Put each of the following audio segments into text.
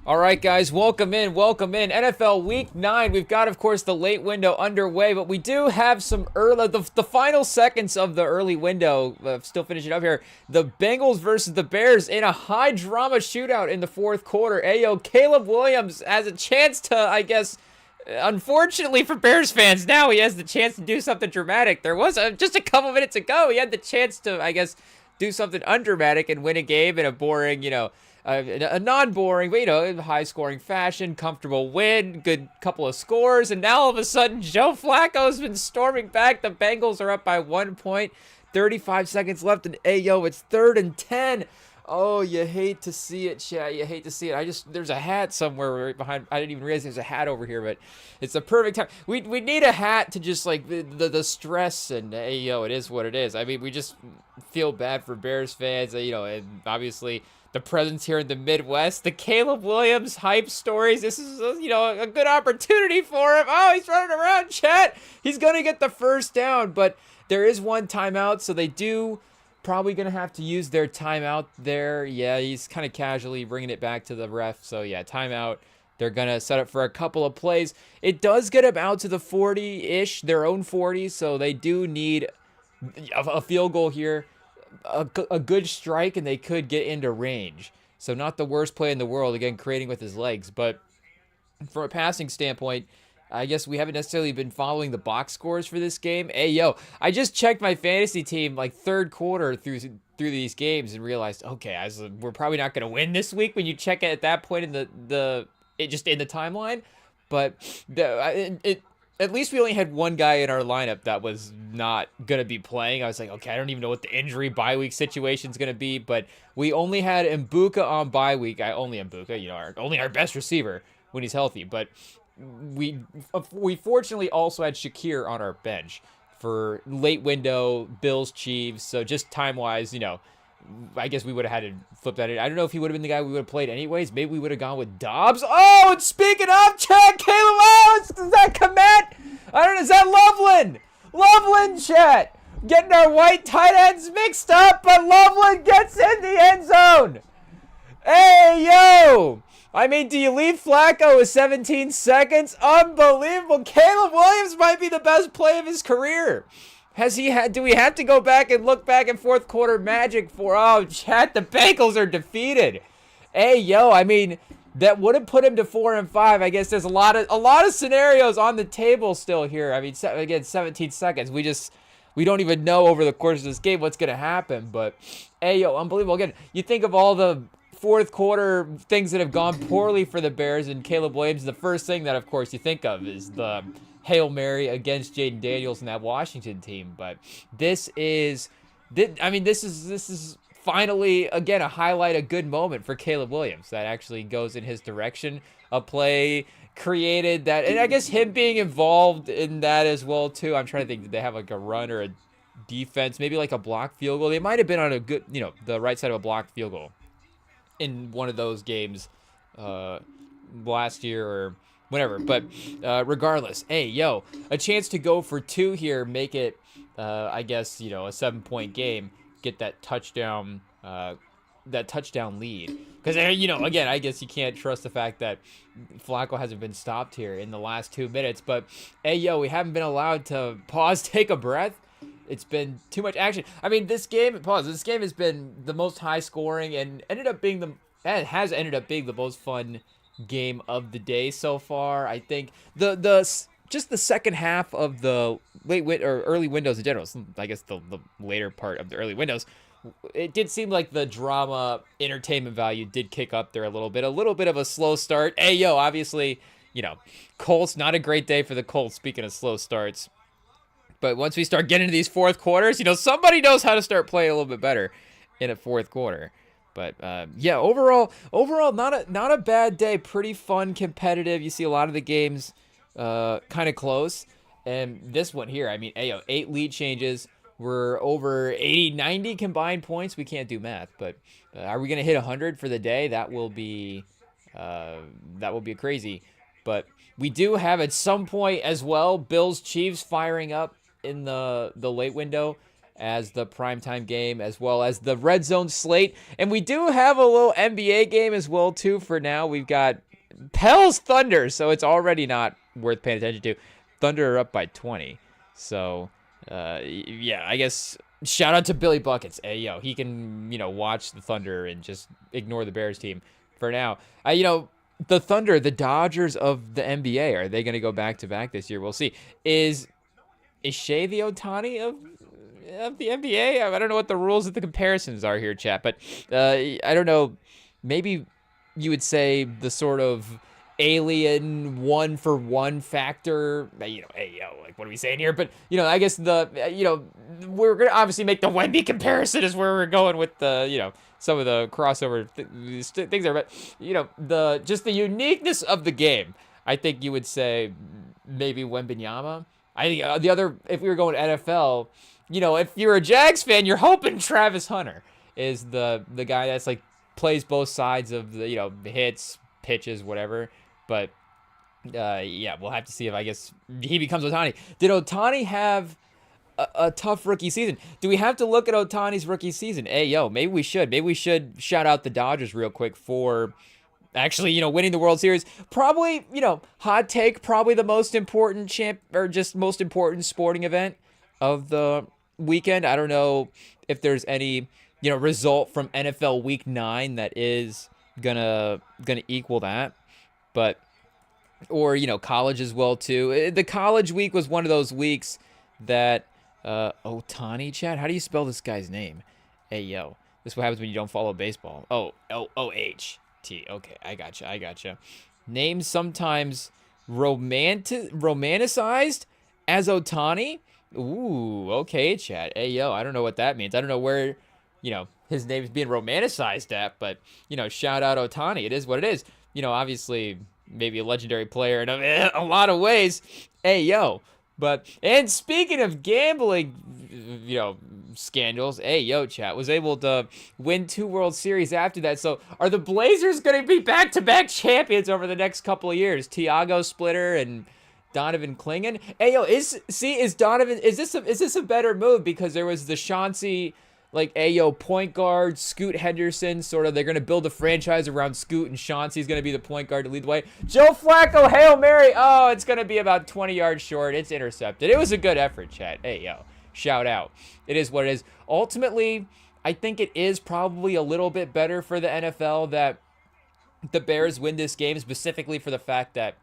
All right, guys, welcome in, welcome in. NFL Week 9, we've got, of course, the late window underway, but we do have some early, the final seconds of the early window, still finishing up here. The Bengals versus the Bears in a high-drama shootout in the fourth quarter. Ayo, Caleb Williams has a chance to, I guess, unfortunately for Bears fans, now he has the chance to do something dramatic. There was, just a couple minutes ago, he had the chance to, I guess, do something undramatic and win a game in a boring, a non-boring, but, high-scoring fashion, comfortable win, good couple of scores, and now all of a sudden, Joe Flacco's been storming back. The Bengals are up by 1 point, 35 seconds left, and ayo, it's 3rd and 10. Oh, you hate to see it, chat. You hate to see it. There's a hat somewhere right behind. I didn't even realize there's a hat over here, but it's the perfect time. We need a hat to just like the stress and ayo, it is what it is. I mean, we just feel bad for Bears fans, and obviously the presence here in the Midwest, the Caleb Williams hype stories. This is, a good opportunity for him. Oh, he's running around, chat. He's going to get the first down, but there is one timeout, so they do probably going to have to use their timeout there. Yeah, he's kind of casually bringing it back to the ref. So, yeah, timeout. They're going to set up for a couple of plays. It does get them out to the 40-ish, their own 40, so they do need a field goal here. A good strike, and they could get into range. So not the worst play in the world, again, creating with his legs. But from a passing standpoint, I guess we haven't necessarily been following the box scores for this game. Hey, yo, I just checked my fantasy team like third quarter through these games and realized, okay, we're probably not going to win this week when you check it at that point in the timeline. But at least we only had one guy in our lineup that was not going to be playing. I was like, okay, I don't even know what the injury bye week situation is going to be, but we only had Mbuka on bye week. Only Mbuka, only our best receiver when he's healthy, but we fortunately also had Shakir on our bench for late window Bills Chiefs. So just time-wise, I guess we would have had to flip that in. I don't know if he would have been the guy we would have played anyways. Maybe we would have gone with Dobbs. Oh, and speaking of, chat, Caleb, is that Komet? I don't know, is that Loveland? Loveland, chat. Getting our white tight ends mixed up, but Loveland gets in the end zone. Hey, yo. I mean, do you leave Flacco with 17 seconds? Unbelievable. Caleb Williams might be the best play of his career. Do we have to go back and look back at fourth quarter magic chat, the Bengals are defeated. Hey, yo, I mean, that would have put him to 4-5. I guess there's a lot of scenarios on the table still here. I mean, again, 17 seconds. We don't even know over the course of this game what's going to happen. But, hey, yo, unbelievable. Again, you think of all the fourth quarter things that have gone poorly for the Bears and Caleb Williams. The first thing that, of course, you think of is the Hail Mary against Jaden Daniels and that Washington team. But this is finally, again, a highlight, a good moment for Caleb Williams that actually goes in his direction. A play created that, and I guess him being involved in that as well, too. I'm trying to think, did they have like a run or a defense, maybe like a blocked field goal? They might have been on a good, the right side of a blocked field goal in one of those games last year or whatever. But regardless, hey, yo, a chance to go for 2 here, make it, I guess, a 7-point game, get that touchdown lead. Because, again, I guess you can't trust the fact that Flacco hasn't been stopped here in the last 2 minutes. But, hey, yo, we haven't been allowed to pause, take a breath. It's been too much action. I mean, this game has been the most high scoring and has ended up being the most fun game of the day so far. I think just the second half of the early windows in general, I guess the later part of the early windows, it did seem like the drama entertainment value did kick up there a little bit of a slow start. Hey, yo, obviously, Colts, not a great day for the Colts, speaking of slow starts. But once we start getting into these fourth quarters, somebody knows how to start playing a little bit better in a fourth quarter. But yeah, overall, not a bad day. Pretty fun, competitive. You see a lot of the games kind of close. And this one here, I mean, 8 lead changes. We're over 80, 90 combined points. We can't do math, but are we going to hit 100 for the day? That will be crazy. But we do have at some point as well Bills Chiefs firing up in the late window. as the primetime game, as well as the red zone slate. And we do have a little NBA game as well, too, for now. We've got Pels Thunder, so it's already not worth paying attention to. Thunder are up by 20. So, yeah, I guess shout out to Billy Buckets. Hey, yo, he can, watch the Thunder and just ignore the Bears team for now. The Thunder, the Dodgers of the NBA, are they going to go back-to-back this year? We'll see. Is Shea the Ohtani of the NBA? I don't know what the rules of the comparisons are here, chat, but I don't know. Maybe you would say the sort of alien one-for-one factor. Hey, yo, like, what are we saying here? But, I guess we're going to obviously make the Wemby comparison is where we're going with the, some of the crossover things there, but just the uniqueness of the game. I think you would say maybe Wembanyama. I think the other, if we were going NFL, if you're a Jags fan, you're hoping Travis Hunter is the guy that's like plays both sides of the hits, pitches, whatever. But yeah, we'll have to see if I guess he becomes Ohtani. Did Ohtani have a tough rookie season? Do we have to look at Ohtani's rookie season? Hey, yo, maybe we should. Maybe we should shout out the Dodgers real quick for actually, winning the World Series. Probably, hot take, probably the most important most important sporting event of the weekend. I don't know if there's any, result from NFL Week 9 that is gonna equal that. But, or, college as well, too. The college week was one of those weeks that Ohtani, chat? How do you spell this guy's name? Hey, yo. This is what happens when you don't follow baseball. Oh, O-H-T. Okay, I gotcha. Names sometimes romanticized as Ohtani? Ooh, okay, chat. Hey, yo, I don't know what that means. I don't know where, his name is being romanticized at, but, shout out Ohtani. It is what it is. Obviously, maybe a legendary player in a lot of ways. Hey, yo. And speaking of gambling, scandals, hey, yo, chat, was able to win 2 World Series after that. So are the Blazers going to be back-to-back champions over the next couple of years? Tiago Splitter and Donovan Clingan? Hey, yo, is this a better move? Because there was the Chauncey, point guard, Scoot Henderson, sort of, they're going to build a franchise around Scoot, and Chauncey's going to be the point guard to lead the way. Joe Flacco, Hail Mary, oh, it's going to be about 20 yards short. It's intercepted. It was a good effort, chat. Hey, yo, shout out. It is what it is. Ultimately, I think it is probably a little bit better for the NFL that the Bears win this game, specifically for the fact that,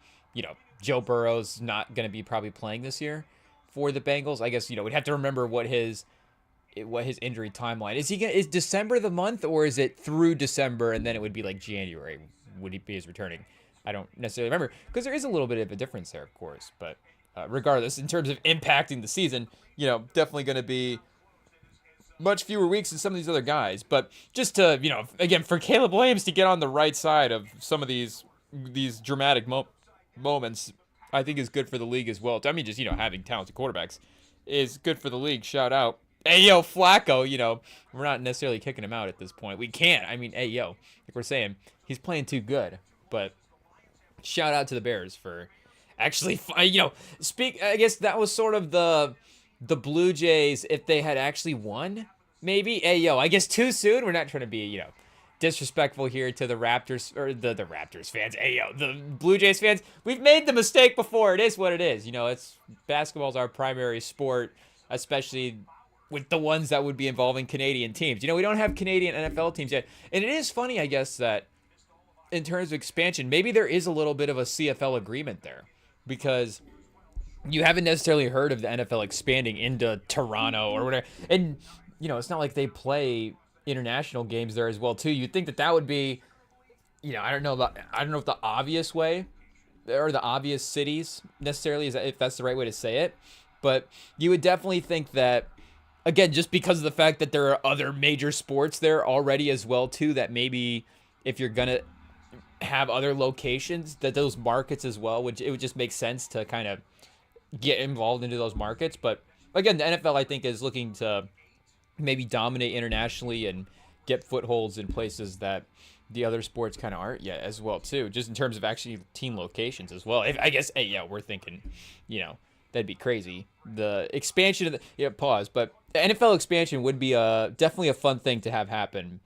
Joe Burrow's not going to be probably playing this year for the Bengals. I guess, we'd have to remember what his injury timeline is. Is December the month, or is it through December and then it would be like January would he be returning? I don't necessarily remember, because there is a little bit of a difference there, of course. But regardless, in terms of impacting the season, definitely going to be much fewer weeks than some of these other guys. But just to, again, for Caleb Williams to get on the right side of some of these dramatic moments, I think is good for the league as well. I mean, just, having talented quarterbacks is good for the league. Shout out. Hey, yo, Flacco, we're not necessarily kicking him out at this point. We can't. I mean, hey, yo, like we're saying, he's playing too good. But shout out to the Bears for actually, I guess that was sort of the Blue Jays, if they had actually won, maybe. Hey, yo, I guess too soon. We're not trying to be, disrespectful here to the Raptors, or the Raptors fans. Hey, yo, the Blue Jays fans. We've made the mistake before. It is what it is. It's basketball's our primary sport, especially with the ones that would be involving Canadian teams. We don't have Canadian NFL teams yet. And it is funny, I guess, that in terms of expansion, maybe there is a little bit of a CFL agreement there, because you haven't necessarily heard of the NFL expanding into Toronto or whatever. And, it's not like they play international games there as well, too. You'd think that would be, I don't know if the obvious way or the obvious cities necessarily is, if that's the right way to say it. But you would definitely think that, again, just because of the fact that there are other major sports there already as well, too, that maybe if you're going to have other locations, that those markets as well, it would just make sense to kind of get involved into those markets. But, again, the NFL, I think, is looking to maybe dominate internationally and get footholds in places that the other sports kind of aren't yet as well, too, just in terms of actually team locations as well. I guess, hey, yeah, we're thinking, that'd be crazy. The expansion of the pause, but the NFL expansion would be definitely a fun thing to have happen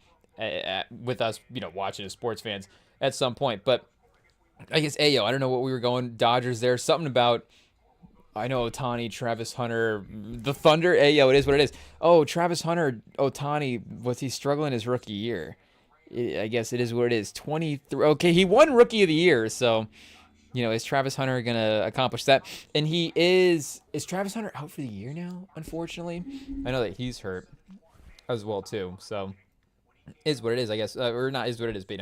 with us, watching as sports fans at some point. But I guess Ayo, I don't know what we were going Dodgers there. Something about I know Ohtani, Travis Hunter, the Thunder. Ayo, it is what it is. Oh, Travis Hunter, Ohtani, was he struggling his rookie year? I guess it is what it is. 23. Okay, he won Rookie of the Year, so is Travis Hunter gonna accomplish that? And he is Travis Hunter out for the year now? Unfortunately, I know that he's hurt as well too. So is what it is, I guess, or not is what it is. But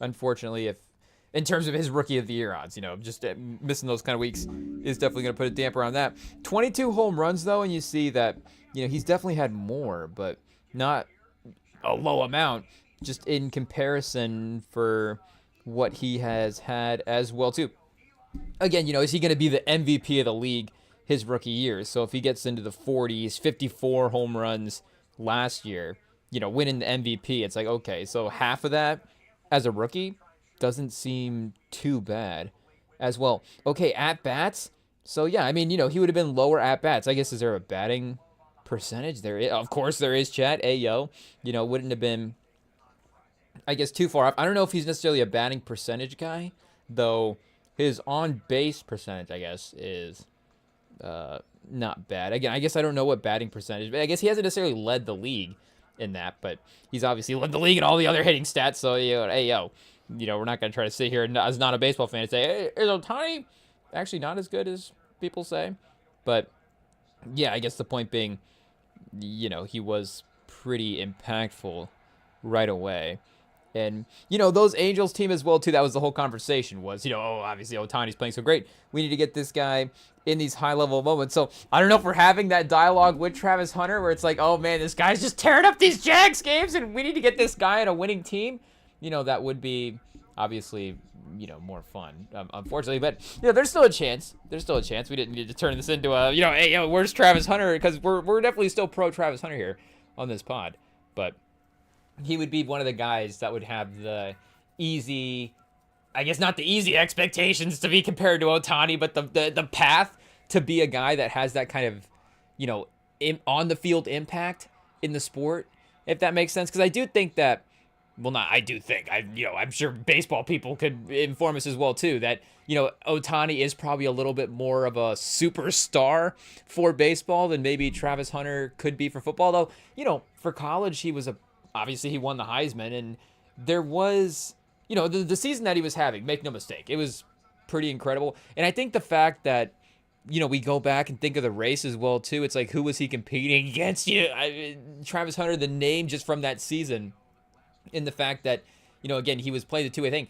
unfortunately, if in terms of his Rookie of the Year odds, just missing those kind of weeks is definitely gonna put a damper on that. 22 home runs though, and you see that he's definitely had more, but not a low amount. Just in comparison for what he has had as well too. Again, is he going to be the MVP of the league his rookie year? So if he gets into the 40s, 54 home runs last year, winning the MVP, it's like, okay, so half of that as a rookie doesn't seem too bad as well. Okay, at-bats. So yeah, I mean, he would have been lower at-bats. I guess, is there a batting percentage there? Of course there is, chat. Ayo, wouldn't have been, I guess, too far off. I don't know if he's necessarily a batting percentage guy, though his on-base percentage, I guess, is not bad. Again, I guess I don't know what batting percentage, but I guess he hasn't necessarily led the league in that, but he's obviously led the league in all the other hitting stats, so, we're not going to try to sit here as not a baseball fan and say, hey, is Ohtani actually not as good as people say? But, yeah, I guess the point being, he was pretty impactful right away. And, those Angels team as well, too, that was the whole conversation was, obviously Ohtani's playing so great. We need to get this guy in these high-level moments. So I don't know if we're having that dialogue with Travis Hunter where it's like, oh, man, this guy's just tearing up these Jags games and we need to get this guy on a winning team. That would be, obviously, more fun, unfortunately. But, there's still a chance. There's still a chance. We didn't need to turn this into a, hey, where's Travis Hunter? Because we're definitely still pro Travis Hunter here on this pod. But he would be one of the guys that would have the easy, I guess not the easy expectations to be compared to Ohtani, but the path to be a guy that has that kind of, on the field impact in the sport, if that makes sense. Because I do think that, well, not I do think, I'm sure baseball people could inform us as well too, that, Ohtani is probably a little bit more of a superstar for baseball than maybe Travis Hunter could be for football. Though, for college, he was obviously he won the Heisman, and there was, the season that he was having, make no mistake, it was pretty incredible. And I think the fact that, we go back and think of the race as well, too. It's like, who was he competing against? Travis Hunter, the name just from that season, and the fact that, again, he was playing the two-way thing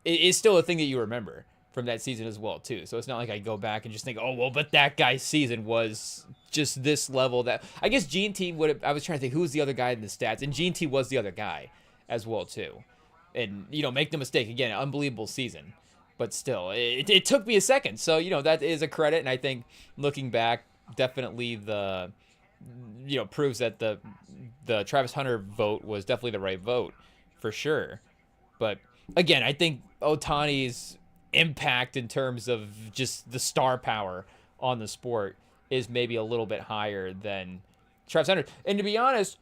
is still a thing that you remember from that season as well, too. So it's not like I go back and just think, oh, well, but that guy's season was just this level that I guess Gene T would have. I was trying to think who was the other guy in the stats, and Gene T was the other guy as well, too. And, make no mistake, again, unbelievable season. But still, it took me a second. So, that is a credit. And I think looking back, definitely proves that the Travis Hunter vote was definitely the right vote for sure. But again, I think Ohtani's impact in terms of just the star power on the sport is maybe a little bit higher than Travis Hunter. And to be honest,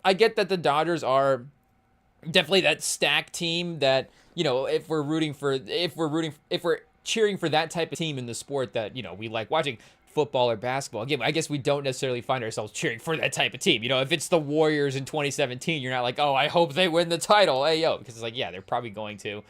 I get that the Dodgers are definitely that stacked team that, if we're cheering for that type of team in the sport that, we like watching football or basketball. Again, I guess we don't necessarily find ourselves cheering for that type of team. If it's the Warriors in 2017, you're not like, oh, I hope they win the title. Hey, yo, because it's like, yeah, they're probably going to.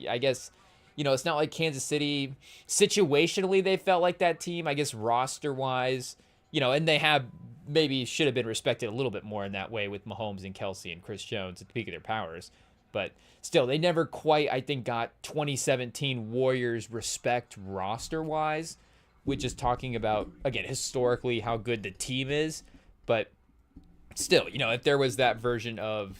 I guess, it's not like Kansas City. Situationally, they felt like that team, I guess, roster-wise, and they should have been respected a little bit more in that way with Mahomes and Kelsey and Chris Jones at the peak of their powers. But still, they never quite, I think, got 2017 Warriors respect roster-wise, which is talking about, again, historically how good the team is. But still, if there was that version of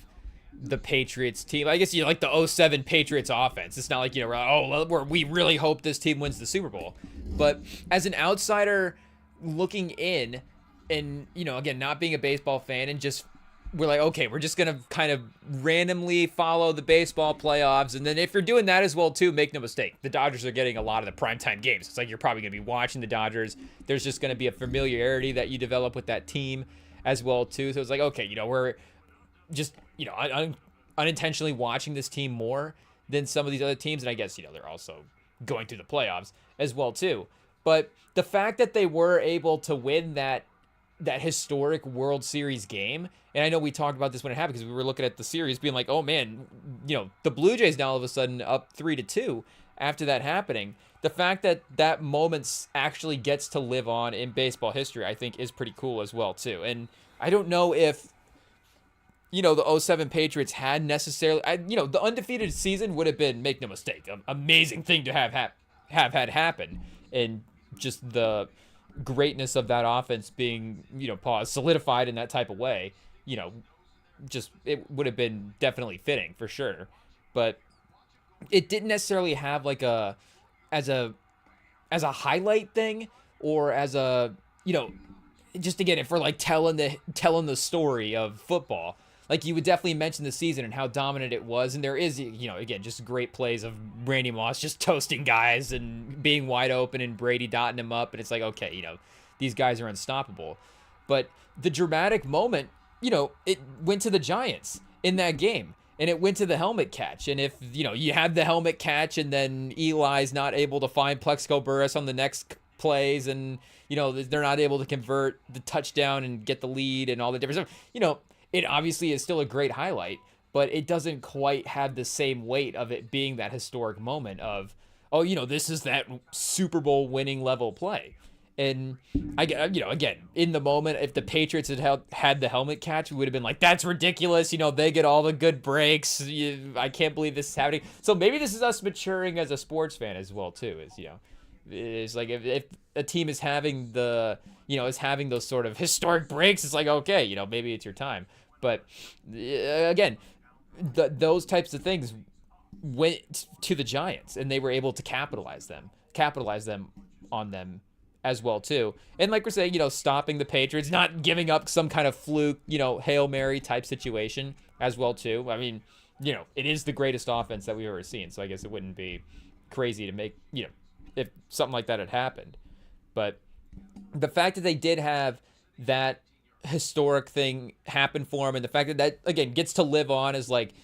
the Patriots team, I guess, like the 07 Patriots offense, it's not like, we really hope this team wins the Super Bowl. But as an outsider looking in, and, again, not being a baseball fan and just we're like, okay, we're just gonna kind of randomly follow the baseball playoffs, and then if you're doing that as well too, make no mistake, the Dodgers are getting a lot of the primetime games. It's like you're probably gonna be watching the Dodgers. There's just gonna be a familiarity that you develop with that team as well too. So it's like, okay, we're just unintentionally watching this team more than some of these other teams, and I guess they're also going through the playoffs as well too. But the fact that they were able to win that historic World Series game, and I know we talked about this when it happened because we were looking at the series being like, oh man, the Blue Jays now all of a sudden up 3-2 after that happening. The fact that that moment actually gets to live on in baseball history, I think, is pretty cool as well too. And I don't know if the 07 Patriots had necessarily, the undefeated season would have been, make no mistake, an amazing thing to have had happen, and just the greatness of that offense being, solidified in that type of way, just it would have been definitely fitting for sure. But it didn't necessarily have like as a highlight thing, or as a, just to get it for like telling the story of football. Like, you would definitely mention the season and how dominant it was. And there is, again, just great plays of Randy Moss just toasting guys and being wide open and Brady dotting him up. And it's like, okay, these guys are unstoppable. But the dramatic moment, it went to the Giants in that game. And it went to the helmet catch. And if, you have the helmet catch and then Eli's not able to find Plexico Burress on the next plays, and, they're not able to convert the touchdown and get the lead and all the different stuff, it obviously is still a great highlight, but it doesn't quite have the same weight of it being that historic moment of, oh, this is that Super Bowl winning level play. And again, in the moment, if the Patriots had the helmet catch, we would have been like, that's ridiculous. They get all the good breaks. I can't believe this is happening. So maybe this is us maturing as a sports fan as well too. It's like if a team is having those sort of historic breaks, it's like, okay, maybe it's your time. But again, those types of things went to the Giants, and they were able to capitalize them on them as well too. And like we're saying, stopping the Patriots, not giving up some kind of fluke, Hail Mary type situation as well too. I mean, it is the greatest offense that we've ever seen, so I guess it wouldn't be crazy to make, if something like that had happened. But the fact that they did have that historic thing happen for them, and the fact that again gets to live on as like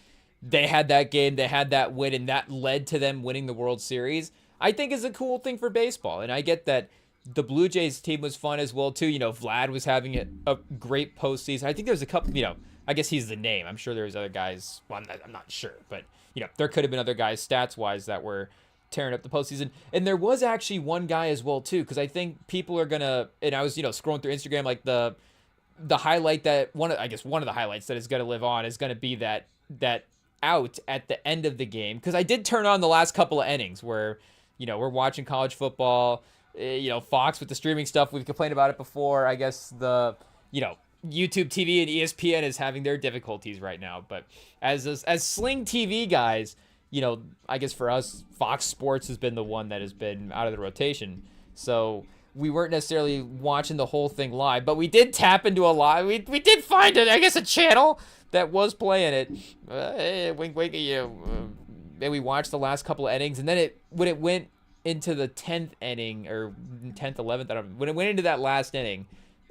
they had that game, they had that win, and that led to them winning the World Series, I think is a cool thing for baseball. And I get that the Blue Jays team was fun as well too. Vlad was having a great postseason. I think there's a couple, I guess he's the name. I'm sure there's other guys. Well, I'm not sure, but there could have been other guys stats wise that were tearing up the postseason. And there was actually one guy as well too, because I think people are gonna, and I was scrolling through Instagram, like the highlight that one of the highlights that is gonna live on is gonna be that out at the end of the game, because I did turn on the last couple of innings where we're watching college football, Fox with the streaming stuff, we've complained about it before. I guess the YouTube TV and ESPN is having their difficulties right now, but as Sling TV guys, I guess for us, Fox Sports has been the one that has been out of the rotation. So we weren't necessarily watching the whole thing live, but we did tap into a live. We did find it, I guess, a channel that was playing it. Wink, wink at you. And we watched the last couple of innings, and then when it went into the 10th inning or 10th, 11th, when it went into that last inning,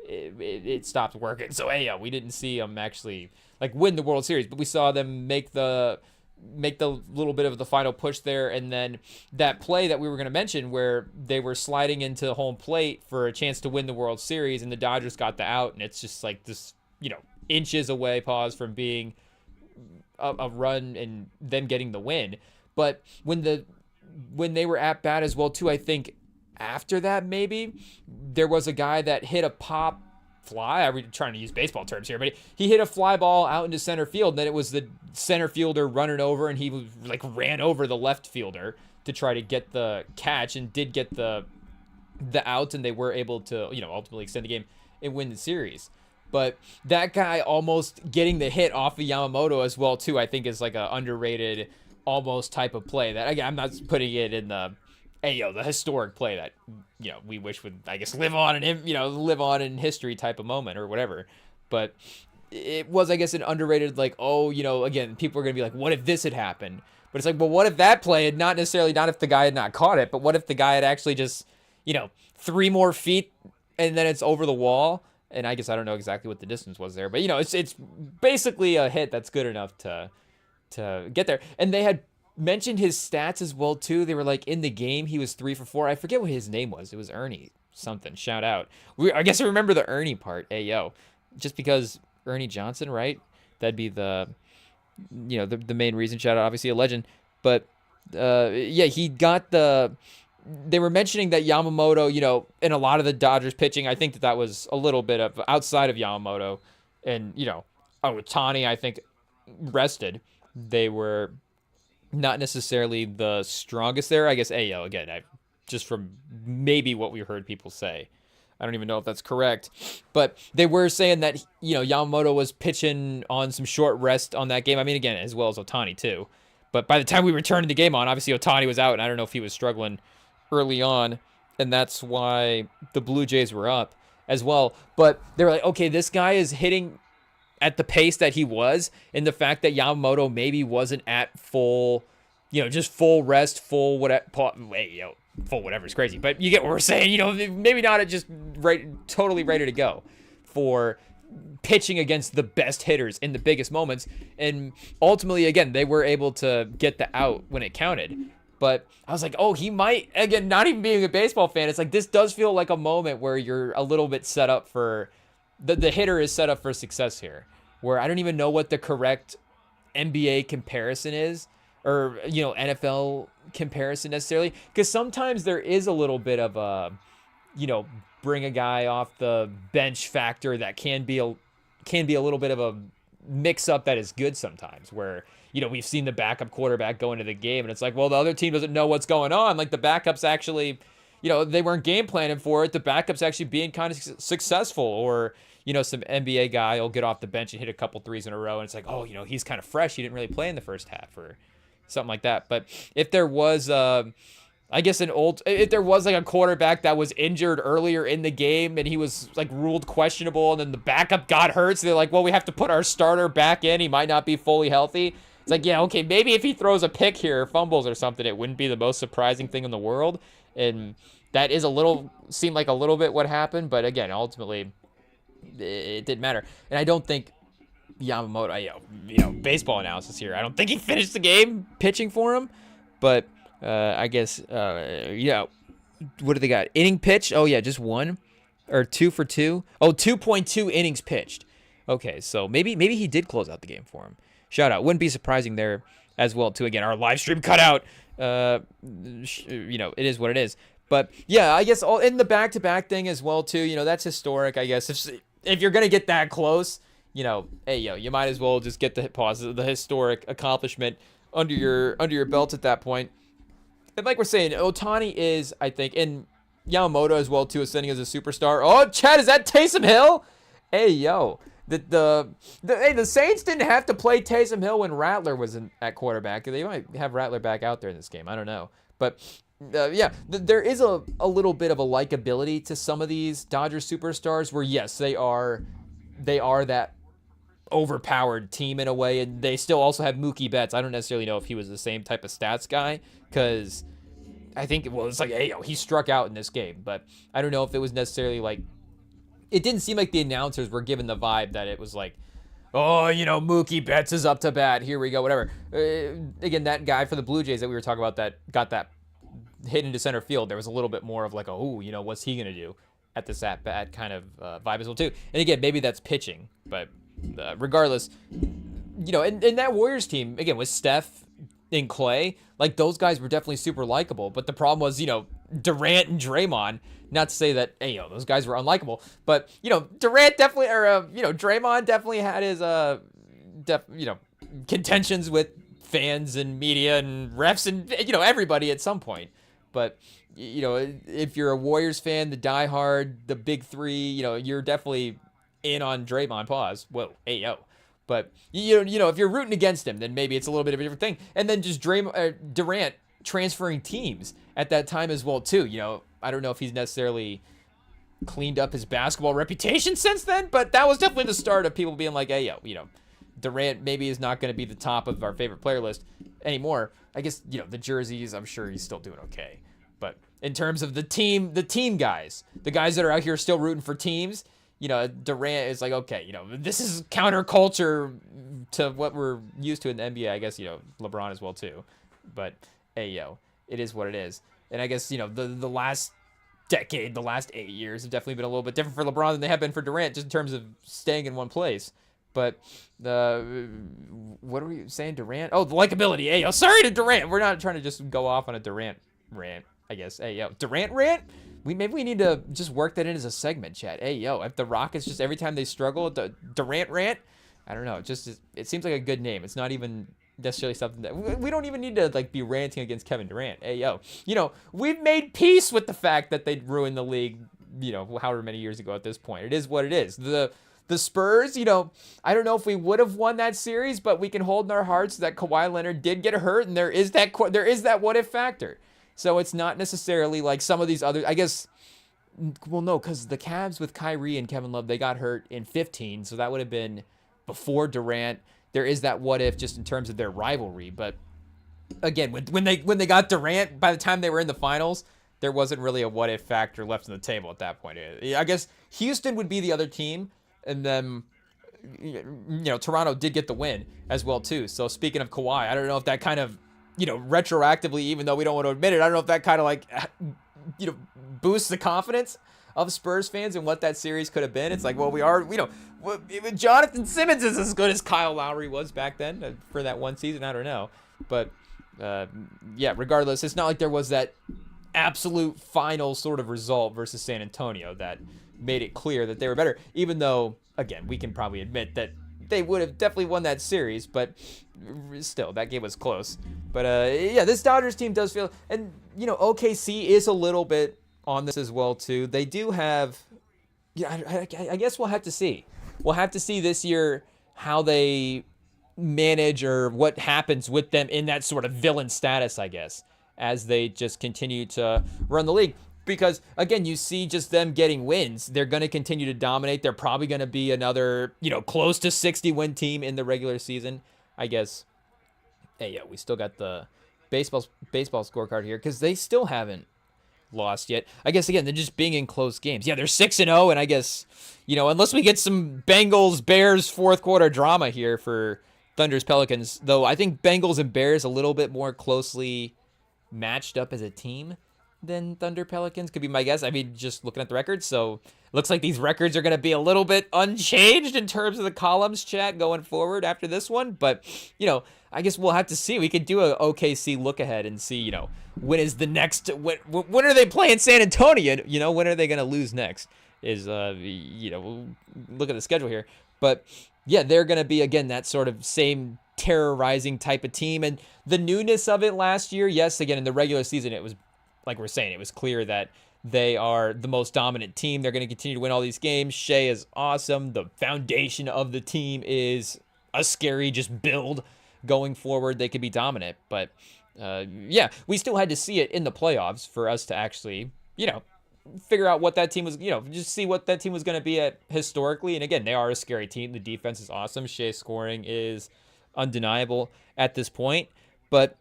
it stopped working. So we didn't see them actually win the World Series, but we saw them make the little bit of the final push there, and then that play that we were going to mention where they were sliding into home plate for a chance to win the World Series, and the Dodgers got the out, and it's just like this, inches away from being a run and them getting the win. But when they were at bat as well too, I think after that maybe there was a guy that hit a pop fly. I'm trying to use baseball terms here, but he hit a fly ball out into center field, and then it was the center fielder running over, and he ran over the left fielder to try to get the catch, and did get the out, and they were able to ultimately extend the game and win the series. But that guy almost getting the hit off of Yamamoto as well too, I think is like a underrated almost type of play that, again, I'm not putting it in the the historic play that we wish would, I guess, live on in history type of moment or whatever. But it was, I guess, an underrated, like, oh, again, people are going to be like, what if this had happened? But it's like, well, what if that play had not necessarily, not if the guy had not caught it, but what if the guy had actually just, 3 more feet and then it's over the wall? And I guess I don't know exactly what the distance was there, but, it's basically a hit that's good enough to get there. And they had mentioned his stats as well, too. They were like, in the game, he was 3 for 4. I forget what his name was. It was Ernie something. Shout out. I guess I remember the Ernie part. Hey, yo. Just because Ernie Johnson, right? That'd be the main reason. Shout out, obviously a legend. But yeah, he got they were mentioning that Yamamoto, in a lot of the Dodgers pitching, I think that was a little bit of outside of Yamamoto, and Ohtani, I think, rested. They were not necessarily the strongest there. I guess Ayo again, just from maybe what we heard people say. I don't even know if that's correct, but they were saying that, Yamamoto was pitching on some short rest on that game. I mean, again, as well as Ohtani too. But by the time we returned the game on, obviously Ohtani was out, and I don't know if he was struggling early on, and that's why the Blue Jays were up as well. But they were like, okay, this guy is hitting at the pace that he was, and the fact that Yamamoto maybe wasn't at full, just full rest, full whatever. Full whatever is crazy, but you get what we're saying. Maybe not at just totally ready to go for pitching against the best hitters in the biggest moments. And ultimately, again, they were able to get the out when it counted. But I was like, oh, he might, again, not even being a baseball fan, it's like this does feel like a moment where you're a little bit set up for the hitter is set up for success here, where I don't even know what the correct NBA comparison is, or NFL comparison necessarily, because sometimes there is a little bit of a bring a guy off the bench factor that can be a little bit of a mix up that is good sometimes, where we've seen the backup quarterback go into the game and it's like, well, the other team doesn't know what's going on, like the backup's actually they weren't game planning for it, the backup's actually being kind of successful, or some NBA guy will get off the bench and hit a couple threes in a row and it's like, oh, he's kind of fresh, he didn't really play in the first half, or something like that. But if there was, I guess if there was like a quarterback that was injured earlier in the game and he was like ruled questionable and then the backup got hurt, so they're like, well, we have to put our starter back in. He might not be fully healthy. It's like, yeah, okay, maybe if he throws a pick here or fumbles or something, it wouldn't be the most surprising thing in the world. And that is seemed like a little bit what happened. But again, ultimately, it didn't matter. And I don't think Yamamoto, baseball analysis here, I don't think he finished the game pitching for him, but I guess, what do they got? Inning pitched? Oh, yeah, just 1 or 2 for 2. Oh, 2.2 innings pitched. Okay, so maybe he did close out the game for him. Shout out. Wouldn't be surprising there as well, too. Again, our live stream cut out. It is what it is. But, yeah, I guess in the back-to-back thing as well, too, that's historic, I guess. If you're going to get that close, hey, you might as well just get the historic accomplishment under your belt at that point. And like we're saying, Ohtani is, I think, and Yamamoto as well, too, ascending as a superstar. Oh, Chad, is that Taysom Hill? Hey, yo. The Saints didn't have to play Taysom Hill when Rattler was at quarterback. They might have Rattler back out there in this game. I don't know. But, yeah, there is a little bit of a likability to some of these Dodgers superstars where, yes, they are that overpowered team in a way, and they still also have Mookie Betts. I don't necessarily know if he was the same type of stats guy, because I think, it's like, hey, he struck out in this game, but I don't know if it was necessarily like, it didn't seem like the announcers were given the vibe that it was like, oh, Mookie Betts is up to bat, here we go, whatever. Again, that guy for the Blue Jays that we were talking about that got that hit into center field, there was a little bit more of like, what's he gonna do at this at-bat kind of vibe as well too. And again, maybe that's pitching, but regardless, and that Warriors team, again, with Steph and Clay, like those guys were definitely super likable. But the problem was, Durant and Draymond, not to say that, hey, those guys were unlikable, but, Durant definitely, or, Draymond definitely had his, contentions with fans and media and refs and, everybody at some point. But, if you're a Warriors fan, the diehard, the big three, you're definitely in on Draymond. Pause. Whoa, hey, yo. But, if you're rooting against him, then maybe it's a little bit of a different thing. And then just Durant transferring teams at that time as well, too. I don't know if he's necessarily cleaned up his basketball reputation since then, but that was definitely the start of people being like, hey, yo, Durant maybe is not going to be the top of our favorite player list anymore. I guess, the jerseys, I'm sure he's still doing okay. But in terms of the team guys, the guys that are out here still rooting for teams, Durant is like, okay, this is counterculture to what we're used to in the NBA. I guess, LeBron as well too. But hey, it is what it is. And I guess, the last decade, the last 8 years have definitely been a little bit different for LeBron than they have been for Durant, just in terms of staying in one place. But what are we saying, Durant? Oh, the likability. Hey, sorry to Durant. We're not trying to just go off on a Durant rant, I guess. Hey, Durant rant? Maybe we need to just work that in as a segment, chat. Hey, if the Rockets just every time they struggle, the Durant rant, I don't know. It seems like a good name. It's not even necessarily something that we don't even need to be ranting against Kevin Durant. Hey, we've made peace with the fact that they ruined the league, however many years ago at this point. It is what it is. The Spurs, I don't know if we would have won that series, but we can hold in our hearts that Kawhi Leonard did get hurt, and there is that what if factor. So it's not necessarily like some of these others. I guess, well, no, because the Cavs with Kyrie and Kevin Love, they got hurt in 2015, so that would have been before Durant. There is that what if just in terms of their rivalry, but again, when they got Durant, by the time they were in the finals, there wasn't really a what if factor left on the table at that point. I guess Houston would be the other team, and then Toronto did get the win as well too. So speaking of Kawhi, I don't know if that kind of retroactively, even though we don't want to admit it, I don't know if that kind of boosts the confidence of Spurs fans and what that series could have been. It's like, well, Jonathan Simmons is as good as Kyle Lowry was back then for that one season. I don't know. But, regardless, it's not like there was that absolute final sort of result versus San Antonio that made it clear that they were better, even though, again, we can probably admit that they would have definitely won that series, but still, that game was close. But, this Dodgers team does feel, and, OKC is a little bit on this as well too. They do have, I guess we'll have to see. We'll have to see this year how they manage or what happens with them in that sort of villain status, I guess, as they just continue to run the league. Because, again, you see just them getting wins. They're going to continue to dominate. They're probably going to be another, close to 60-win team in the regular season, I guess. Hey, we still got the baseball scorecard here because they still haven't lost yet. I guess, again, they're just being in close games. Yeah, they're 6-0, and I guess, unless we get some Bengals-Bears fourth quarter drama here for Thunder's-Pelicans, though I think Bengals and Bears a little bit more closely matched up as a team than Thunder Pelicans could be my guess. I mean, just looking at the records, so looks like these records are going to be a little bit unchanged in terms of the columns, chat, going forward after this one. But, I guess we'll have to see. We could do a OKC look ahead and see, when is the next, when are they playing San Antonio? When are they going to lose next is, we'll look at the schedule here. But, yeah, they're going to be, again, that sort of same terrorizing type of team. And the newness of it last year, yes, again, in the regular season, it was, like we're saying, it was clear that they are the most dominant team. They're going to continue to win all these games. Shea is awesome. The foundation of the team is a scary just build going forward. They could be dominant. But, we still had to see it in the playoffs for us to actually, figure out what that team was, just see what that team was going to be at historically. And, again, they are a scary team. The defense is awesome. Shea's scoring is undeniable at this point. But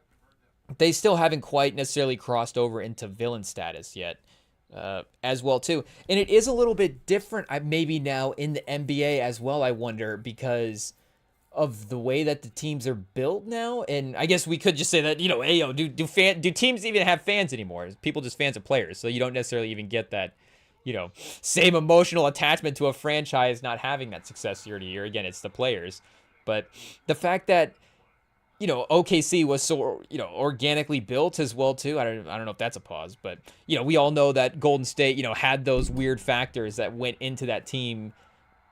they still haven't quite necessarily crossed over into villain status yet as well, too. And it is a little bit different maybe now in the NBA as well, I wonder, because of the way that the teams are built now. And I guess we could just say that, do teams even have fans anymore? People just fans of players, so you don't necessarily even get that, same emotional attachment to a franchise not having that success year to year. Again, it's the players. But the fact that OKC was so, organically built as well, too. I don't know if that's a pause, but, we all know that Golden State, had those weird factors that went into that team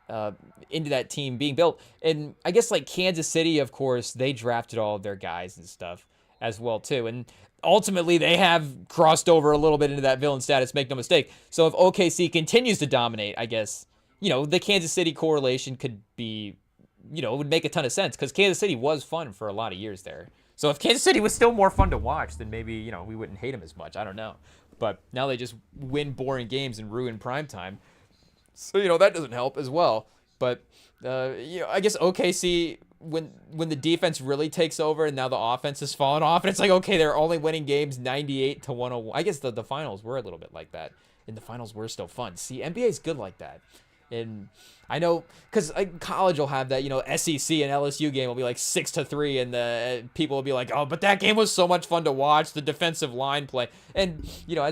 being built. And I guess like Kansas City, of course, they drafted all of their guys and stuff as well, too. And ultimately they have crossed over a little bit into that villain status, make no mistake. So if OKC continues to dominate, I guess, the Kansas City correlation could be, it would make a ton of sense because Kansas City was fun for a lot of years there. So if Kansas City was still more fun to watch, then maybe, we wouldn't hate them as much. I don't know. But now they just win boring games and ruin primetime. So, you know, that doesn't help as well. But, you know, I guess OKC, when the defense really takes over and now the offense has fallen off, and it's like, okay, they're only winning games 98 to 101. I guess the finals were a little bit like that. And the finals were still fun. See, NBA is good like that. And I know, because like, college will have that, you know, SEC and LSU game will be like 6-3, and the people will be like, oh, but that game was so much fun to watch, the defensive line play. And, you know,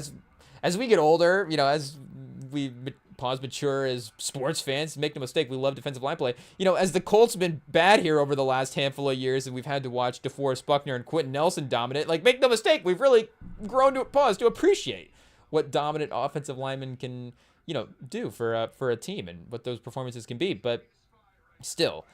as we get older, you know, as we mature as sports fans, make no mistake, we love defensive line play. You know, as the Colts have been bad here over the last handful of years, and we've had to watch DeForest Buckner and Quentin Nelson dominate, like, make no mistake, we've really grown to appreciate what dominant offensive linemen can, you know, do for a team and what those performances can be. But still,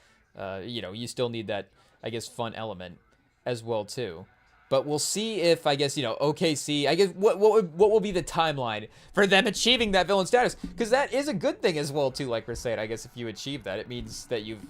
you know, you still need that, I guess, fun element as well too. But we'll see if, I guess, you know, OKC, I guess, what will be the timeline for them achieving that villain status? Because that is a good thing as well too, like we're saying. I guess if you achieve that, it means that you've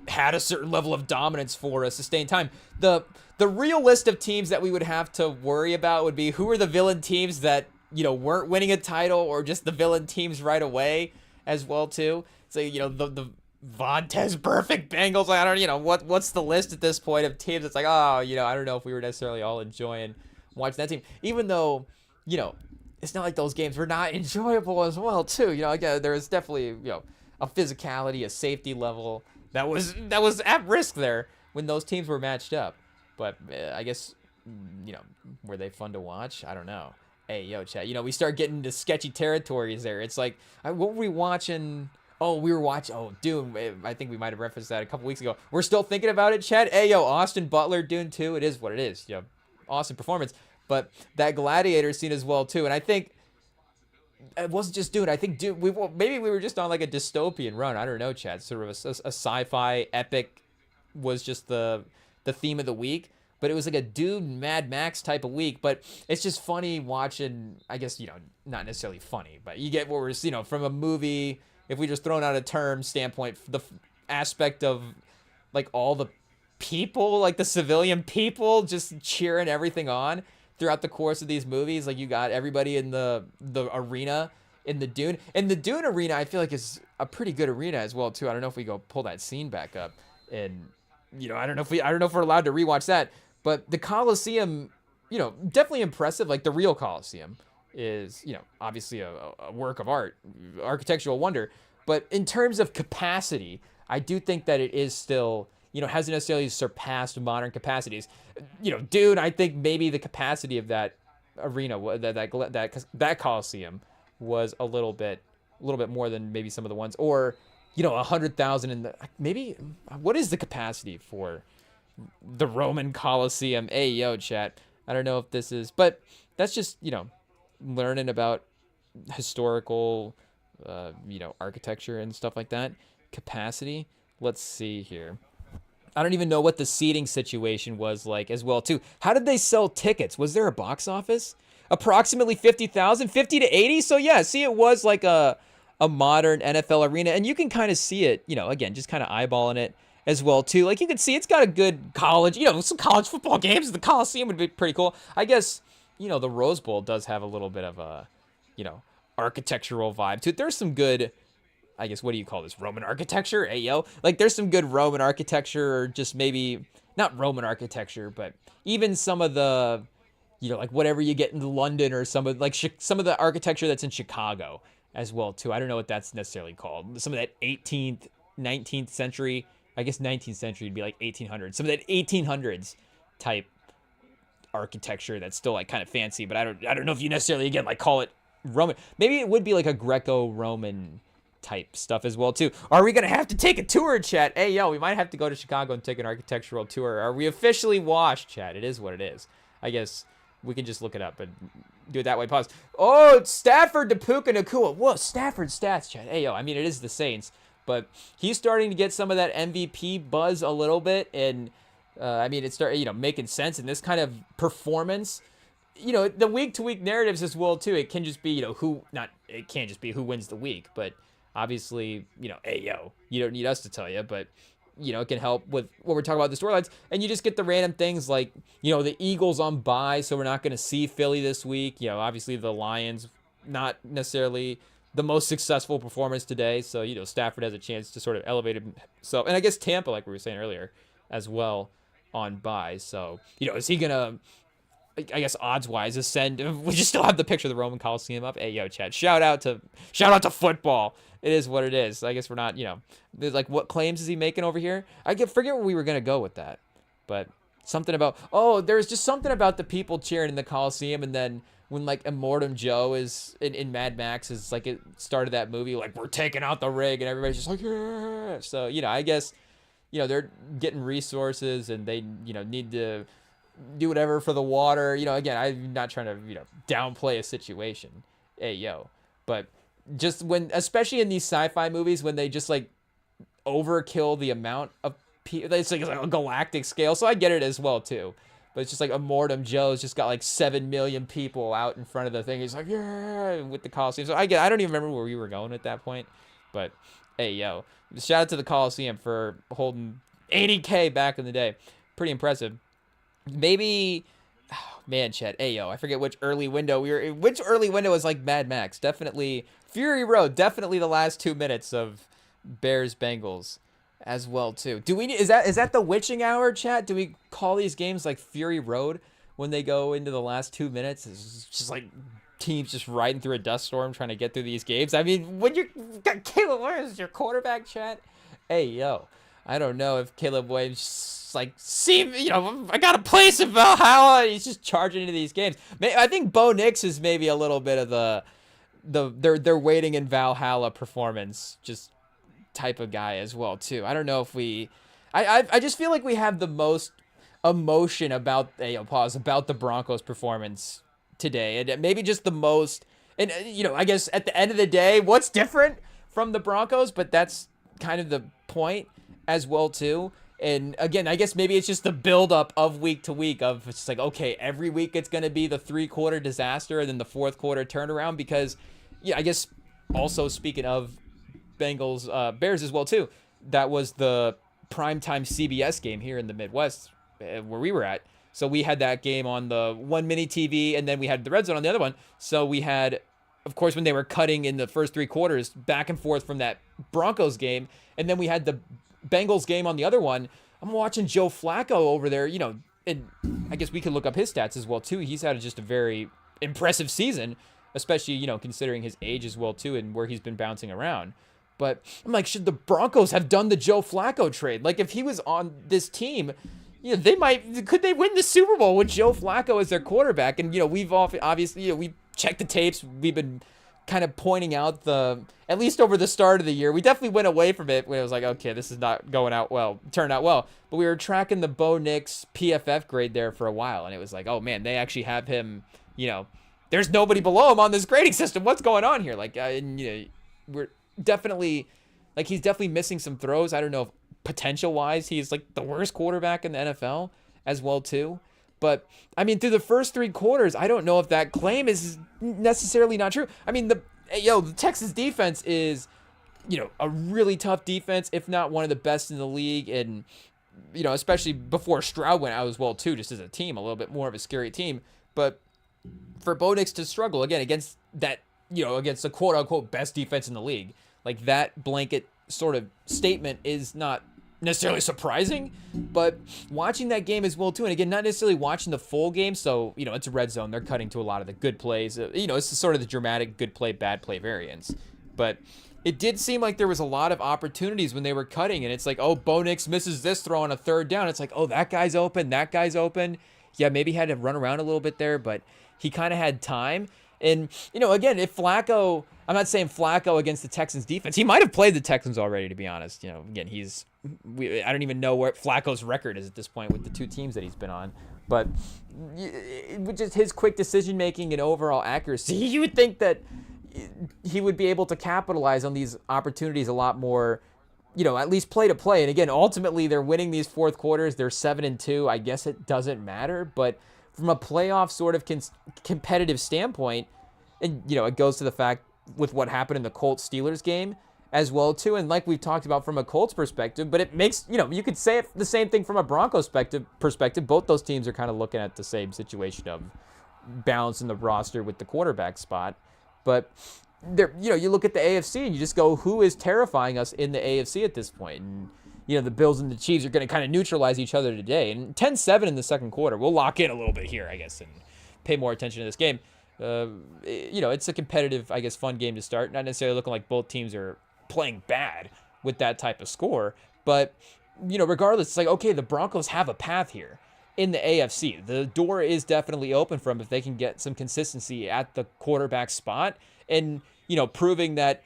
had a certain level of dominance for a sustained time. The real list of teams that we would have to worry about would be who are the villain teams that, you know, weren't winning a title, or just the villain teams right away as well too. So, you know, the Vontaze perfect Bengals. I don't, you know, what's the list at this point of teams? It's like, oh, you know, I don't know if we were necessarily all enjoying watching that team, even though, you know, it's not like those games were not enjoyable as well too. You know, again, there was definitely, you know, a physicality, a safety level that was at risk there when those teams were matched up. But I guess, you know, were they fun to watch? I don't know. Hey, yo, chat. You know, we start getting into sketchy territories there. It's like, what were we watching? Oh, we were watching, Dune. I think we might have referenced that a couple weeks ago. We're still thinking about it, Chad. Hey, yo, Austin Butler, Dune 2. It is what it is. You know, awesome performance. But that Gladiator scene as well, too. And I think it wasn't just Dune. I think Dune, maybe we were just on like a dystopian run. I don't know, Chad. Sort of a sci-fi epic was just the theme of the week. But it was like a Dune Mad Max type of week. But it's just funny watching, I guess, you know, not necessarily funny, but you get what we're, you know, from a movie, if we just thrown out a term standpoint, the aspect of like all the people, like the civilian people just cheering everything on throughout the course of these movies. Like you got everybody in the arena in the Dune. And the Dune arena, I feel like is a pretty good arena as well too. I don't know if we go pull that scene back up, and you know, I don't know if we're allowed to rewatch that. But the Coliseum, you know, definitely impressive. Like the real Coliseum is, you know, obviously a work of art, architectural wonder. But in terms of capacity, I do think that it is still, you know, hasn't necessarily surpassed modern capacities. You know, dude, I think maybe the capacity of that arena, that Coliseum, was a little bit more than maybe some of the ones, or, you know, 100,000 in the, maybe, what is the capacity for the Roman Coliseum? Hey, yo, chat. I don't know if this is, but that's just, you know, learning about historical, you know, architecture and stuff like that. Capacity. Let's see here. I don't even know what the seating situation was like as well, too. How did they sell tickets? Was there a box office? Approximately 50,000, 50 to 80. So yeah, see, it was like a modern NFL arena, and you can kind of see it, you know, again, just kind of eyeballing it as well too. Like you can see it's got a good college, you know, some college football games. The Coliseum would be pretty cool. I guess, you know, the Rose Bowl does have a little bit of a, you know, architectural vibe to it. There's some good, I guess, what do you call this? Roman architecture? Hey, yo. Like there's some good Roman architecture, or just maybe not Roman architecture, but even some of the, you know, like whatever you get in London, or some of like some of the architecture that's in Chicago as well too. I don't know what that's necessarily called. Some of that 18th, 19th century, I guess 19th century would be like 1800s. Some of that 1800s type architecture that's still like kind of fancy, but I don't know if you necessarily, again, like call it Roman. Maybe it would be like a Greco-Roman type stuff as well too. Are we gonna have to take a tour, chat? Hey, yo, we might have to go to Chicago and take an architectural tour. Are we officially washed, chat? It is what it is. I guess we can just look it up and do it that way. Pause. Oh, it's Stafford to Puka Nacua. Whoa, Stafford stats, chat. Hey, yo, I mean, it is the Saints, but he's starting to get some of that MVP buzz a little bit, and I mean, it started, you know, making sense in this kind of performance. You know, the week-to-week narratives as well too. It can just be, you know, it can't just be who wins the week, but obviously, you know, hey, yo, you don't need us to tell you, but it can help with what we're talking about the storylines. And you just get the random things like, the Eagles on bye, so we're not going to see Philly this week. Obviously the Lions, not necessarily the most successful performance today. So, Stafford has a chance to sort of elevate himself. And I guess Tampa, like we were saying earlier, as well on bye. So, is he going to, I guess odds-wise, ascend? We just still have the picture of the Roman Coliseum up. Hey, yo, Chad, shout out to football. It is what it is. I guess we're not, like, what claims is he making over here? Forget where we were going to go with that. But something about, there's just something about the people cheering in the Coliseum, and then when, like, Immortum Joe is in Mad Max, is like it started that movie, like, we're taking out the rig, and everybody's just like, yeah. So, I guess, they're getting resources, and they, need to do whatever for the water. Again, I'm not trying to, downplay a situation. Hey, yo. But just especially in these sci-fi movies, when they just, like, overkill the amount of people, it's like a galactic scale. So I get it as well, too. But it's just like Immortum Joe's just got like 7 million people out in front of the thing. He's like, yeah, with the Coliseum. So I don't even remember where we were going at that point. But, hey, yo, shout out to the Coliseum for holding 80K back in the day. Pretty impressive. Maybe, man, Chet, hey, yo, I forget which early window which early window was like Mad Max. Definitely Fury Road. Definitely the last 2 minutes of Bears-Bengals as well, too. Is that the witching hour, chat? Do we call these games like Fury Road when they go into the last 2 minutes? It's just like teams just riding through a dust storm trying to get through these games. I mean, when you got Caleb Williams as your quarterback, chat, hey, yo, I don't know if Caleb Williams just, like, I got a place in Valhalla. He's just charging into these games. I think Bo Nix is maybe a little bit of they're waiting in Valhalla performance, just type of guy as well, too. I don't know if I just feel like we have the most emotion about the Broncos performance today, and maybe just the most, and I guess at the end of the day, what's different from the Broncos, but that's kind of the point as well, too. And again, I guess maybe it's just the buildup of week to week of it's like, okay, every week it's going to be the 3-quarter disaster and then the 4th quarter turnaround, because I guess also speaking of Bengals, Bears as well, too, that was the primetime CBS game here in the Midwest where we were at. So we had that game on the one mini TV, and then we had the red zone on the other one. So we had, of course, when they were cutting in the first 3 quarters back and forth from that Broncos game, and then we had the Bengals game on the other one. I'm watching Joe Flacco over there, and I guess we could look up his stats as well, too. He's had just a very impressive season, especially, considering his age as well, too, and where he's been bouncing around. But I'm like, should the Broncos have done the Joe Flacco trade? Like, if he was on this team, could they win the Super Bowl with Joe Flacco as their quarterback? And, we've obviously, we checked the tapes. We've been kind of pointing out at least over the start of the year, we definitely went away from it when it was like, okay, this is not turned out well. But we were tracking the Bo Nix PFF grade there for a while, and it was like, oh man, they actually have him, there's nobody below him on this grading system. What's going on here? Like, we're definitely, like, he's definitely missing some throws. I don't know if potential-wise he's like the worst quarterback in the NFL as well, too. But, I mean, through the first 3 quarters, I don't know if that claim is necessarily not true. I mean, the Texas defense is, a really tough defense, if not one of the best in the league. And, especially before Stroud went out as well, too, just as a team, a little bit more of a scary team. But for Bo Nix to struggle, again, against that, against the quote-unquote best defense in the league, like that blanket sort of statement is not necessarily surprising, but watching that game as well too, and again, not necessarily watching the full game, so it's a red zone, they're cutting to a lot of the good plays, it's sort of the dramatic good play bad play variance, but it did seem like there was a lot of opportunities when they were cutting, and it's like, oh, Bo Nix misses this throw on a 3rd down, it's like, oh, that guy's open, yeah, maybe he had to run around a little bit there, but he kind of had time. And, again, if Flacco, I'm not saying Flacco against the Texans defense, he might have played the Texans already, to be honest. Again, I don't even know what Flacco's record is at this point with the 2 teams that he's been on. But with just his quick decision-making and overall accuracy, you would think that he would be able to capitalize on these opportunities a lot more, at least play to play. And again, ultimately, they're winning these 4th quarters. They're 7-2. I guess it doesn't matter. But from a playoff sort of competitive standpoint, and, it goes to the fact with what happened in the Colts-Steelers game, as well too. And like we've talked about from a Colts perspective, but it makes, you could say it, the same thing from a Broncos perspective. Both those teams are kind of looking at the same situation of balancing the roster with the quarterback spot. But there, you look at the AFC and you just go, who is terrifying us in the AFC at this point? And the Bills and the Chiefs are going to kind of neutralize each other today. And 10-7 in the second quarter. We'll lock in a little bit here, I guess, and pay more attention to this game. It's a competitive, I guess, fun game to start. Not necessarily looking like both teams are playing bad with that type of score. But, regardless, it's like, okay, the Broncos have a path here in the AFC. The door is definitely open for them if they can get some consistency at the quarterback spot. And, proving that,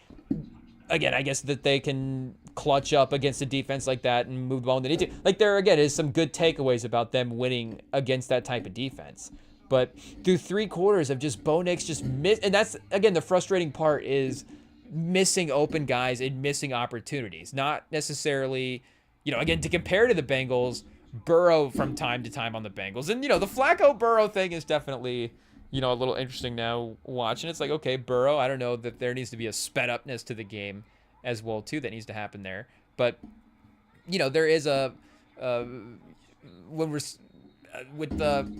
again, I guess that they can clutch up against a defense like that and move the ball when they need to. Like, there, again, is some good takeaways about them winning against that type of defense. But through 3 quarters of just Bo Nix just miss, and that's, again, the frustrating part is missing open guys and missing opportunities. Not necessarily, again, to compare to the Bengals, Burrow from time to time on the Bengals. And, the Flacco-Burrow thing is definitely, a little interesting now watching. It's like, okay, Burrow, I don't know that there needs to be a sped-upness to the game as well, too, that needs to happen there. But, there is a, when we're, with the,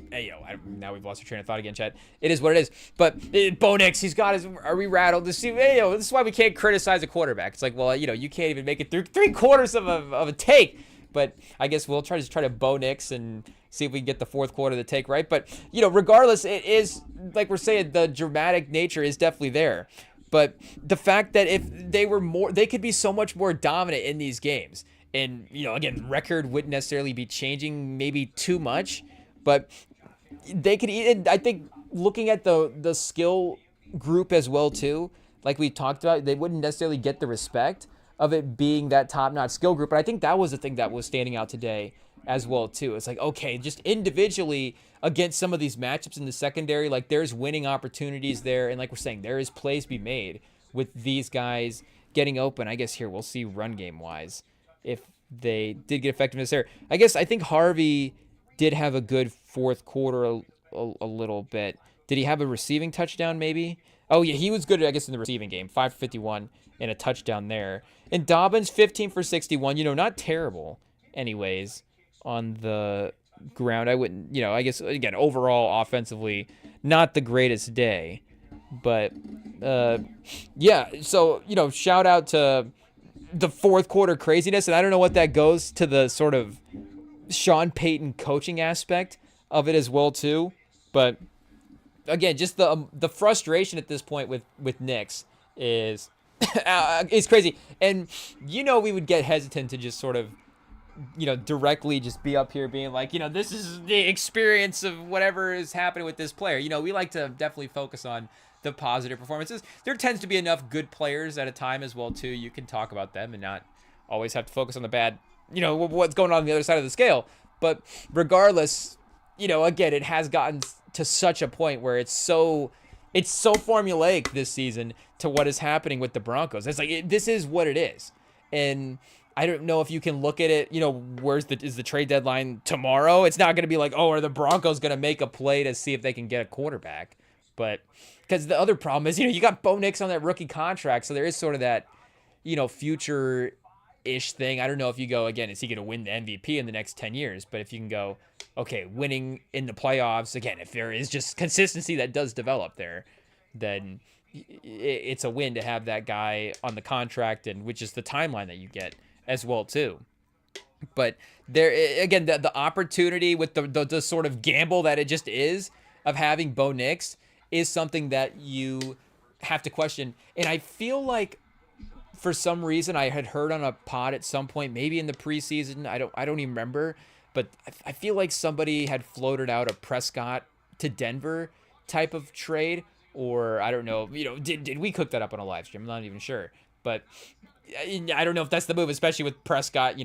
now we've lost our train of thought again, Chad. It is what it is. But Bo Nix, he's got his, are we rattled? This is why we can't criticize a quarterback. It's like, well, you can't even make it through 3 quarters of a take. But I guess we'll try to Bo Nix and see if we can get the 4th quarter of the take right. But, regardless, it is, like we're saying, the dramatic nature is definitely there. But the fact that if they were more, they could be so much more dominant in these games. And, again, record wouldn't necessarily be changing maybe too much. But they could, I think, looking at the skill group as well, too, like we talked about, they wouldn't necessarily get the respect of it being that top-notch skill group. But I think that was the thing that was standing out today as well, too. It's like, okay, just individually against some of these matchups in the secondary, like there's winning opportunities there. And like we're saying, there is plays to be made with these guys getting open. I guess here we'll see run game-wise if they did get effectiveness there. I think Harvey did have a good 4th quarter a little bit. Did he have a receiving touchdown maybe? Oh, yeah, he was good, I guess, in the receiving game. 5 for 51 and a touchdown there. And Dobbins, 15 for 61. Not terrible anyways on the ground. I wouldn't, I guess, again, overall offensively, not the greatest day. But, yeah, so, shout out to the 4th quarter craziness. And I don't know what that goes to the sort of Sean Payton coaching aspect of it as well, too. But again, just the frustration at this point with Nix is crazy. And we would get hesitant to just sort of directly just be up here being like, this is the experience of whatever is happening with this player. We like to definitely focus on the positive performances. There tends to be enough good players at a time as well, too. You can talk about them and not always have to focus on the bad, what's going on the other side of the scale. But regardless, again, it has gotten to such a point where it's so formulaic this season to what is happening with the Broncos. It's like, this is what it is. And I don't know if you can look at it, is the trade deadline tomorrow? It's not going to be like, oh, are the Broncos going to make a play to see if they can get a quarterback? But because the other problem is, you got Bo Nix on that rookie contract. So there is sort of that, future-ish thing. I don't know if you go, again, is he going to win the MVP in the next 10 years? But if you can go, okay, winning in the playoffs, again, if there is just consistency that does develop there, then it's a win to have that guy on the contract, and which is the timeline that you get as well, too. But there, again, the opportunity with the sort of gamble that it just is of having Bo Nix is something that you have to question. And I feel like for some reason I had heard on a pod at some point, maybe in the preseason, I don't even remember, but I feel like somebody had floated out a Prescott to Denver type of trade, or I don't know, did we cook that up on a live stream? I'm not even sure. But I don't know if that's the move, especially with Prescott,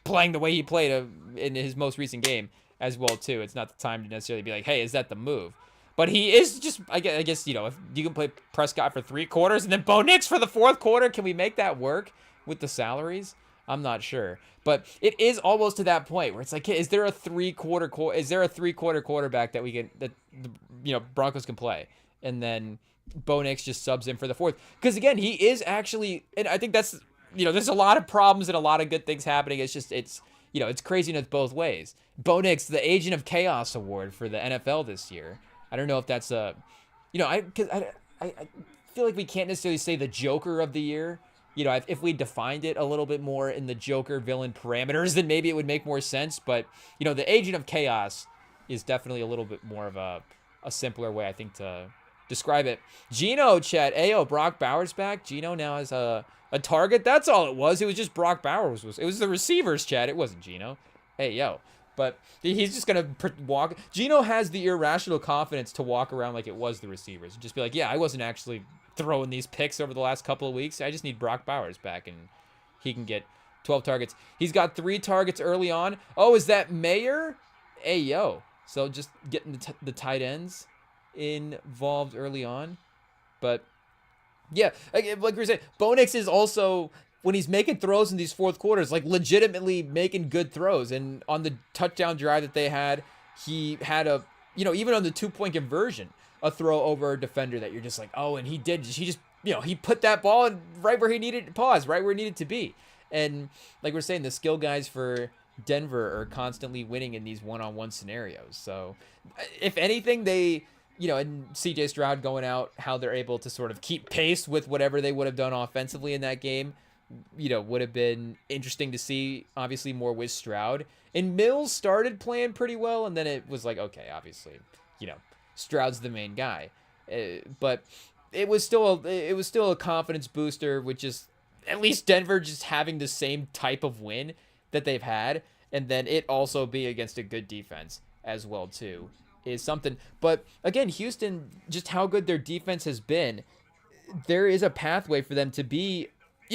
playing the way he played in his most recent game as well, too. It's not the time to necessarily be like, hey, is that the move? But he is just, I guess, if you can play Prescott for 3 quarters and then Bo Nix for the 4th quarter, can we make that work with the salaries? I'm not sure. But it is almost to that point where it's like, is there a 3-quarter quarterback that we can, that the Broncos can play? and then Bo Nix just subs in for the fourth. Because again, he is actually, and I think that's, there's a lot of problems and a lot of good things happening. It's just, it's craziness both ways. Bo Nix, the Agent of Chaos award for the NFL this year. I don't know if that's I feel like we can't necessarily say the Joker of the year. If we defined it a little bit more in the Joker villain parameters, then maybe it would make more sense. But, the Agent of Chaos is definitely a little bit more of a simpler way, I think, to describe it. Gino, chat. Ayo, Brock Bowers back. Gino now has a target. That's all it was. It was just Brock Bowers. It was the receivers, chat. It wasn't Gino. Hey, yo. But he's just going to walk. Gino has the irrational confidence to walk around like it was the receivers. And just be like, yeah, I wasn't actually throwing these picks over the last couple of weeks. I just need Brock Bowers back, and he can get 12 targets. He's got 3 targets early on. Oh, is that Mayer? Hey, yo. So just getting the tight ends involved early on. But, yeah, like we were saying, Bo Nix is also, when he's making throws in these fourth quarters, like legitimately making good throws. And on the touchdown drive that they had, he had even on the 2-point conversion, a throw over a defender that you're just like, oh, and he put that ball in right where he needed to pause, right where it needed to be. And like we're saying, the skill guys for Denver are constantly winning in these one-on-one scenarios. So if anything, they, and CJ Stroud going out, how they're able to sort of keep pace with whatever they would have done offensively in that game, would have been interesting to see, obviously more with Stroud. And Mills started playing pretty well, and then it was like, okay, obviously, Stroud's the main guy. But it was still a confidence booster, which is at least Denver just having the same type of win that they've had, and then it also be against a good defense as well too, is something. But again, Houston, just how good their defense has been, there is a pathway for them to be,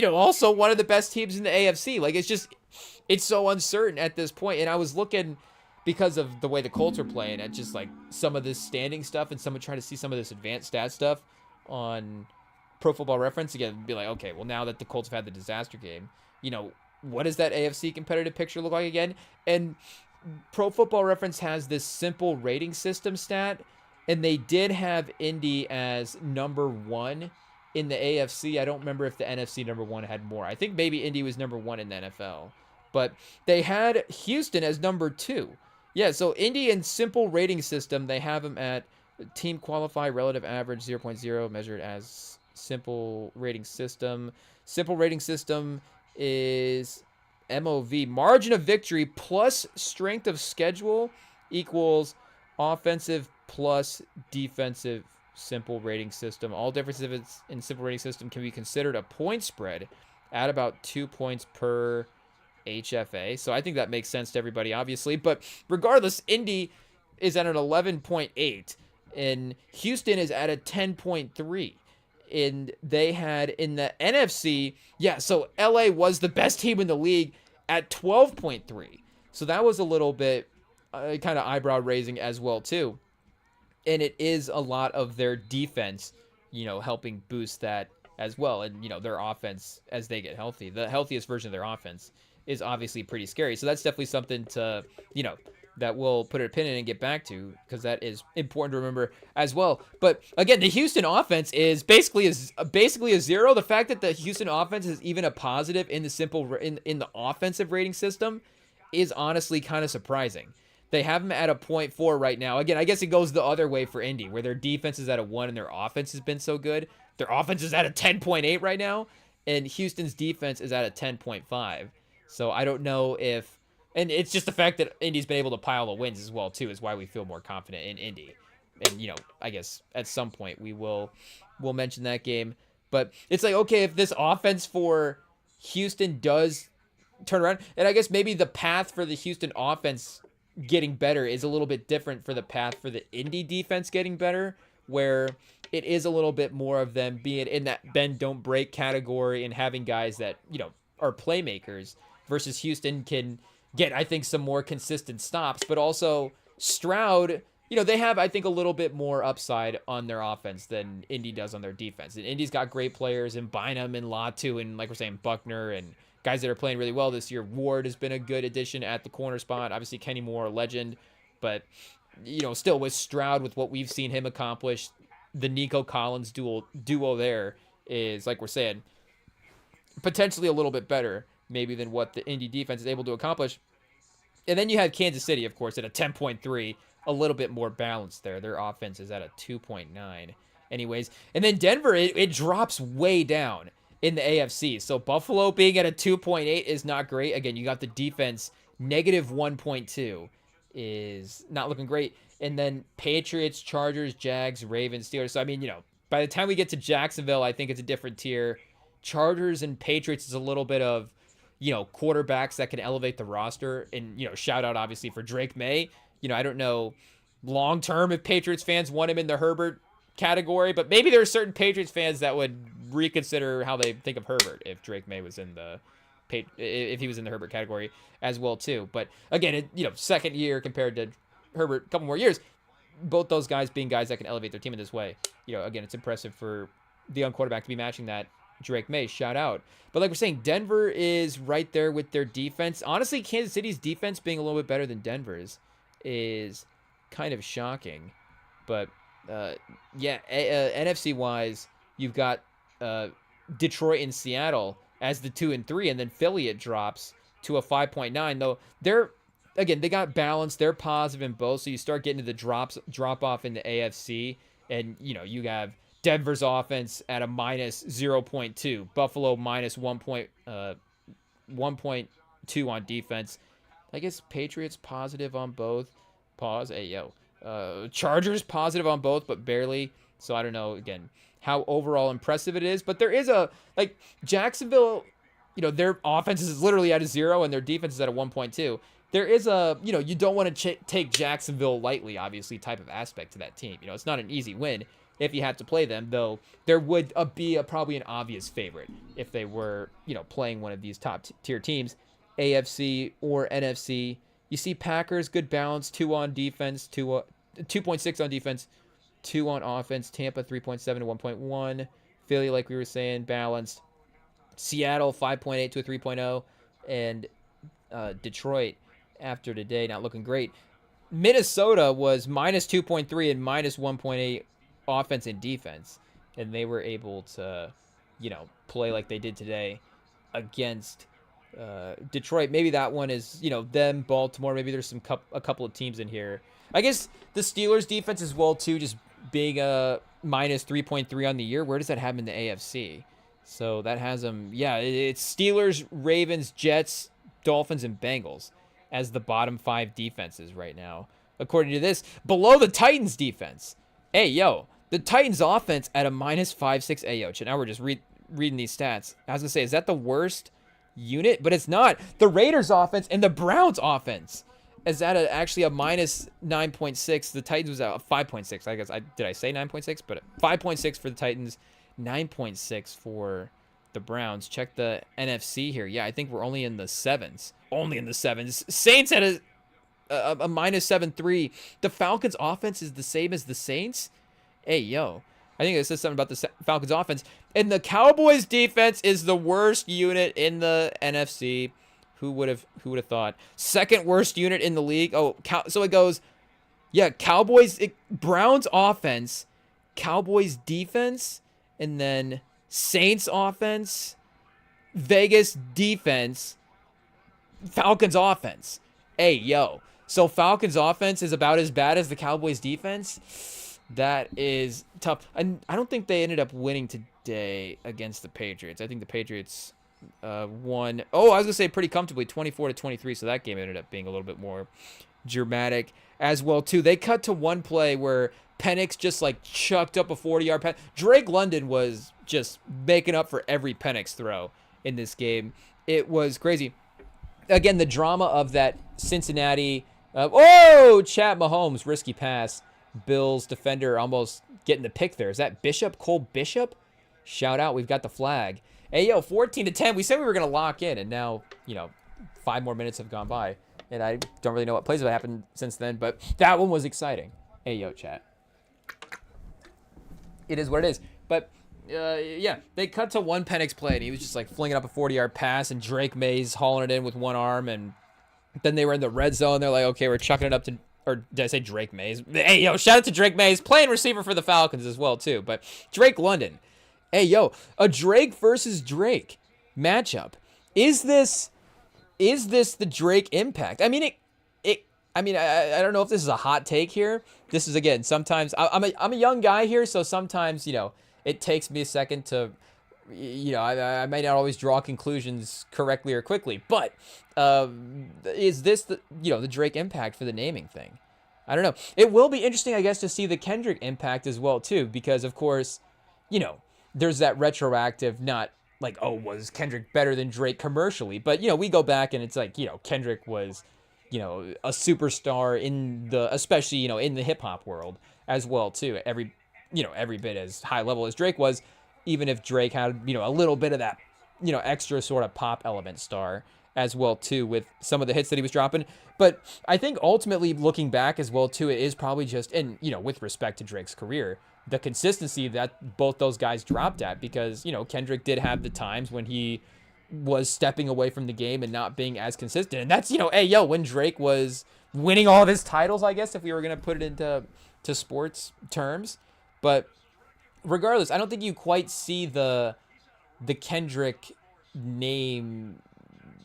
also one of the best teams in the AFC. Like, it's so uncertain at this point. And I was looking, because of the way the Colts are playing, at just like some of this standing stuff, and trying to see some of this advanced stat stuff on Pro Football Reference again, be like, okay, well, now that the Colts have had the disaster game, what does that AFC competitive picture look like again? And Pro Football Reference has this simple rating system stat, and they did have Indy as number 1 in the AFC. I don't remember if the NFC number 1 had more. I think maybe Indy was number 1 in the NFL, but they had Houston as number 2. Yeah, so Indy in simple rating system, they have them at team qualify relative average 0.0 measured as simple rating system. Simple rating system is MOV, margin of victory plus strength of schedule equals offensive plus defensive simple rating system. All differences in simple rating system can be considered a point spread at about 2 points per HFA. So I think that makes sense to everybody, obviously. But regardless, Indy is at an 11.8 and Houston is at a 10.3. And they had in the NFC, so LA was the best team in the league at 12.3. So that was a little bit kind of eyebrow raising as well too. And it is a lot of their defense, helping boost that as well. And, their offense, as they get healthy, the healthiest version of their offense is obviously pretty scary. So that's definitely something to, that we'll put a pin in and get back to, because that is important to remember as well. But again, the Houston offense is basically a 0. The fact that the Houston offense is even a positive in the simple in the offensive rating system is honestly kind of surprising. They have them at a 0.4 right now. Again, I guess it goes the other way for Indy, where their defense is at a 1 and their offense has been so good. Their offense is at a 10.8 right now, and Houston's defense is at a 10.5. So I don't know if... And it's just the fact that Indy's been able to pile the wins as well, too, is why we feel more confident in Indy. And, I guess at some point we'll mention that game. But it's like, okay, if this offense for Houston does turn around, and I guess maybe the path for the Houston offense getting better is a little bit different for the path for the Indy defense getting better, where it is a little bit more of them being in that bend, don't break category and having guys that, are playmakers, versus Houston can get, I think, some more consistent stops, but also Stroud, they have, I think, a little bit more upside on their offense than Indy does on their defense. And Indy's got great players in Bynum and Latu and, like we're saying, Buckner and guys that are playing really well this year. Ward has been a good addition at the corner spot. Obviously, Kenny Moore, a legend. But, still with Stroud, with what we've seen him accomplish, the Nico Collins duo there is, like we're saying, potentially a little bit better maybe than what the Indy defense is able to accomplish. And then you have Kansas City, of course, at a 10.3, a little bit more balanced there. Their offense is at a 2.9 anyways. And then Denver, it drops way down in the AFC. So Buffalo being at a 2.8 is not great. Again, you got the defense negative 1.2 is not looking great. And then Patriots, Chargers, Jags, Ravens, Steelers. So, I mean, by the time we get to Jacksonville, I think it's a different tier. Chargers and Patriots is a little bit of, quarterbacks that can elevate the roster. And, shout out, obviously, for Drake May. I don't know long-term if Patriots fans want him in the Herbert category, but maybe there are certain Patriots fans that would reconsider how they think of Herbert if Drake May was in the if he was in the Herbert category as well too. But again, second year compared to Herbert, a couple more years, both those guys being guys that can elevate their team in this way. Again, it's impressive for the young quarterback to be matching that. Drake May, shout out. But like we're saying, Denver is right there with their defense. Honestly, Kansas City's defense being a little bit better than Denver's is kind of shocking. But NFC wise, you've got Detroit and Seattle as the 2 and 3, and then Philly it drops to a 5.9. Though they got balance, they're positive in both. So you start getting to the drop off in the AFC, and you have Denver's offense at a minus 0.2, Buffalo minus 1.2 on defense. I guess Patriots positive on both. Chargers positive on both, but barely. So I don't know, again, how overall impressive it is. But there is Jacksonville, their offense is literally at a 0 and their defense is at a 1.2. There is you don't want to take Jacksonville lightly, obviously, type of aspect to that team. It's not an easy win if you had to play them, though there would be probably an obvious favorite if they were, playing one of these top tier teams, AFC or NFC. You see Packers, good balance, 2 on defense, 2.6 on defense, 2 on offense. Tampa, 3.7 to 1.1. Philly, like we were saying, balanced. Seattle, 5.8 to a 3.0. And Detroit, after today, not looking great. Minnesota was minus 2.3 and minus 1.8 offense and defense. And they were able to, play like they did today against Detroit. Maybe that one is, them, Baltimore. Maybe there's a couple of teams in here. I guess the Steelers defense as well too, just being a minus 3.3 on the year. Where does that have in the AFC? So that has them. Yeah, it's Steelers, Ravens, Jets, Dolphins, and Bengals as the bottom 5 defenses right now, according to this. Below the Titans defense. The Titans offense at a minus 5.6. Now we're just reading these stats. I was gonna say, is that the worst unit? But it's not. The Raiders offense and the Browns offense is at actually a minus 9.6. The Titans was at a 5.6. I guess did I say 9.6? But 5.6 for the Titans, 9.6 for the Browns. Check the NFC here. Yeah, I think we're only in the 7s. Saints at a minus 7.3. The Falcons offense is the same as the Saints. I think it says something about the Falcons offense. And the Cowboys defense is the worst unit in the NFC. Who would have thought? Second worst unit in the league. So it goes, Cowboys, Browns offense, Cowboys defense, and then Saints offense, Vegas defense, Falcons offense. So Falcons offense is about as bad as the Cowboys defense. That is tough. And I don't think they ended up winning today against the Patriots. I think the Patriots won. I was going to say pretty comfortably, 24-23. So that game ended up being a little bit more dramatic as well, too. They cut to one play where Penix just chucked up a 40-yard pass. Drake London was just making up for every Penix throw in this game. It was crazy. Again, the drama of that Cincinnati. Chat Mahomes, risky pass. Bills defender almost getting the pick there. Is that Bishop? Cole Bishop? Shout out. We've got the flag. 14-10. We said we were going to lock in, and now, 5 more minutes have gone by. And I don't really know what plays have happened since then, but that one was exciting. Chat. It is what it is. But, they cut to one Penix play, and he was just flinging up a 40-yard pass, and Drake May's hauling it in with one arm, and then they were in the red zone. They're like, okay, we're chucking it up to or did I say Drake Mays? Hey, yo, shout out to Drake Mays, playing receiver for the Falcons as well, too. But Drake London. Hey, yo, a Drake versus Drake matchup. Is this the Drake impact? I mean, I don't know if this is a hot take here. This is, again, sometimes I'm a young guy here, so sometimes, it takes me a second to, I might not always draw conclusions correctly or quickly. But is this the Drake impact for the naming thing? I don't know. It will be interesting, I guess, to see the Kendrick impact as well, too, because, of course, there's that retroactive, not like, oh, was Kendrick better than Drake commercially? But, we go back and it's like, Kendrick was, a superstar especially, in the hip hop world as well, too. Every bit as high level as Drake was, even if Drake had, a little bit of that, extra sort of pop element star as well, too, with some of the hits that he was dropping. But I think ultimately looking back as well, too, it is probably just, and, with respect to Drake's career, the consistency that both those guys dropped at, because, Kendrick did have the times when he was stepping away from the game and not being as consistent. And that's, when Drake was winning all of his titles, I guess, if we were going to put it into sports terms. But regardless, I don't think you quite see the Kendrick name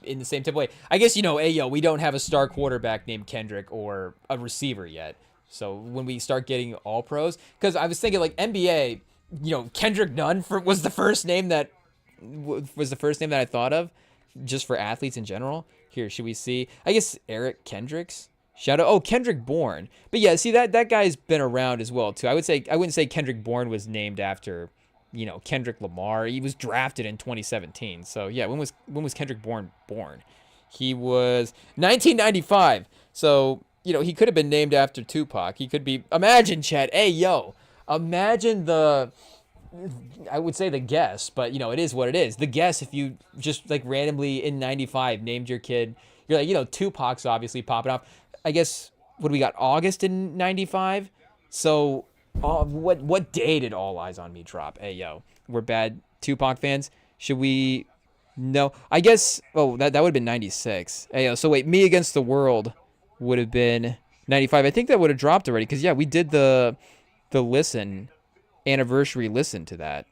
in the same type of way. I guess, we don't have a star quarterback named Kendrick or a receiver yet. So when we start getting all pros, because I was thinking like NBA, Kendrick Nunn was the first name that I thought of just for athletes in general. Here, should we see? I guess Eric Kendricks. Shout out. Oh, Kendrick Bourne. But yeah, see that guy's been around as well too. I wouldn't say Kendrick Bourne was named after, Kendrick Lamar. He was drafted in 2017. So yeah, when was Kendrick Bourne born? He was 1995. So, he could have been named after Tupac. He could be, imagine, Chad. Hey, yo, imagine I would say the guess, but, it is what it is. The guess, if you just, like, randomly in 95 named your kid, you're like, Tupac's obviously popping off. I guess, what do we got, August in 95? So, what day did All Eyes on Me drop? Hey, yo, we're bad Tupac fans. Should we? No. I guess, that would have been 96. Hey, yo, so wait, Me Against the World would have been 95. I think that would have dropped already, because, yeah, we did the anniversary listen to that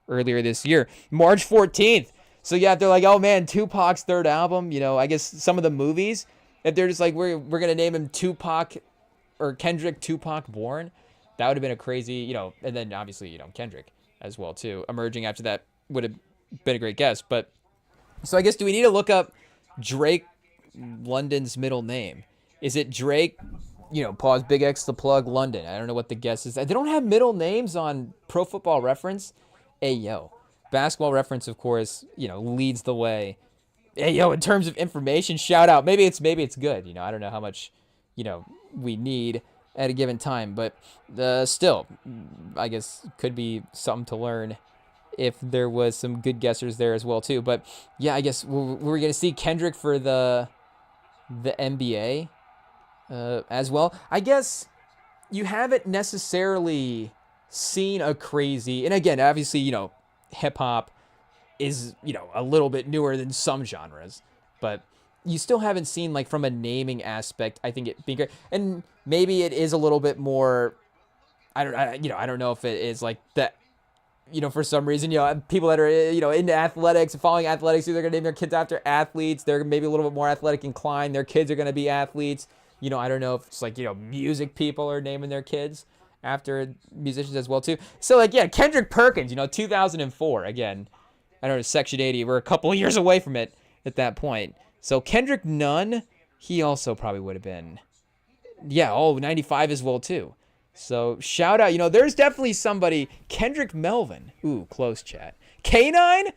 earlier this year, March 14th. So yeah, if they're like, oh man, Tupac's third album, I guess some of the movies, if they're just like, we're gonna name him Tupac or Kendrick Tupac Bourne, that would have been a crazy, and then obviously, Kendrick as well too, emerging after that would have been a great guess. But so I guess, do we need to look up Drake London's middle name? Is it Drake, pause, big X the plug, London? I don't know what the guess is. They don't have middle names on Pro Football Reference. Hey, yo. Basketball Reference, of course, leads the way. Hey, yo, in terms of information, shout out. Maybe it's good. I don't know how much, we need at a given time. But still, I guess could be something to learn if there was some good guessers there as well, too. But, yeah, I guess we're going to see Kendrick for the NBA. As well, I guess you haven't necessarily seen a crazy, and again, obviously, hip hop is, a little bit newer than some genres, but you still haven't seen, like, from a naming aspect, I think it being great, and maybe it is a little bit more, I don't know if it is like that, for some reason, people that are, into athletics, following athletics, they're going to name their kids after athletes, they're maybe a little bit more athletic inclined, their kids are going to be athletes. I don't know if it's like, music people are naming their kids after musicians as well, too. So, like, yeah, Kendrick Perkins, 2004. Again, I don't know, Section 80. We're a couple of years away from it at that point. So, Kendrick Nunn, he also probably would have been, 95 as well, too. So, shout out. There's definitely somebody, Kendrick Melvin. Ooh, close chat. K9?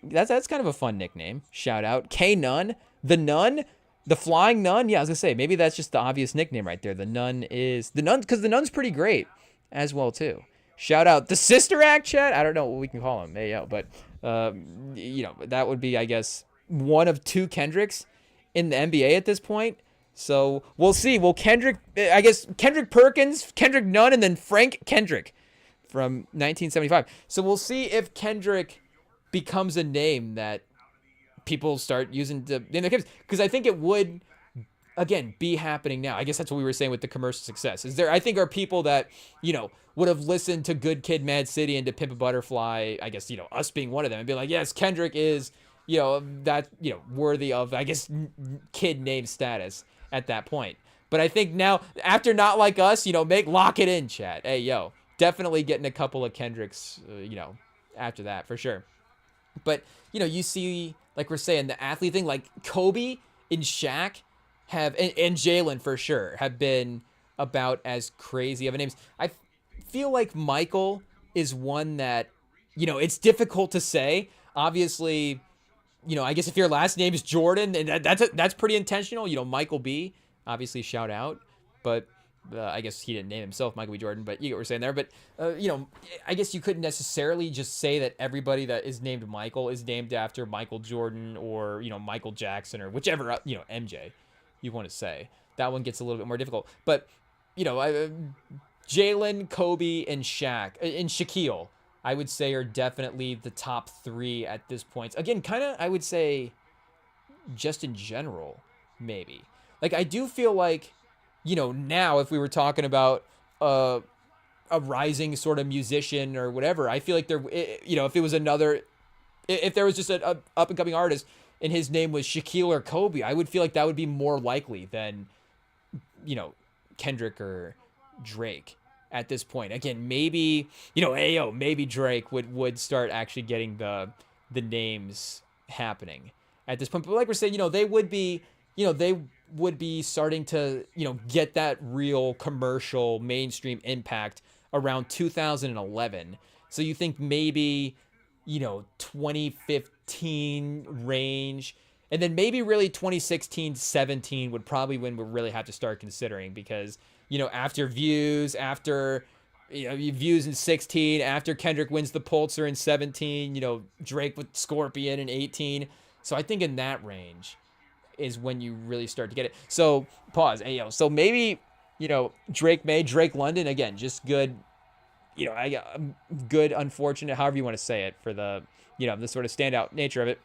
That's kind of a fun nickname. Shout out. K-Nun? The Nun? The Flying Nun? Yeah, I was going to say, maybe that's just the obvious nickname right there. The Nun, because the Nun's pretty great as well, too. Shout out the Sister Act, chat. I don't know what we can call him. Hey, yo, but, that would be, I guess, one of two Kendricks in the NBA at this point. So we'll see. Well, Kendrick Perkins, Kendrick Nunn, and then Frank Kendrick from 1975. So we'll see if Kendrick becomes a name that people start using to name their kids, because I think it would again, be happening now. I guess that's what we were saying with the commercial success. Is there, I think, are people that, would have listened to Good Kid, Mad City and to Pimp a Butterfly, I guess, us being one of them, and be like, yes, Kendrick is, worthy of, I guess, kid name status at that point. But I think now, after Not Like Us, lock it in, chat. Hey, definitely getting a couple of Kendricks, after that, for sure. But, you see, like we're saying, the athlete thing, like Kobe and Shaq have, and Jalen for sure, have been about as crazy of a names. I feel like Michael is one that, it's difficult to say. Obviously, I guess if your last name is Jordan, and that's pretty intentional. Michael B, obviously shout out, but I guess he didn't name himself Michael B. Jordan, but you get what we're saying there. But, I guess you couldn't necessarily just say that everybody that is named Michael is named after Michael Jordan or, Michael Jackson or whichever, MJ you want to say. That one gets a little bit more difficult. But, Jalen, Kobe, and Shaq, and Shaquille, I would say are definitely the top three at this point. Again, kind of, I would say, just in general, maybe. Like, I do feel like, now if we were talking about a rising sort of musician or whatever, I feel like there, if it was if there was just an up and coming artist and his name was Shaquille or Kobe, I would feel like that would be more likely than, Kendrick or Drake at this point. Again, maybe, maybe Drake would start actually getting the names happening at this point. But like we're saying, they would be, they would be starting to, get that real commercial mainstream impact around 2011. So you think maybe, 2015 range, and then maybe really 2016, 17 would probably when we really have to start considering, because, after Views, after, Views in 16, after Kendrick wins the Pulitzer in 17, Drake with Scorpion in 18. So I think in that range is when you really start to get it. So pause. Hey, so maybe, Drake London, again, just good, good, unfortunate, however you want to say it, for the, the sort of standout nature of it.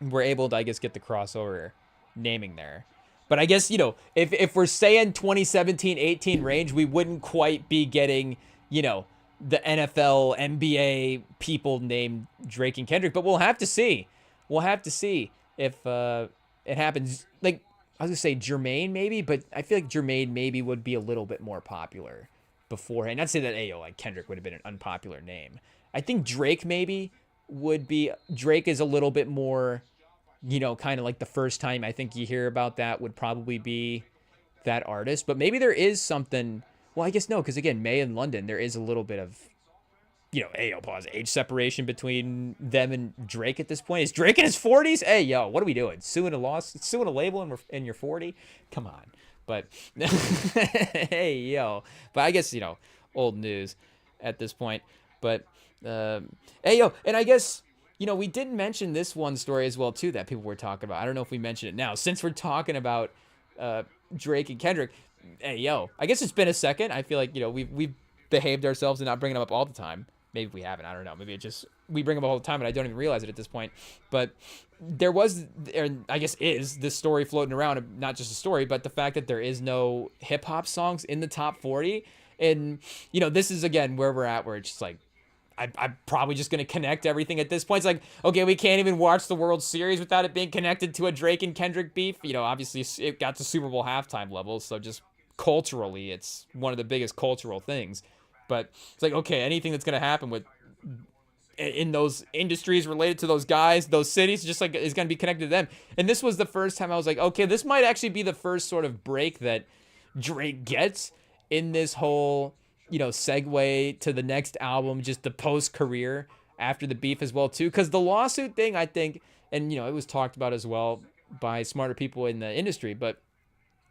We're able to, I guess, get the crossover naming there. But I guess, if we're saying 2017-18 range, we wouldn't quite be getting, the NFL, NBA people named Drake and Kendrick. But we'll have to see. We'll have to see if it happens. Like, I was going to say Jermaine maybe, but I feel like Jermaine maybe would be a little bit more popular beforehand. Not to say that, like Kendrick would have been an unpopular name. I think Drake maybe would be. Drake is a little bit more, kind of like the first time I think you hear about that would probably be that artist. But maybe there is something. Well, I guess no, because again, May and London, there is a little bit of, pause, age separation between them and Drake at this point. Is Drake in his 40s? Hey, what are we doing? Suing a label and you're 40? Come on. But, hey, But I guess, old news at this point. But, and I guess, we didn't mention this one story as well, too, that people were talking about. I don't know if we mentioned it now. Since we're talking about Drake and Kendrick, hey, I guess it's been a second. I feel like, we've behaved ourselves and not bringing them up all the time. Maybe we haven't. I don't know. Maybe it just, we bring them all the time and I don't even realize it at this point. But there was, and I guess is, this story floating around, not just a story, but the fact that there is no hip hop songs in the top 40. And, this is, again, where we're at, where it's just like, I'm probably just going to connect everything at this point. It's like, okay, we can't even watch the World Series without it being connected to a Drake and Kendrick beef. Obviously it got to Super Bowl halftime levels. So just culturally, it's one of the biggest cultural things. But it's like, okay, anything that's going to happen with in those industries related to those guys, those cities, just like is going to be connected to them. And this was the first time I was like, okay, this might actually be the first sort of break that Drake gets in this whole, segue to the next album, just the post-career after the beef as well, too. Because the lawsuit thing, I think, and, it was talked about as well by smarter people in the industry. But,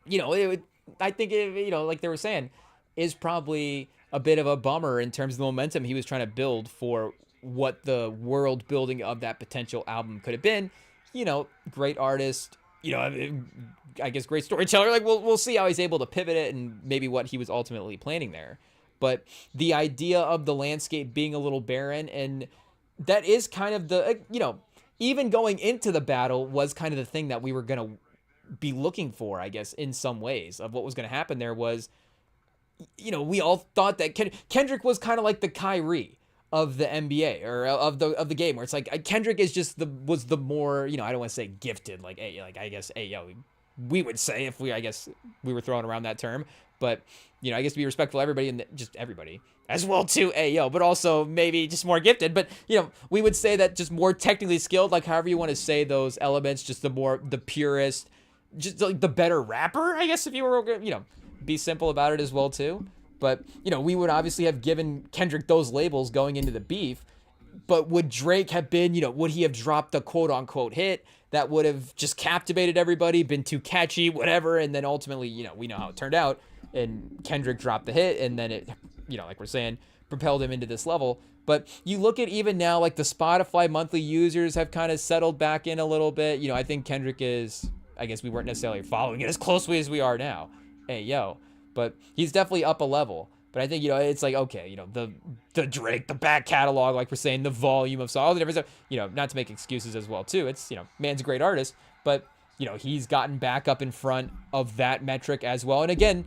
I think, like they were saying, is probably a bit of a bummer in terms of the momentum he was trying to build for what the world building of that potential album could have been. Great artist, I guess great storyteller. Like, we'll see how he's able to pivot it and maybe what he was ultimately planning there. But the idea of the landscape being a little barren, and that is kind of the, even going into the battle was kind of the thing that we were going to be looking for, I guess, in some ways of what was going to happen there was, we all thought that Kendrick was kind of like the Kyrie of the NBA or of the game, where it's like Kendrick is just was the more, I don't want to say gifted, like, hey, like, I guess, hey, yo, we would say if I guess we were throwing around that term, but I guess to be respectful of everybody and just everybody as well too, hey, yo, but also maybe just more gifted, but we would say that just more technically skilled, like however you want to say those elements, just the purest, just like the better rapper, I guess, if you were, be simple about it as well too. But, we would obviously have given Kendrick those labels going into the beef. But would Drake have been, would he have dropped the quote unquote hit that would have just captivated everybody, been too catchy, whatever? And then ultimately, we know how it turned out. And Kendrick dropped the hit, and then it, like we're saying, propelled him into this level. But you look at even now, like the Spotify monthly users have kind of settled back in a little bit. I think Kendrick is, I guess we weren't necessarily following it as closely as we are now. Hey, yo. But he's definitely up a level. But I think, it's like, okay, the Drake, the back catalog, like we're saying, the volume of songs, all the different stuff, not to make excuses as well, too. It's, man's a great artist. But, he's gotten back up in front of that metric as well. And again,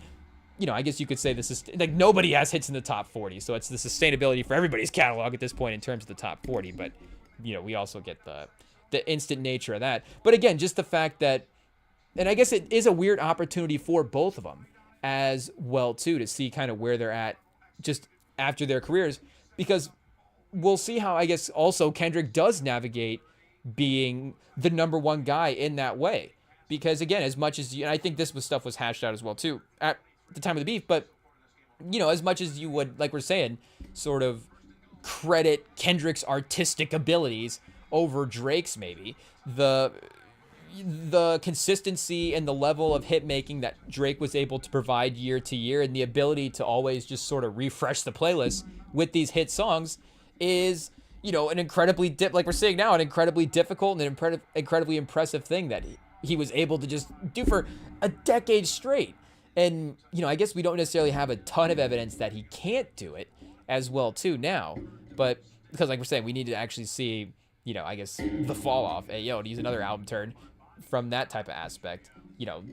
I guess you could say this is, like, nobody has hits in the top 40. So it's the sustainability for everybody's catalog at this point in terms of the top 40. But, we also get the instant nature of that. But again, just the fact that, and I guess it is a weird opportunity for both of them as well too, to see kind of where they're at just after their careers, because we'll see how, I guess, also Kendrick does navigate being the number one guy in that way. Because again, as much as and I think this stuff was hashed out as well too at the time of the beef, but as much as you would, like we're saying, sort of credit Kendrick's artistic abilities over Drake's, maybe the consistency and the level of hit making that Drake was able to provide year to year, and the ability to always just sort of refresh the playlist with these hit songs is, an incredibly like we're saying now, an incredibly difficult and an incredibly impressive thing that he was able to just do for a decade straight. And, I guess we don't necessarily have a ton of evidence that he can't do it as well too now, but because like we're saying, we need to actually see, I guess the fall off, hey, yo, to use another album turn from that type of aspect.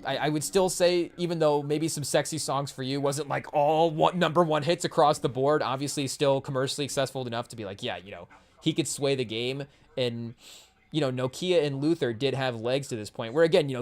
I would still say, even though maybe some Sexy Songs for You wasn't like all number one hits across the board, obviously still commercially successful enough to be like, yeah, he could sway the game. And, Nokia and Luther did have legs to this point where, again,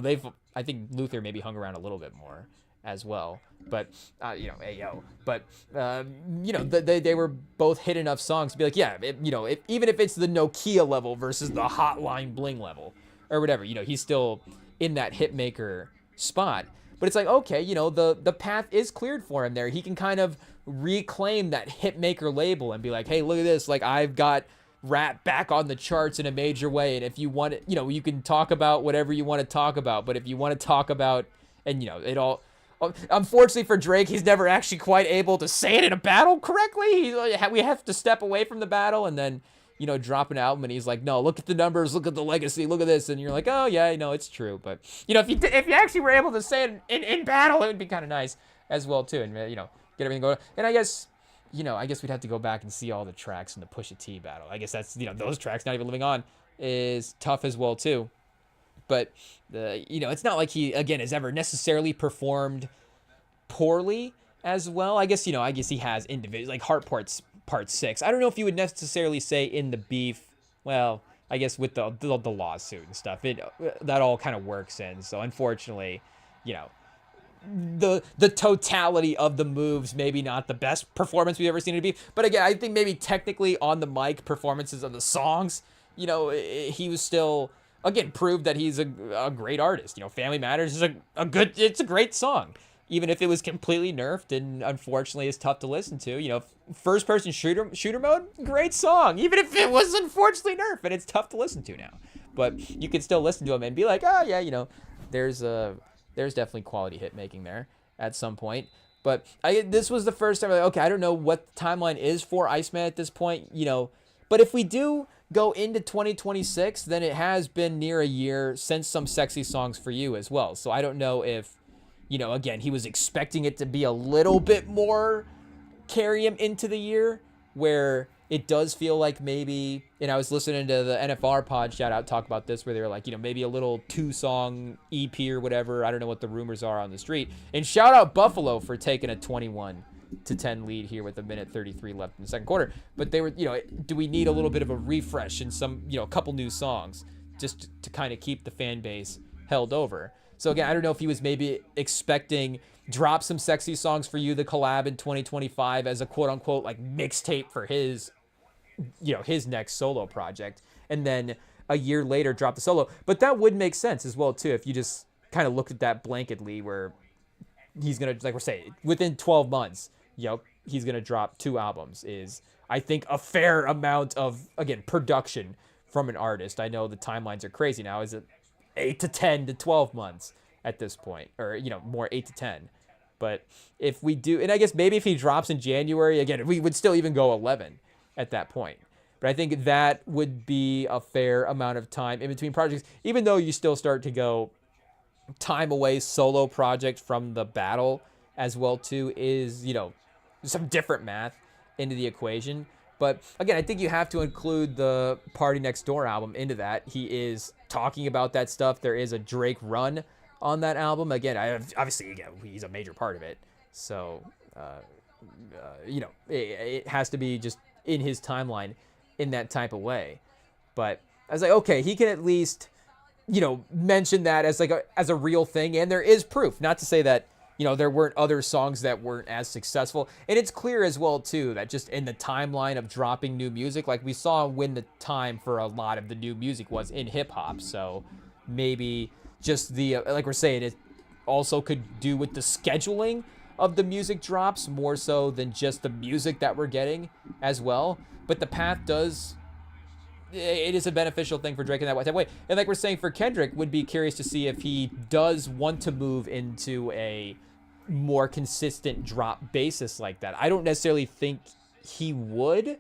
I think Luther maybe hung around a little bit more as well. But, hey, yo. But, they were both hit enough songs to be like, yeah, even if it's the Nokia level versus the Hotline Bling level, or whatever, he's still in that hit maker spot. But it's like, okay, the path is cleared for him there. He can kind of reclaim that hit maker label and be like, hey, look at this. Like, I've got rap back on the charts in a major way. And if you want it, you can talk about whatever you want to talk about. But if you want to talk about, and, it all, unfortunately for Drake, he's never actually quite able to say it in a battle correctly. We have to step away from the battle and then, drop an album, and he's like, no, look at the numbers, look at the legacy, look at this, and you're like, oh yeah, it's true. But if you actually were able to say it in battle, it would be kind of nice as well too, and get everything going. And I guess we'd have to go back and see all the tracks in the Pusha T battle. I guess that's those tracks not even living on is tough as well too. But it's not like he again has ever necessarily performed poorly as well. I guess he has individual like Heartport's Part 6. I don't know if you would necessarily say in the beef, well, I guess with the lawsuit and stuff, that all kind of works in. So unfortunately, the totality of the moves, maybe not the best performance we've ever seen in a beef. But again, I think maybe technically on the mic performances of the songs, he was still, again, proved that he's a great artist. Family Matters is it's a great song. Even if it was completely nerfed and unfortunately is tough to listen to, first person shooter mode, great song. Even if it was unfortunately nerfed and it's tough to listen to now, but you can still listen to them and be like, oh yeah, there's definitely quality hit making there at some point. But this was the first time like, okay, I don't know what the timeline is for Iceman at this point, but if we do go into 2026, then it has been near a year since some Sexy Songs for You as well. So I don't know if, again, he was expecting it to be a little bit more carry him into the year where, it does feel like maybe, and I was listening to the NFR pod shout out talk about this, where they were like, maybe a little 2-song EP or whatever. I don't know what the rumors are on the street. And shout out Buffalo for taking a 21-10 lead here with 1:33 left in the second quarter. But they were, do we need a little bit of a refresh and some, a couple new songs just to kind of keep the fan base held over? So again, I don't know if he was maybe expecting drop some sexy songs for you, the collab in 2025 as a quote unquote like mixtape for his, his next solo project, and then a year later drop the solo. But that would make sense as well too if you just kind of looked at that blanketly, where he's gonna, like we're saying, within 12 months, he's gonna drop 2 albums is, I think, a fair amount of, again, production from an artist. I know the timelines are crazy now. Is it 8 to 10 to 12 months at this point, or more 8 to 10? But if we do, and I guess maybe if he drops in January, again, we would still even go 11 at that point. But I think that would be a fair amount of time in between projects, even though you still start to go time away solo project from the battle as well too is, some different math into the equation. But again, I think you have to include the Party Next Door album into that. He is talking about that stuff. There is a Drake run on that album. Again, obviously, he's a major part of it. So, it has to be just in his timeline in that type of way. But I was like, okay, he can at least, mention that as as a real thing. And there is proof. Not to say that, there weren't other songs that weren't as successful. And it's clear as well, too, that just in the timeline of dropping new music, like we saw when the time for a lot of the new music was in hip hop. So maybe just the, like we're saying, it also could do with the scheduling of the music drops more so than just the music that we're getting as well. But the path it is a beneficial thing for Drake in that way. And like we're saying for Kendrick, would be curious to see if he does want to move into a more consistent drop basis like that. I don't necessarily think he would,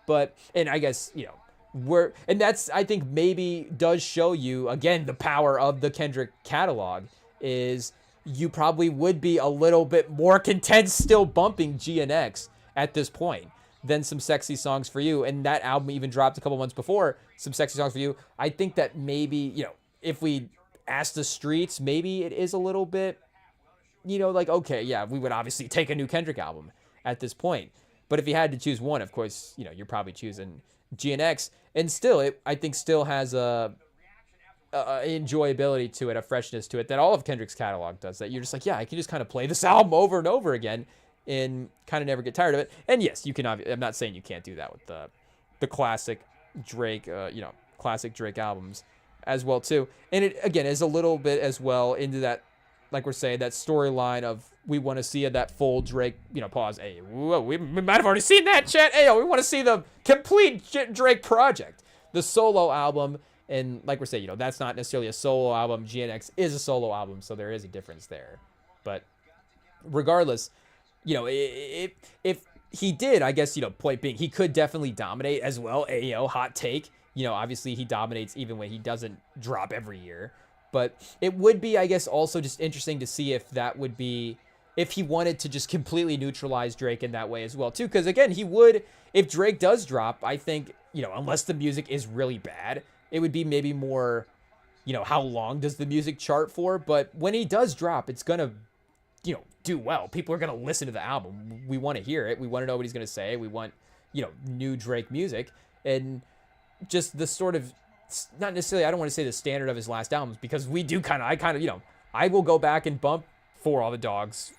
but, and I guess, and that's, I think, maybe does show you, again, the power of the Kendrick catalog is you probably would be a little bit more content still bumping GNX at this point than Some Sexy Songs for You. And that album even dropped a couple months before Some Sexy Songs for You. I think that maybe, if we ask the streets, maybe it is a little bit, okay, yeah, we would obviously take a new Kendrick album at this point. But if you had to choose one, of course, you're probably choosing GNX. And still, it, I think, still has a enjoyability to it, a freshness to it that all of Kendrick's catalog does. That you're just like, yeah, I can just kind of play this album over and over again and kind of never get tired of it. And yes, you can. I'm not saying you can't do that with the classic Drake, classic Drake albums as well too. And it again is a little bit as well into that, like we're saying, that storyline of we want to see that full Drake, pause. Hey, whoa, we might have already seen that, chat. Hey, we want to see the complete Drake project, the solo album. And like we're saying, that's not necessarily a solo album. GNX is a solo album, so there is a difference there. But regardless, if he did, I guess, point being, he could definitely dominate as well. Hot take. Obviously he dominates even when he doesn't drop every year. But it would be, I guess, also just interesting to see if that would be, if he wanted to just completely neutralize Drake in that way as well, too. Because, again, he would, if Drake does drop, I think, unless the music is really bad, it would be maybe more, how long does the music chart for? But when he does drop, it's going to, do well. People are going to listen to the album. We want to hear it. We want to know what he's going to say. We want, new Drake music. And just the sort of, not necessarily, I don't want to say the standard of his last albums, because we do I will go back and bump For All the Dogs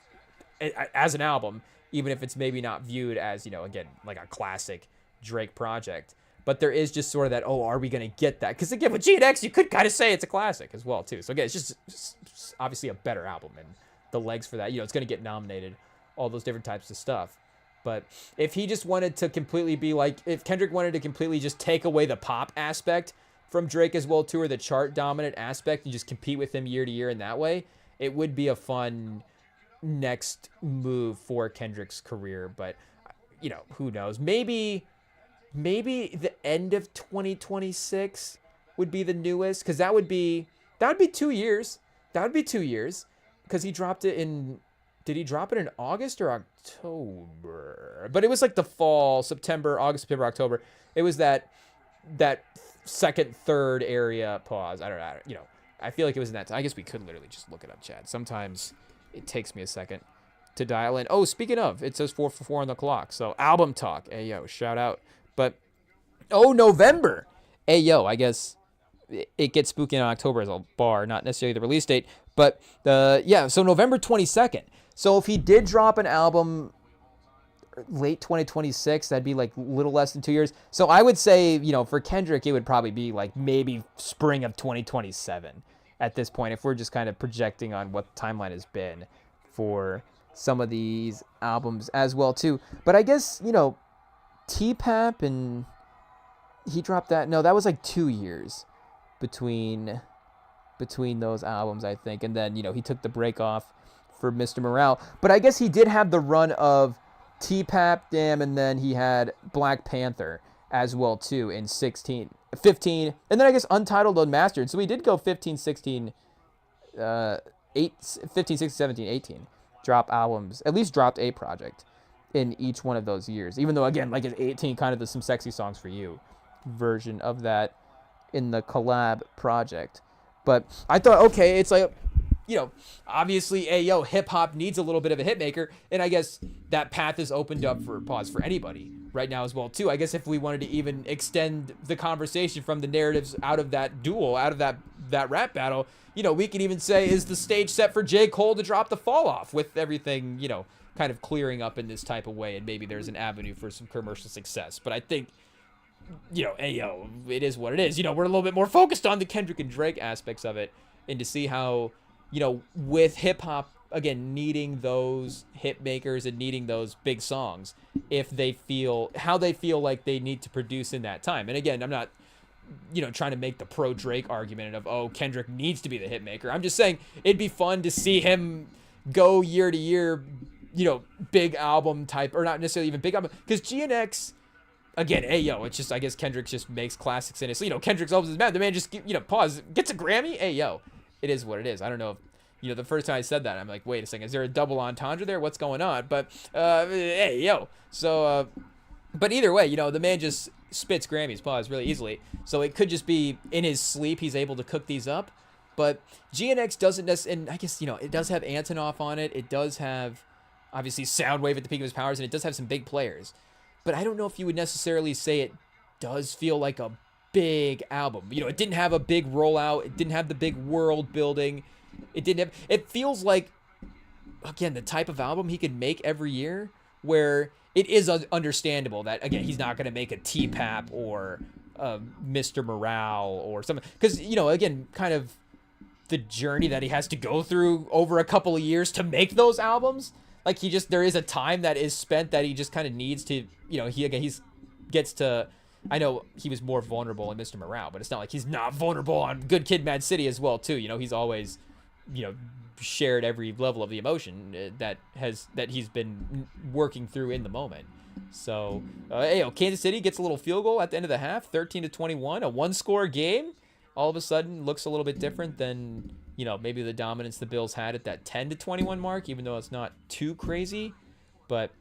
as an album, even if it's maybe not viewed as, again, like a classic Drake project. But there is just sort of that, are we going to get that? Because again, with GNX, you could kind of say it's a classic as well, too. So again, it's just obviously a better album, and the legs for that, it's going to get nominated, all those different types of stuff. But if he just wanted to completely be like, if Kendrick wanted to completely just take away the pop aspect from Drake as well, too, or the chart dominant aspect, and just compete with him year to year in that way, it would be a fun next move for Kendrick's career. But, who knows? Maybe the end of 2026 would be the newest, because that would be 2 years. That would be 2 years, because he dropped it in did he drop it in August or October? But it was like the fall, September, August, September, October. It was that second, third area pause. I don't know. You know, I feel like it was in that time. I guess we could literally just look it up, Chad. Sometimes it takes me a second to dial in. Oh, speaking of, it says 4 for 4 on the clock. So album talk. Hey, yo, shout out. But, oh, November. Hey, yo, I guess it gets spooky in October as a bar, not necessarily the release date. But, yeah, so November 22nd. So if he did drop an album late 2026, that'd be like a little less than 2 years. So I would say, you know, for Kendrick, it would probably be like maybe spring of 2027 at this point, if we're just kind of projecting on what the timeline has been for some of these albums as well too. But I guess, you know, T-Pap, and he dropped that. No, that was like 2 years between those albums, I think. And then, you know, he took the break off for Mr. Morale. But I guess he did have the run of T-Pap, Damn, and then he had Black Panther as well too in 15, and then I guess Untitled, Unmastered. So he did go 15, 16, 17, 18 drop albums, at least dropped a project in each one of those years, even though, again, like his 18 kind of the Some Sexy Songs for You version of that in the collab project. But I thought, okay, it's like, you know, obviously, hip hop needs a little bit of a hit maker, and I guess that path is opened up for anybody right now as well too. I guess if we wanted to even extend the conversation from the narratives out of that duel, out of that rap battle, you know, we could even say, is the stage set for J. Cole to drop the Fall Off, with everything, you know, kind of clearing up in this type of way, and maybe there's an avenue for some commercial success. But I think, you know, it is what it is. You know, we're a little bit more focused on the Kendrick and Drake aspects of it, and to see how, you know, with hip hop, again, needing those hit makers and needing those big songs, how they feel like they need to produce in that time. And again, I'm not, you know, trying to make the pro Drake argument of, oh, Kendrick needs to be the hit maker. I'm just saying it'd be fun to see him go year to year, you know, big album type, or not necessarily even big album, because GNX, again, it's just, I guess Kendrick just makes classics in it. So, you know, Kendrick's albums is mad. The man just, you know, gets a Grammy. It is what it is. I don't know if, you know, the first time I said that, I'm like, wait a second, is there a double entendre there? What's going on? But, So, but either way, you know, the man just spits Grammys, really easily. So it could just be in his sleep, he's able to cook these up. But GNX doesn't necessarily, and I guess, you know, it does have Antonov on it. It does have, obviously, Soundwave at the peak of his powers, and it does have some big players. But I don't know if you would necessarily say it does feel like a big album. You know, it didn't have a big rollout. It didn't have the big world building. It feels like, again, the type of album he could make every year, where it is understandable that, again, he's not going to make a T-Pap or Mr. Morale or something. Because, you know, again, kind of the journey that he has to go through over a couple of years to make those albums. Like, there is a time that is spent that he just kind of needs to, you know, gets to, I know he was more vulnerable in Mr. Morale, but it's not like he's not vulnerable on Good Kid, Mad City as well, too. You know, he's always, you know, shared every level of the emotion that he's been working through in the moment. So, Kansas City gets a little field goal at the end of the half, 13-21, a one-score game. All of a sudden looks a little bit different than, you know, maybe the dominance the Bills had at that 10-21 mark, even though it's not too crazy. But,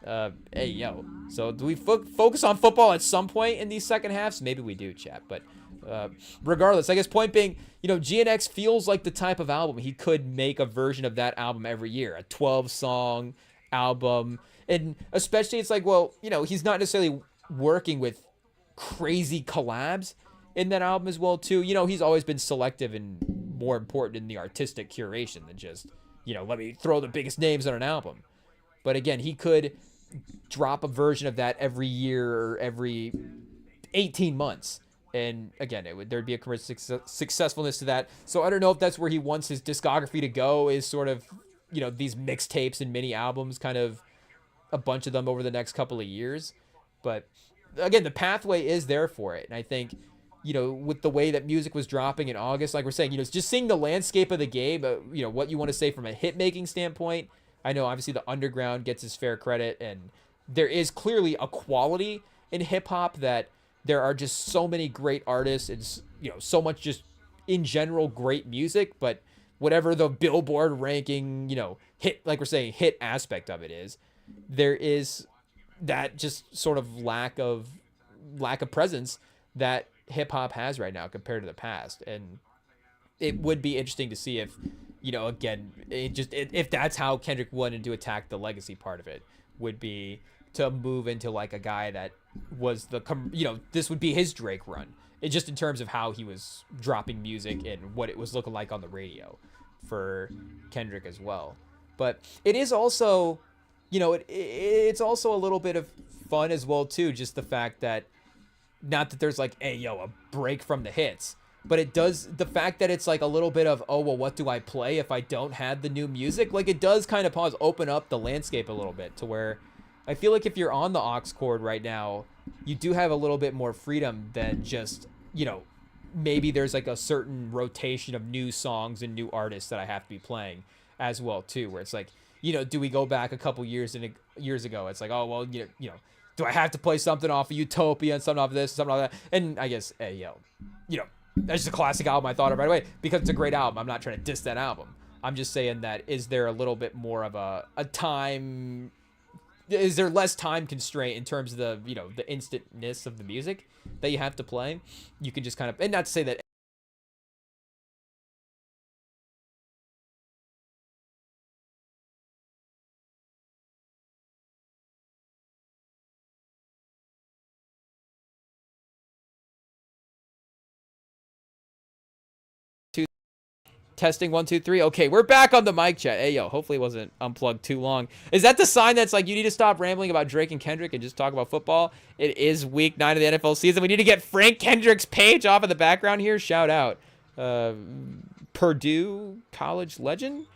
so do we focus on football at some point in these second halves? Maybe we do, chat. But regardless, I guess point being, you know, GNX feels like the type of album he could make a version of that album every year, a 12-song album. And especially it's like, well, you know, he's not necessarily working with crazy collabs in that album as well, too. You know, he's always been selective and more important in the artistic curation than just, you know, let me throw the biggest names on an album. But again, he could drop a version of that every year or every 18 months. And again, there'd be a commercial successfulness to that. So I don't know if that's where he wants his discography to go, is sort of, you know, these mixtapes and mini albums, kind of a bunch of them over the next couple of years. But again, the pathway is there for it. And I think, you know, with the way that music was dropping in August, like we're saying, you know, just seeing the landscape of the game, you know, what you want to say from a hit-making standpoint. I know, obviously, the underground gets his fair credit, and there is clearly a quality in hip-hop that there are just so many great artists. It's, you know, so much just, in general, great music. But whatever the Billboard ranking, hit, like we're saying, hit aspect of it is, there is that just sort of lack of presence that hip hop has right now compared to the past. And it would be interesting to see if, again, if that's how Kendrick wanted to attack the legacy part of it, would be to move into like a guy that was this would be his Drake run. It just in terms of how he was dropping music and what it was looking like on the radio for Kendrick as well. But it is also, it's also a little bit of fun as well too. Just the fact that, not that there's like, a break from the hits, but it does, the fact that it's like a little bit of, oh, well, what do I play if I don't have the new music? Like, it does kind of open up the landscape a little bit to where I feel like if you're on the aux cord right now, you do have a little bit more freedom than just, maybe there's like a certain rotation of new songs and new artists that I have to be playing as well too, where it's like, do we go back a couple years ago? It's like, oh, well, do I have to play something off of Utopia and something off of this, something off of that? And I guess, that's just a classic album I thought of right away because it's a great album. I'm not trying to diss that album. I'm just saying that, is there a little bit more of a time, is there less time constraint in terms of the, the instantness of the music that you have to play? You can just kind of, and not to say that testing 1 2 3. Okay, we're back on the mic chat. Hey yo, hopefully it wasn't unplugged too long. Is that the sign that's like, you need to stop rambling about Drake and Kendrick and just talk about football? It is week 9 of the NFL season. We need to get Frank Kendrick's page off of the background here. Shout out Purdue college legend,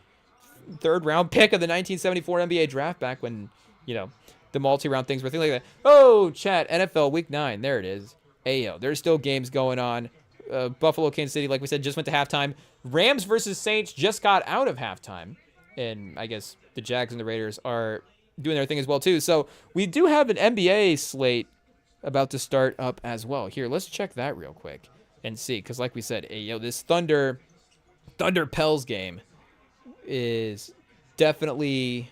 3rd round pick of the 1974 NBA draft, back when the multi-round things were things like that. Oh, chat, NFL week 9, there it is. Hey yo, there's still games going on. Buffalo, Kansas City, like we said, just went to halftime. Rams versus Saints just got out of halftime. And I guess the Jags and the Raiders are doing their thing as well, too. So we do have an NBA slate about to start up as well. Here, let's check that real quick and see. Because like we said, this Thunder Pels game is definitely,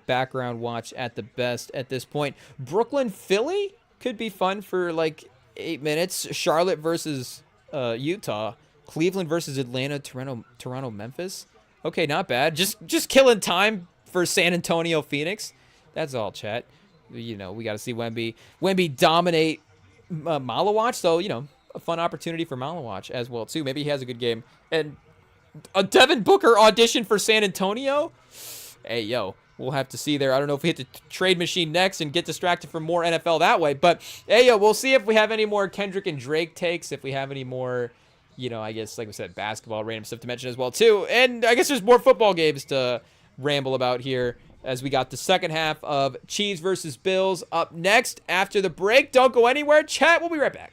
background watch at the best at this point. Brooklyn, Philly could be fun for like 8 minutes. Charlotte versus Utah. Cleveland versus Atlanta. Toronto, Memphis. Okay, not bad. Just killing time for San Antonio, Phoenix. That's all, chat. We got to see Wemby dominate Malawatch. So, a fun opportunity for Malawatch as well, too. Maybe he has a good game. And a Devin Booker audition for San Antonio? Hey, yo. We'll have to see there. I don't know if we hit the trade machine next and get distracted from more NFL that way. But, hey, yo, we'll see if we have any more Kendrick and Drake takes. If we have any more, I guess, like we said, basketball, random stuff to mention as well, too. And I guess there's more football games to ramble about here as we got the second half of Chiefs versus Bills up next after the break. Don't go anywhere. Chat, we'll be right back.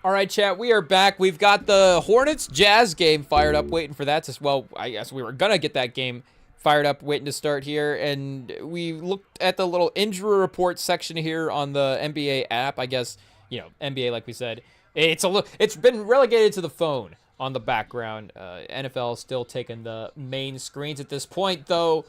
All right, chat, we are back. We've got the Hornets Jazz game fired up, waiting for that to, well, I guess we were going to get that game fired up, waiting to start here. And we looked at the little injury report section here on the NBA app. I guess, NBA, like we said, it's been relegated to the phone on the background. NFL still taking the main screens at this point, though.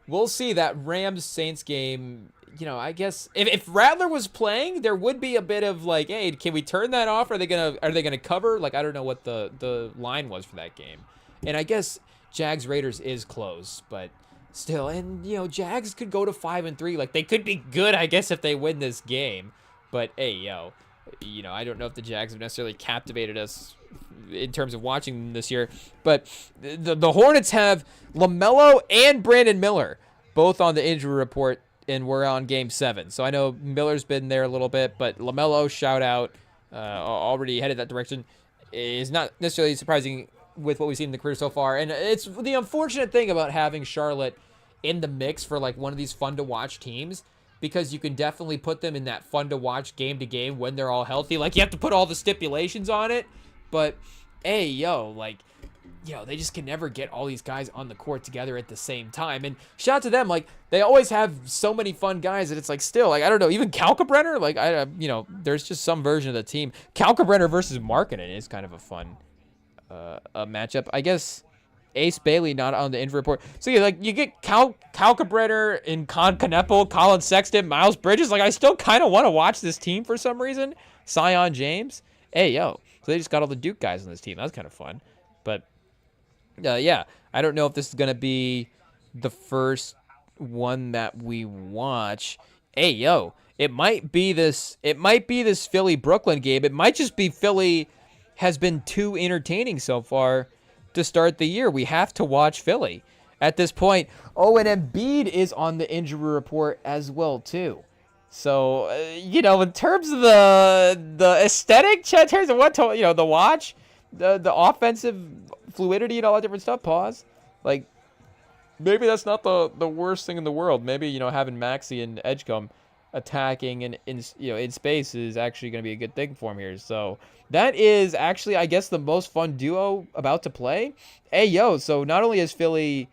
We'll see that Rams-Saints game. I guess if Rattler was playing, there would be a bit of like, hey, can we turn that off? Are they gonna cover? Like, I don't know what the line was for that game. And I guess Jags Raiders is close, but still, and Jags could go to 5-3. Like, they could be good, I guess, if they win this game. But hey, I don't know if the Jags have necessarily captivated us in terms of watching them this year. But the Hornets have LaMelo and Brandon Miller both on the injury report, and we're on game 7. So I know Miller's been there a little bit, but LaMelo, shout out, already headed that direction, is not necessarily surprising with what we've seen in the career so far. And it's the unfortunate thing about having Charlotte in the mix for like one of these fun to watch teams, because you can definitely put them in that fun to watch game to game when they're all healthy. Like, you have to put all the stipulations on it, but hey, they just can never get all these guys on the court together at the same time. And shout out to them, like, they always have so many fun guys that it's like, still, like, I don't know, even Kalkbrenner, like, there's just some version of the team. Kalkbrenner versus Markkanen is kind of a fun a matchup. I guess Ace Bailey not on the injury report. So yeah, like, you get Kalkbrenner and Con Kneppel, Colin Sexton, Miles Bridges. Like, I still kind of want to watch this team for some reason. Sion James. Hey, so they just got all the Duke guys on this team. That's kind of fun. But yeah, I don't know if this is gonna be the first one that we watch. Hey, it might be this Philly Brooklyn game. It might just be Philly has been too entertaining so far to start the year. We have to watch Philly at this point. Oh, and Embiid is on the injury report as well too. So in terms of the aesthetic, in terms of what the watch, the offensive fluidity and all that different stuff, pause. Like, maybe that's not the worst thing in the world. Maybe, having Maxey and Edgecombe attacking and in space is actually going to be a good thing for him here. So that is actually, I guess, the most fun duo about to play. Hey, so not only is Philly,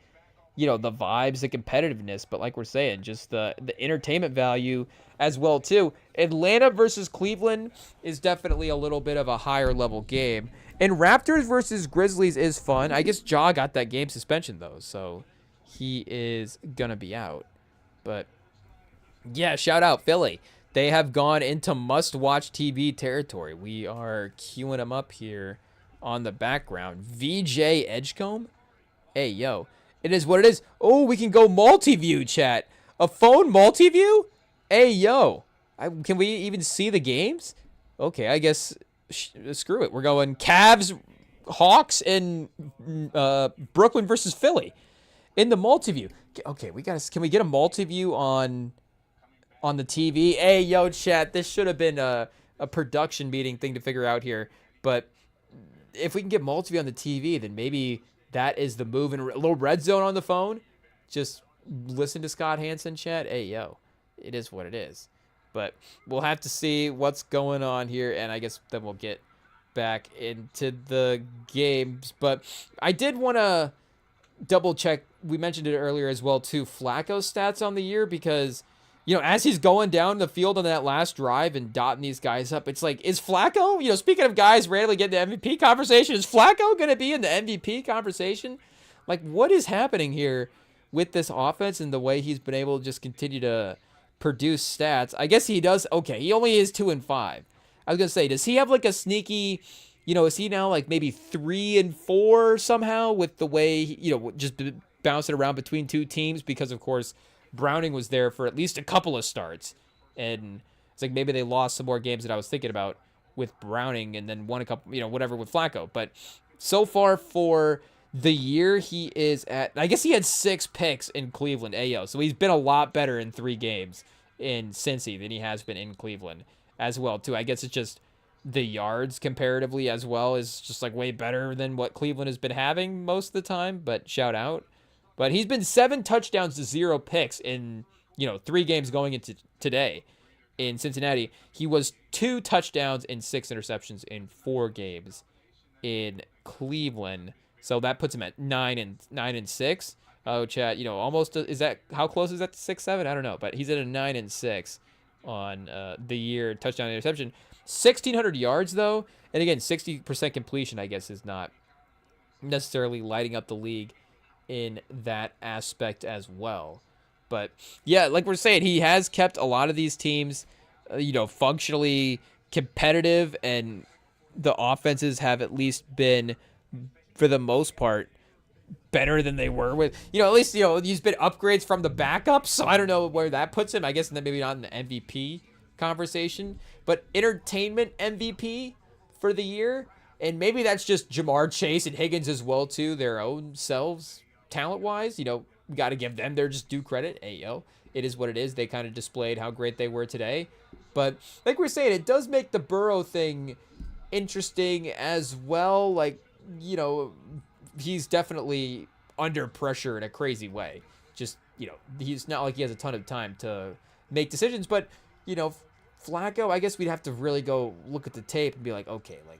the vibes, the competitiveness, but like we're saying, just the entertainment value as well too. Atlanta versus Cleveland is definitely a little bit of a higher level game. And Raptors versus Grizzlies is fun. I guess Ja got that game suspension, though, so he is going to be out. But, yeah, shout out Philly. They have gone into must-watch TV territory. We are queuing them up here on the background. VJ Edgecombe? Hey, it is what it is. Oh, we can go multi-view, chat. A phone multi-view? Hey, can we even see the games? Okay, I guess screw it. We're going Cavs, Hawks, and Brooklyn versus Philly in the multi-view. Okay, can we get a multi-view on the TV? Hey, chat, this should have been a production meeting thing to figure out here. But if we can get multi-view on the TV, then maybe that is the move. And a little red zone on the phone. Just listen to Scott Hansen, chat. Hey, it is what it is. But we'll have to see what's going on here, and I guess then we'll get back into the games. But I did want to double-check, we mentioned it earlier as well, too, Flacco's stats on the year, because, as he's going down the field on that last drive and dotting these guys up, it's like, is Flacco, speaking of guys randomly getting the MVP conversation, is Flacco going to be in the MVP conversation? Like, what is happening here with this offense and the way he's been able to just continue to produce stats? I guess he does. Okay, he only is 2-5. I was gonna say, does he have like a sneaky, is he now like maybe 3-4 somehow with the way just bouncing around between two teams? Because of course Browning was there for at least a couple of starts, and it's like maybe they lost some more games that I was thinking about with Browning, and then won a couple, whatever with Flacco. But so far for the year, he is at, I guess he had 6 picks in Cleveland. So he's been a lot better in 3 games in Cincy than he has been in Cleveland as well, too. I guess it's just the yards comparatively as well is just like way better than what Cleveland has been having most of the time, but shout out. But he's been 7 touchdowns to 0 picks in, 3 games going into today. in Cincinnati. He was 2 touchdowns and 6 interceptions in 4 games in Cleveland. So that puts him at 9-6. Oh, Chad, almost is that, how close is that to 6-7? I don't know, but he's at a 9-6 on the year touchdown interception. 1,600 yards though, and again 60% completion. I guess is not necessarily lighting up the league in that aspect as well. But yeah, like we're saying, he has kept a lot of these teams, functionally competitive, and the offenses have at least been, for the most part, better than they were with, at least, these been upgrades from the backups. So I don't know where that puts him. I guess maybe not in the MVP conversation, but entertainment MVP for the year. And maybe that's just Jamar Chase and Higgins as well, too, their own selves, talent-wise. We got to give them their just due credit. Hey, it is what it is. They kind of displayed how great they were today. But like we're saying, it does make the Burrow thing interesting as well. Like, he's definitely under pressure in a crazy way. Just, he's not like he has a ton of time to make decisions. But, Flacco, I guess we'd have to really go look at the tape and be like, okay, like,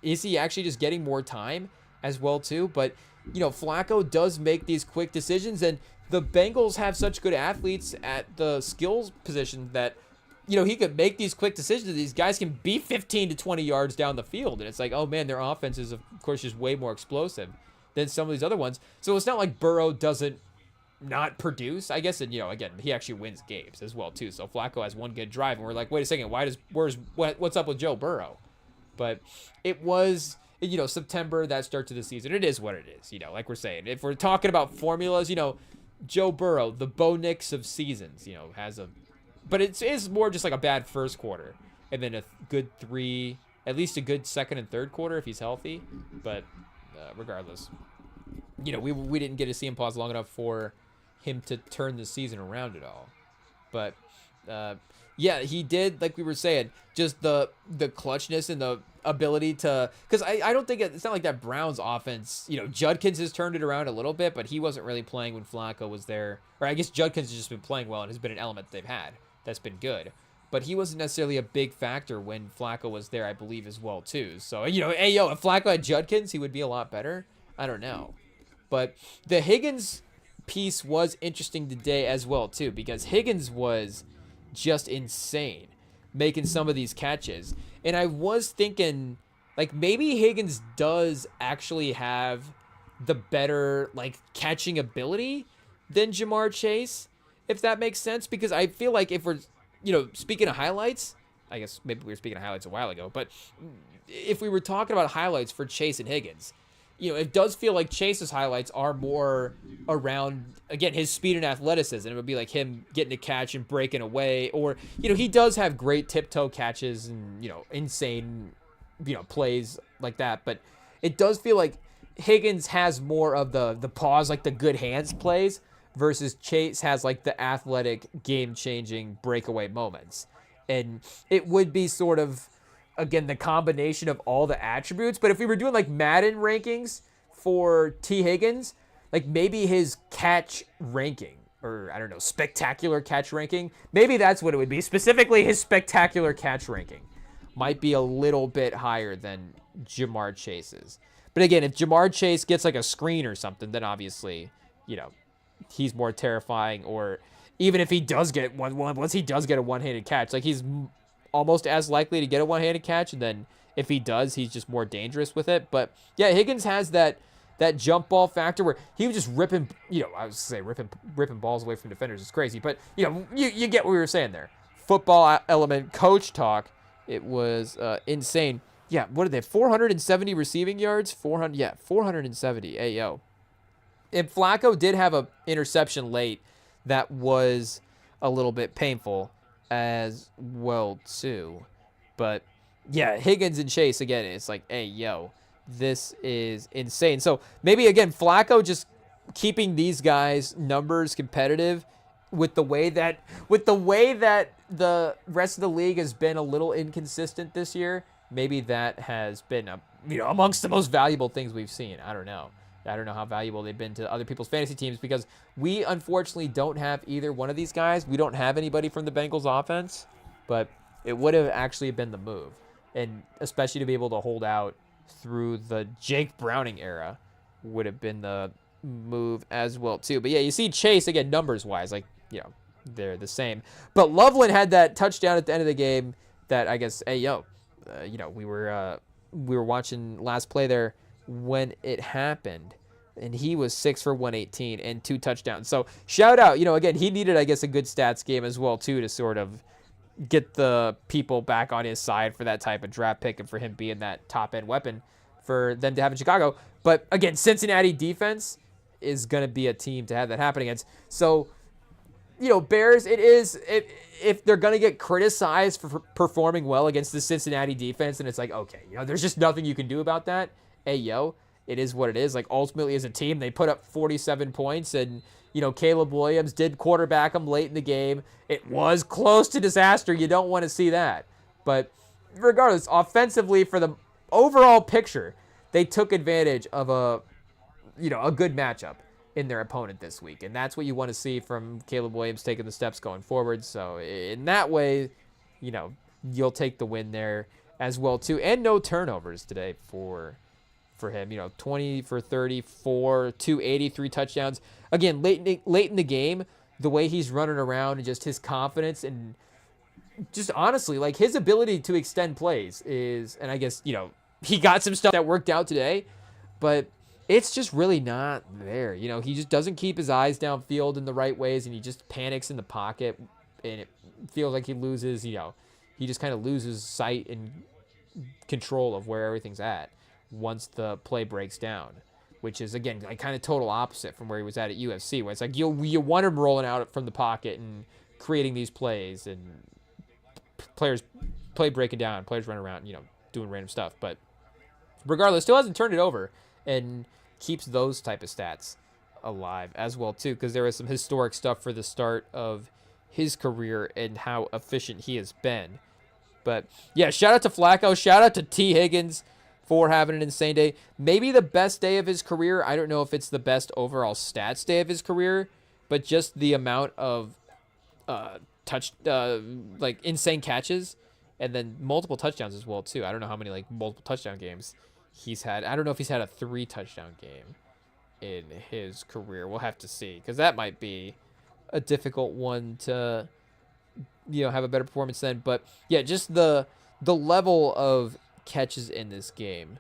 is he actually just getting more time as well, too? But, Flacco does make these quick decisions, and the Bengals have such good athletes at the skills position that, he could make these quick decisions. These guys can be 15 to 20 yards down the field, and it's like, oh, man, their offense is, of course, just way more explosive than some of these other ones. So it's not like Burrow doesn't not produce, I guess. And, again, he actually wins games as well, too. So Flacco has one good drive, and we're like, wait a second, what's up with Joe Burrow? But it was, September, that start to the season. It is what it is, like we're saying. If we're talking about formulas, Joe Burrow, the Bo Nix of seasons, has a... But it is more just like a bad first quarter, and then a good 3, at least a good second and third quarter if he's healthy. But regardless, we didn't get to see him pause long enough for him to turn the season around at all. But yeah, he did, like we were saying, just the clutchness and the ability to, because I don't think it's not like that Browns offense, Judkins has turned it around a little bit, but he wasn't really playing when Flacco was there. Or I guess Judkins has just been playing well and has been an element they've had that's been good. But he wasn't necessarily a big factor when Flacco was there, I believe, as well, too. So, if Flacco had Judkins, he would be a lot better. I don't know. But the Higgins piece was interesting today as well, too, because Higgins was just insane making some of these catches. And I was thinking, like, maybe Higgins does actually have the better, like, catching ability than Jamar Chase, if that makes sense, because I feel like if we're, speaking of highlights, I guess maybe we were speaking of highlights a while ago, but if we were talking about highlights for Chase and Higgins, it does feel like Chase's highlights are more around, again, his speed and athleticism. It would be like him getting a catch and breaking away, or, he does have great tiptoe catches and, insane, plays like that, but it does feel like Higgins has more of the pause, like the good hands plays, versus Chase has like the athletic, game-changing breakaway moments. And it would be sort of, again, the combination of all the attributes. But if we were doing like Madden rankings for T. Higgins, like maybe his catch ranking, or I don't know, spectacular catch ranking, maybe that's what it would be. Specifically, his spectacular catch ranking might be a little bit higher than Jamar Chase's. But again, if Jamar Chase gets like a screen or something, then obviously, he's more terrifying. Or even if he does get once he does get a one-handed catch, like he's almost as likely to get a one-handed catch, and then if he does, he's just more dangerous with it. But yeah, Higgins has that jump ball factor where he was just ripping, I was say ripping balls away from defenders. It's crazy, but you get what we were saying there. Football element, coach talk. It was insane. Yeah, what did they have? 470 receiving yards? 470. Hey, yo. And Flacco did have a interception late that was a little bit painful as well, too. But, yeah, Higgins and Chase, again, it's like, hey, yo, this is insane. So, maybe, again, Flacco just keeping these guys' numbers competitive with the way that the rest of the league has been a little inconsistent this year. Maybe that has been amongst the most valuable things we've seen. I don't know how valuable they've been to other people's fantasy teams, because we unfortunately don't have either one of these guys. We don't have anybody from the Bengals offense. but it would have actually been the move. And especially to be able to hold out through the Jake Browning era would have been the move as well, too. But yeah, you see Chase, again, numbers-wise, like, they're the same. But Loveland had that touchdown at the end of the game that I guess, we were watching last play there when it happened, and he was 6 for 118 and 2 touchdowns. So shout out, again, he needed, I guess, a good stats game as well, too, to sort of get the people back on his side for that type of draft pick and for him being that top-end weapon for them to have in Chicago. But, again, Cincinnati defense is going to be a team to have that happen against. So, Bears, if they're going to get criticized for performing well against the Cincinnati defense, and it's like, okay, there's just nothing you can do about that. Hey, it is what it is. Like, ultimately, as a team, they put up 47 points, and, Caleb Williams did quarterback them late in the game. It was close to disaster. You don't want to see that. But regardless, offensively, for the overall picture, they took advantage of a good matchup in their opponent this week. And that's what you want to see from Caleb Williams taking the steps going forward. So in that way, you'll take the win there as well, too. And no turnovers today for him. 20 for 34, 283 touchdowns. Again, late in the game, the way he's running around and just his confidence and just honestly, like his ability to extend plays is, and I guess, he got some stuff that worked out today, but it's just really not there. He just doesn't keep his eyes downfield in the right ways, and he just panics in the pocket, and it feels like he loses, he just kind of loses sight and control of where everything's at once the play breaks down, which is, again, like kind of total opposite from where he was at UFC, where it's like you want him rolling out from the pocket and creating these plays and play breaking down, players running around, doing random stuff. But regardless, still hasn't turned it over and keeps those type of stats alive as well, too, because there was some historic stuff for the start of his career and how efficient he has been. But, yeah, shout out to Flacco. Shout out to T. Higgins for having an insane day. Maybe the best day of his career. I don't know if it's the best overall stats day of his career, but just the amount of insane catches and then multiple touchdowns as well, too. I don't know how many, multiple touchdown games he's had. I don't know if he's had a 3 touchdown game in his career. We'll have to see, because that might be a difficult one to, have a better performance then. But, yeah, just the level of catches in this game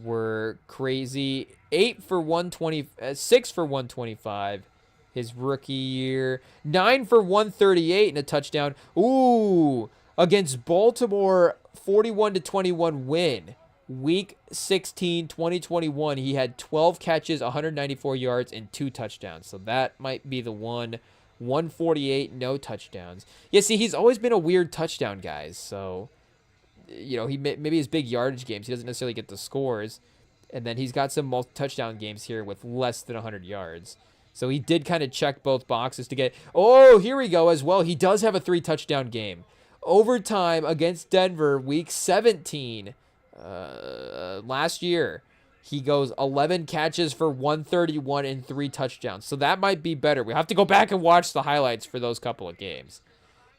were crazy. 8 for 120, 6 for 125 his rookie year, 9 for 138 and a touchdown. Ooh, against Baltimore, 41-21 win. Week 16, 2021, he had 12 catches, 194 yards, and 2 touchdowns. So that might be the one. 148, no touchdowns. Yeah, see, he's always been a weird touchdown guy. So, he maybe his big yardage games, he doesn't necessarily get the scores. And then he's got some multi-touchdown games here with less than 100 yards. So he did kind of check both boxes to get... Oh, here we go as well. He does have a 3-touchdown game. Overtime against Denver, week 17. Last year, he goes 11 catches for 131 and 3 touchdowns. So that might be better. We have to go back and watch the highlights for those couple of games.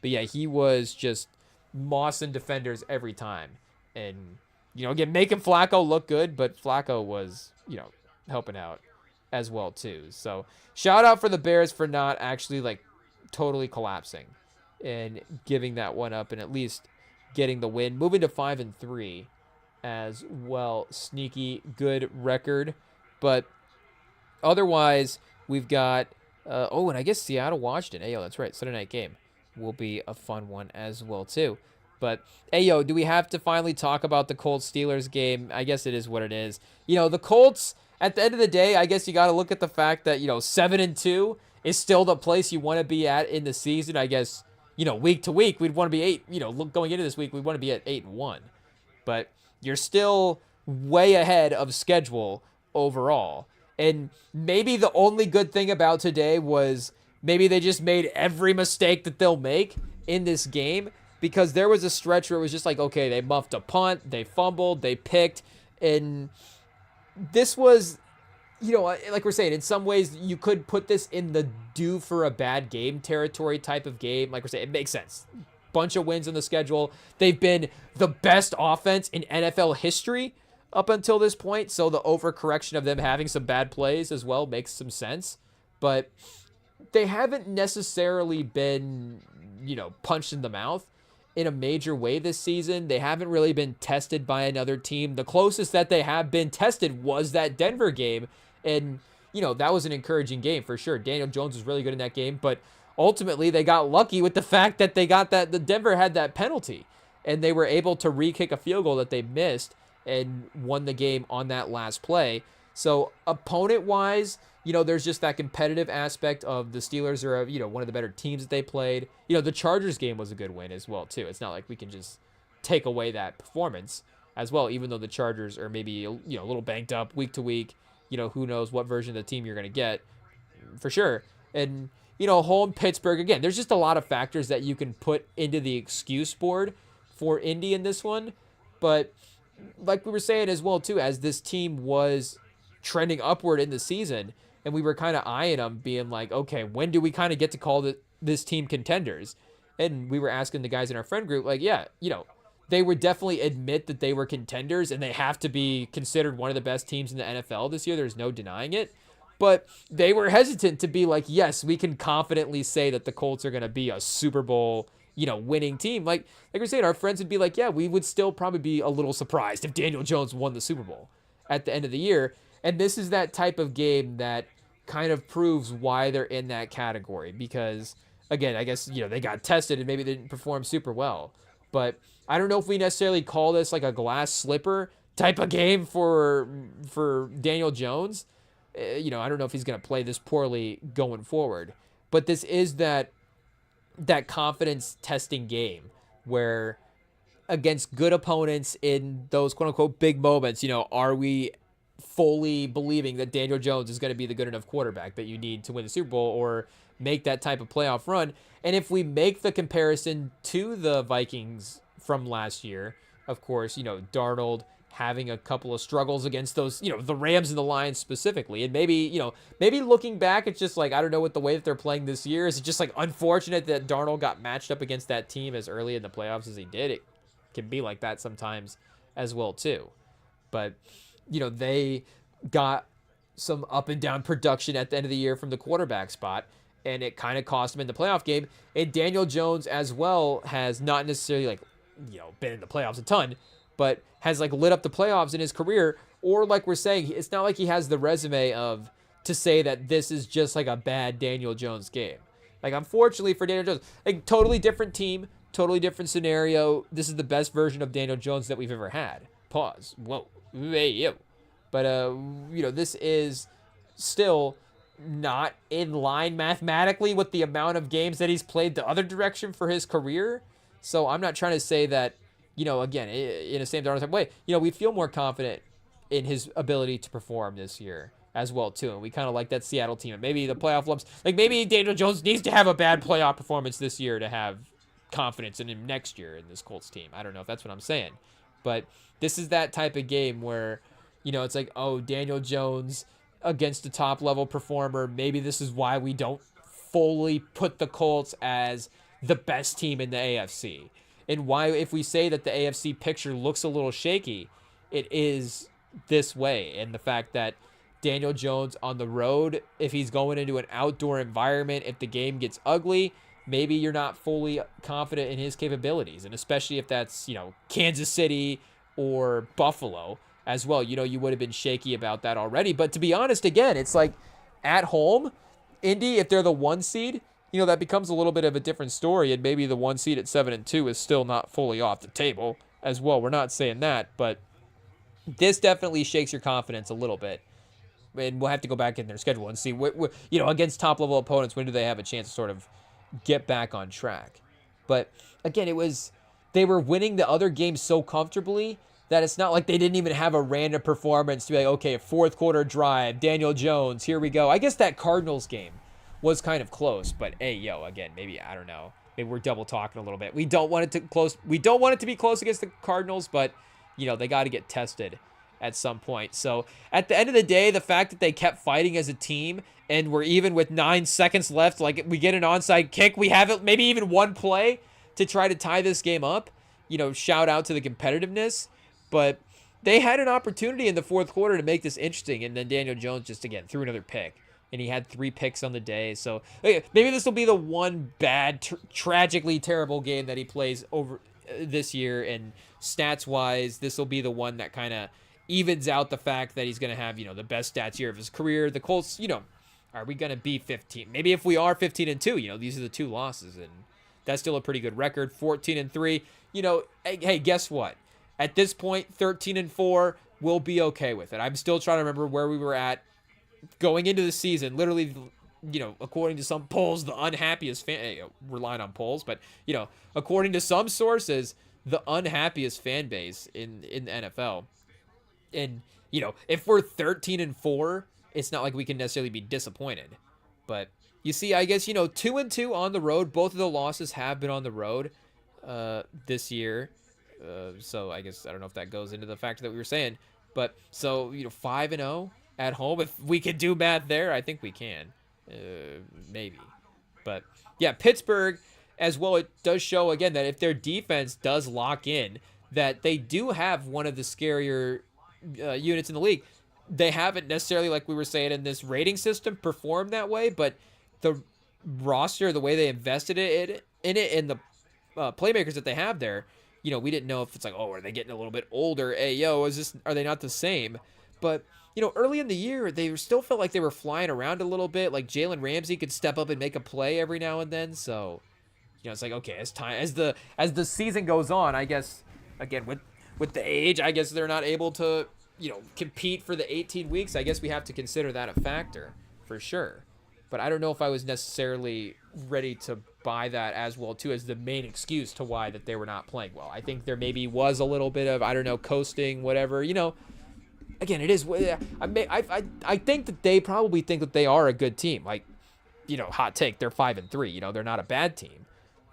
But yeah, he was just mossing defenders every time. And, again, making Flacco look good, but Flacco was, helping out as well, too. So shout out for the Bears for not actually, totally collapsing and giving that one up and at least getting the win. Moving to 5-3. As well. Sneaky good record. But otherwise, we've got and I guess Seattle Washington. Ayo, that's right. Sunday night game will be a fun one as well too. But ayo, do we have to finally talk about the Colts Steelers game? I guess it is what it is. The Colts, at the end of the day, I guess you got to look at the fact that 7-2 is still the place you want to be at in the season. I guess week to week we'd want to be 8. Going into this week we'd want to be at 8-1. But you're still way ahead of schedule overall. And maybe the only good thing about today was maybe they just made every mistake that they'll make in this game, because there was a stretch where it was just like, okay, they muffed a punt, they fumbled, they picked, and this was, like we're saying, in some ways you could put this in the due for a bad game territory type of game. Like we're saying, it makes sense. bunch of wins on the schedule. They've been the best offense in NFL history up until this point, so the overcorrection of them having some bad plays as well makes some sense. But they haven't necessarily been, punched in the mouth in a major way this season. They haven't really been tested by another team. The closest that they have been tested was that Denver game, and, that was an encouraging game for sure. Daniel Jones was really good in that game, but ultimately they got lucky with the fact that the Denver had that penalty, and they were able to re-kick a field goal that they missed and won the game on that last play. So opponent-wise, there's just that competitive aspect of the Steelers are, one of the better teams that they played. The Chargers game was a good win as well, too. It's not like we can just take away that performance as well, even though the Chargers are maybe, a little banged up week to week. Who knows what version of the team you're going to get for sure. And, home Pittsburgh, again, there's just a lot of factors that you can put into the excuse board for Indy in this one. But like we were saying as well, too, as this team was trending upward in the season, and we were kind of eyeing them, being like, okay, when do we kind of get to call this team contenders? And we were asking the guys in our friend group, like, yeah, they would definitely admit that they were contenders, and they have to be considered one of the best teams in the NFL this year. There's no denying it. But they were hesitant to be like, yes, we can confidently say that the Colts are going to be a Super Bowl winning team. Like we're saying, our friends would be like, yeah, we would still probably be a little surprised if Daniel Jones won the Super Bowl at the end of the year. And this is that type of game that kind of proves why they're in that category. Because, again, I guess, they got tested and maybe they didn't perform super well. But I don't know if we necessarily call this like a glass slipper type of game for Daniel Jones. I don't know if he's going to play this poorly going forward. But this is that confidence testing game where against good opponents in those quote unquote big moments, are we fully believing that Daniel Jones is going to be the good enough quarterback that you need to win the Super Bowl or make that type of playoff run? And if we make the comparison to the Vikings from last year, of course, Darnold having a couple of struggles against those, the Rams and the Lions specifically. And maybe looking back, it's just like, I don't know what the way that they're playing this year. Is it just like unfortunate that Darnold got matched up against that team as early in the playoffs as he did? It can be like that sometimes as well, too. But, they got some up and down production at the end of the year from the quarterback spot, and it kind of cost him in the playoff game. And Daniel Jones as well has not necessarily been in the playoffs a ton, but has lit up the playoffs in his career. Or like we're saying, it's not like he has the resume to say that this is just like a bad Daniel Jones game. Like, unfortunately for Daniel Jones, totally different team, totally different scenario. This is the best version of Daniel Jones that we've ever had. Pause. Whoa. Hey, yo. But, this is still not in line mathematically with the amount of games that he's played the other direction for his career. So I'm not trying to say that, again, in a Sam Darnold type way, we feel more confident in his ability to perform this year as well, too. And we kind of like that Seattle team. And maybe the playoff lumps, maybe Daniel Jones needs to have a bad playoff performance this year to have confidence in him next year in this Colts team. I don't know if that's what I'm saying. But this is that type of game where, it's like, oh, Daniel Jones against a top-level performer. Maybe this is why we don't fully put the Colts as the best team in the AFC. And why, if we say that the AFC picture looks a little shaky, it is this way. And the fact that Daniel Jones on the road, if he's going into an outdoor environment, if the game gets ugly, maybe you're not fully confident in his capabilities. And especially if that's, Kansas City or Buffalo as well. You would have been shaky about that already. But to be honest, again, it's like at home, Indy, if they're the 1 seed, that becomes a little bit of a different story. And maybe the 1 seed at 7-2 is still not fully off the table as well. We're not saying that, but this definitely shakes your confidence a little bit. And we'll have to go back in their schedule and see, against top-level opponents, when do they have a chance to sort of get back on track. But, again, they were winning the other games so comfortably that it's not like they didn't even have a random performance to be like, okay, fourth quarter drive, Daniel Jones, here we go. I guess that Cardinals game was kind of close, but hey, again, maybe, I don't know. Maybe we're double talking a little bit. We don't want it to be close against the Cardinals, but, they got to get tested at some point. So at the end of the day, the fact that they kept fighting as a team and we're even with 9 seconds left, like we get an onside kick, we have it, maybe even one play to try to tie this game up. Shout out to the competitiveness, but they had an opportunity in the fourth quarter to make this interesting, and then Daniel Jones just, again, threw another pick, and he had 3 picks on the day. So maybe this will be the one bad, tragically terrible game that he plays over this year, and stats-wise, this will be the one that kind of evens out the fact that he's going to have, the best stats year of his career. The Colts, are we going to be 15? Maybe if we are 15-2, these are the 2 losses, and that's still a pretty good record. 14-3, hey, guess what? At this point, 13-4, we'll be okay with it. I'm still trying to remember where we were at going into the season. Literally, according to some polls, the unhappiest relying on polls, but according to some sources, the unhappiest fan base in the NFL. And if we're 13-4, it's not like we can necessarily be disappointed. But you see, I guess 2-2 on the road. Both of the losses have been on the road this year. So I guess I don't know if that goes into the factor that we were saying, but so 5-0 at home. If we can do math there, I think we can, maybe. But yeah, Pittsburgh as well. It does show again that if their defense does lock in, that they do have one of the scarier units in the league. They haven't necessarily, like we were saying in this rating system, performed that way, but the roster, the way they invested in it, and the playmakers that they have there. We didn't know if it's like, oh, are they getting a little bit older? Hey, are they not the same? But, early in the year, they still felt like they were flying around a little bit. Like Jalen Ramsey could step up and make a play every now and then. So, it's like, okay, as the season goes on, I guess, again, with the age, I guess they're not able to, compete for the 18 weeks. I guess we have to consider that a factor for sure. But I don't know if I was necessarily ready to buy that as well, too, as the main excuse to why that they were not playing well. I think there maybe was a little bit of, I don't know, coasting, whatever. Again, it is. I think that they probably think that they are a good team. Like, hot take, they're 5-3. They're not a bad team.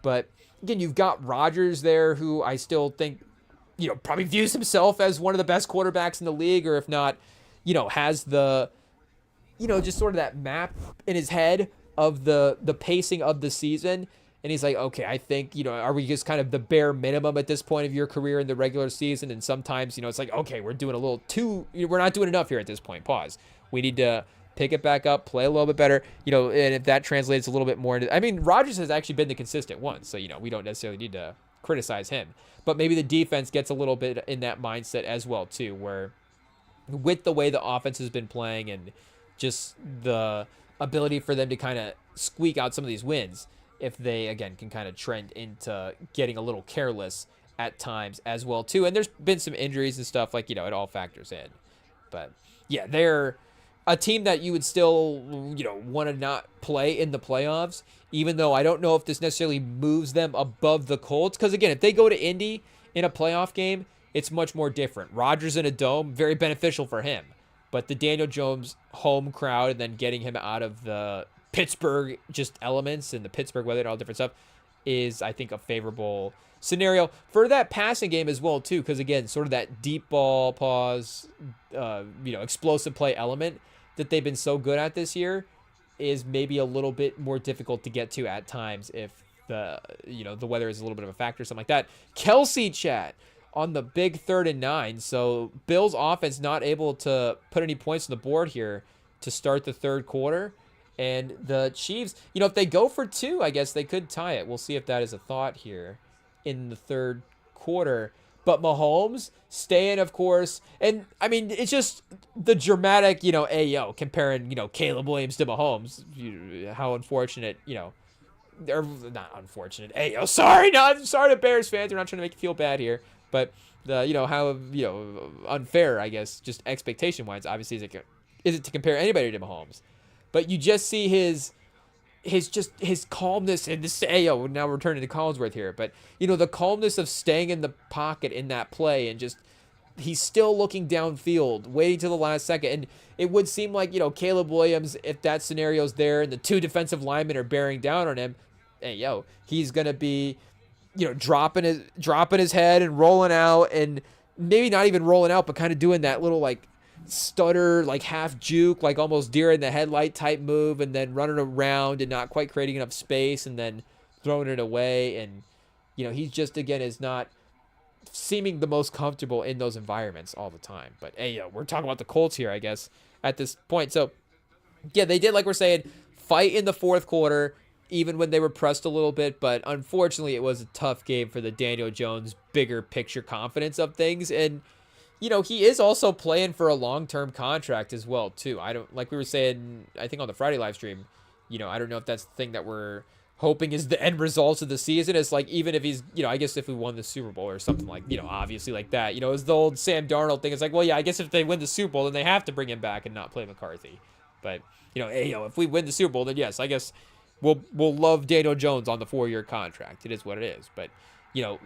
But, again, you've got Rodgers there, who I still think, probably views himself as one of the best quarterbacks in the league, or if not, has the... just sort of that map in his head of the pacing of the season. And he's like, okay, I think, are we just kind of the bare minimum at this point of your career in the regular season? And sometimes, it's like, okay, we're doing a little too, we're not doing enough here at this point. Pause. We need to pick it back up, play a little bit better, and if that translates a little bit more into, Rodgers has actually been the consistent one. So, we don't necessarily need to criticize him. But maybe the defense gets a little bit in that mindset as well, too, where with the way the offense has been playing and just the ability for them to kind of squeak out some of these wins, if they, again, can kind of trend into getting a little careless at times as well, too. And there's been some injuries and stuff, like, it all factors in. But, yeah, they're a team that you would still, want to not play in the playoffs, even though I don't know if this necessarily moves them above the Colts. Because, again, if they go to Indy in a playoff game, it's much more different. Rodgers in a dome, very beneficial for him. But the Daniel Jones home crowd and then getting him out of the Pittsburgh just elements and the Pittsburgh weather and all different stuff is, I think, a favorable scenario for that passing game as well, too. Because, again, sort of that deep ball pause, explosive play element that they've been so good at this year is maybe a little bit more difficult to get to at times if the weather is a little bit of a factor, something like that. Kelsey chat on the big 3rd and 9. So Bills offense not able to put any points on the board here to start the third quarter. And the Chiefs, if they go for 2, I guess they could tie it. We'll see if that is a thought here in the third quarter. But Mahomes staying, of course. And, it's just the dramatic, comparing, Caleb Williams to Mahomes. How unfortunate, they're not unfortunate. Sorry to Bears fans. We're not trying to make you feel bad here. But how unfair, I guess, just expectation wise, obviously is it to compare anybody to Mahomes. But you just see his calmness and this. Now we're turning to Collinsworth here, but the calmness of staying in the pocket in that play and just he's still looking downfield, waiting till the last second. And it would seem like Caleb Williams, if that scenario's there and the 2 defensive linemen are bearing down on him, he's gonna be dropping his head and rolling out, and maybe not even rolling out, but kind of doing that little like stutter, like half juke, like almost deer in the headlight type move, and then running around and not quite creating enough space and then throwing it away. And He just, again, is not seeming the most comfortable in those environments all the time. But, hey, we're talking about the Colts here, I guess, at this point. So, yeah, they did, like we're saying, fight in the fourth quarter, even when they were pressed a little bit. But unfortunately, it was a tough game for the Daniel Jones bigger picture confidence of things. And, he is also playing for a long-term contract as well, too. I don't, like we were saying, I think on the Friday live stream, I don't know if that's the thing that we're hoping is the end results of the season. It's like, even if he's, I guess if we won the Super Bowl or something like, obviously like that, it's the old Sam Darnold thing. It's like, well, yeah, I guess if they win the Super Bowl, then they have to bring him back and not play McCarthy. But, hey, if we win the Super Bowl, then yes, I guess we'll love Daniel Jones on the 4-year contract. It is what it is. But,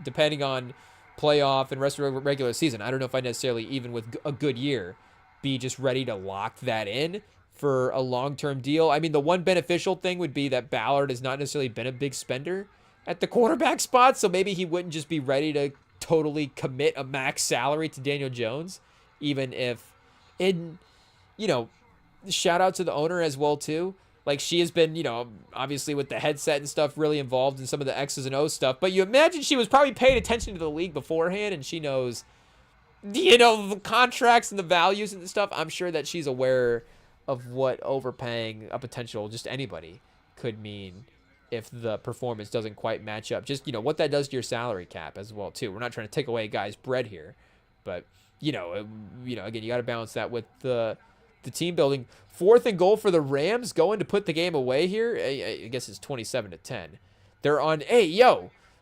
depending on playoff and rest of the regular season, I don't know if I necessarily, even with a good year, be just ready to lock that in for a long-term deal. I mean, the one beneficial thing would be that Ballard has not necessarily been a big spender at the quarterback spot, so maybe he wouldn't just be ready to totally commit a max salary to Daniel Jones, even if, shout out to the owner as well, too. Like, she has been, obviously with the headset and stuff, really involved in some of the X's and O's stuff. But you imagine she was probably paying attention to the league beforehand, and she knows, the contracts and the values and stuff. I'm sure that she's aware of what overpaying a potential, just anybody, could mean if the performance doesn't quite match up. Just, what that does to your salary cap as well, too. We're not trying to take away a guy's bread here. But, again, you got to balance that with the team building. 4th and goal for the Rams, going to put the game away here. I guess it's 27-10. They're on,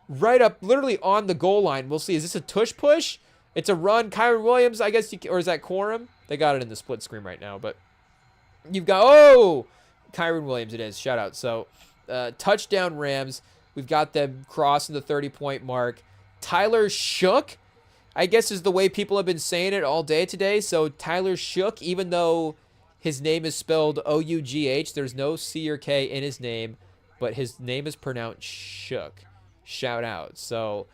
right up, literally on the goal line. We'll see. Is this a tush push? It's a run. Kyron Williams, I guess, or is that Corum? They got it in the split screen right now, but you've got, Kyron Williams it is. Shout out. So, touchdown Rams. We've got them crossing the 30-point mark. Tyler Shook, I guess, is the way people have been saying it all day today. So Tyler Shook, even though his name is spelled O-U-G-H, there's no C or K in his name, but his name is pronounced Shook. Shout out. So,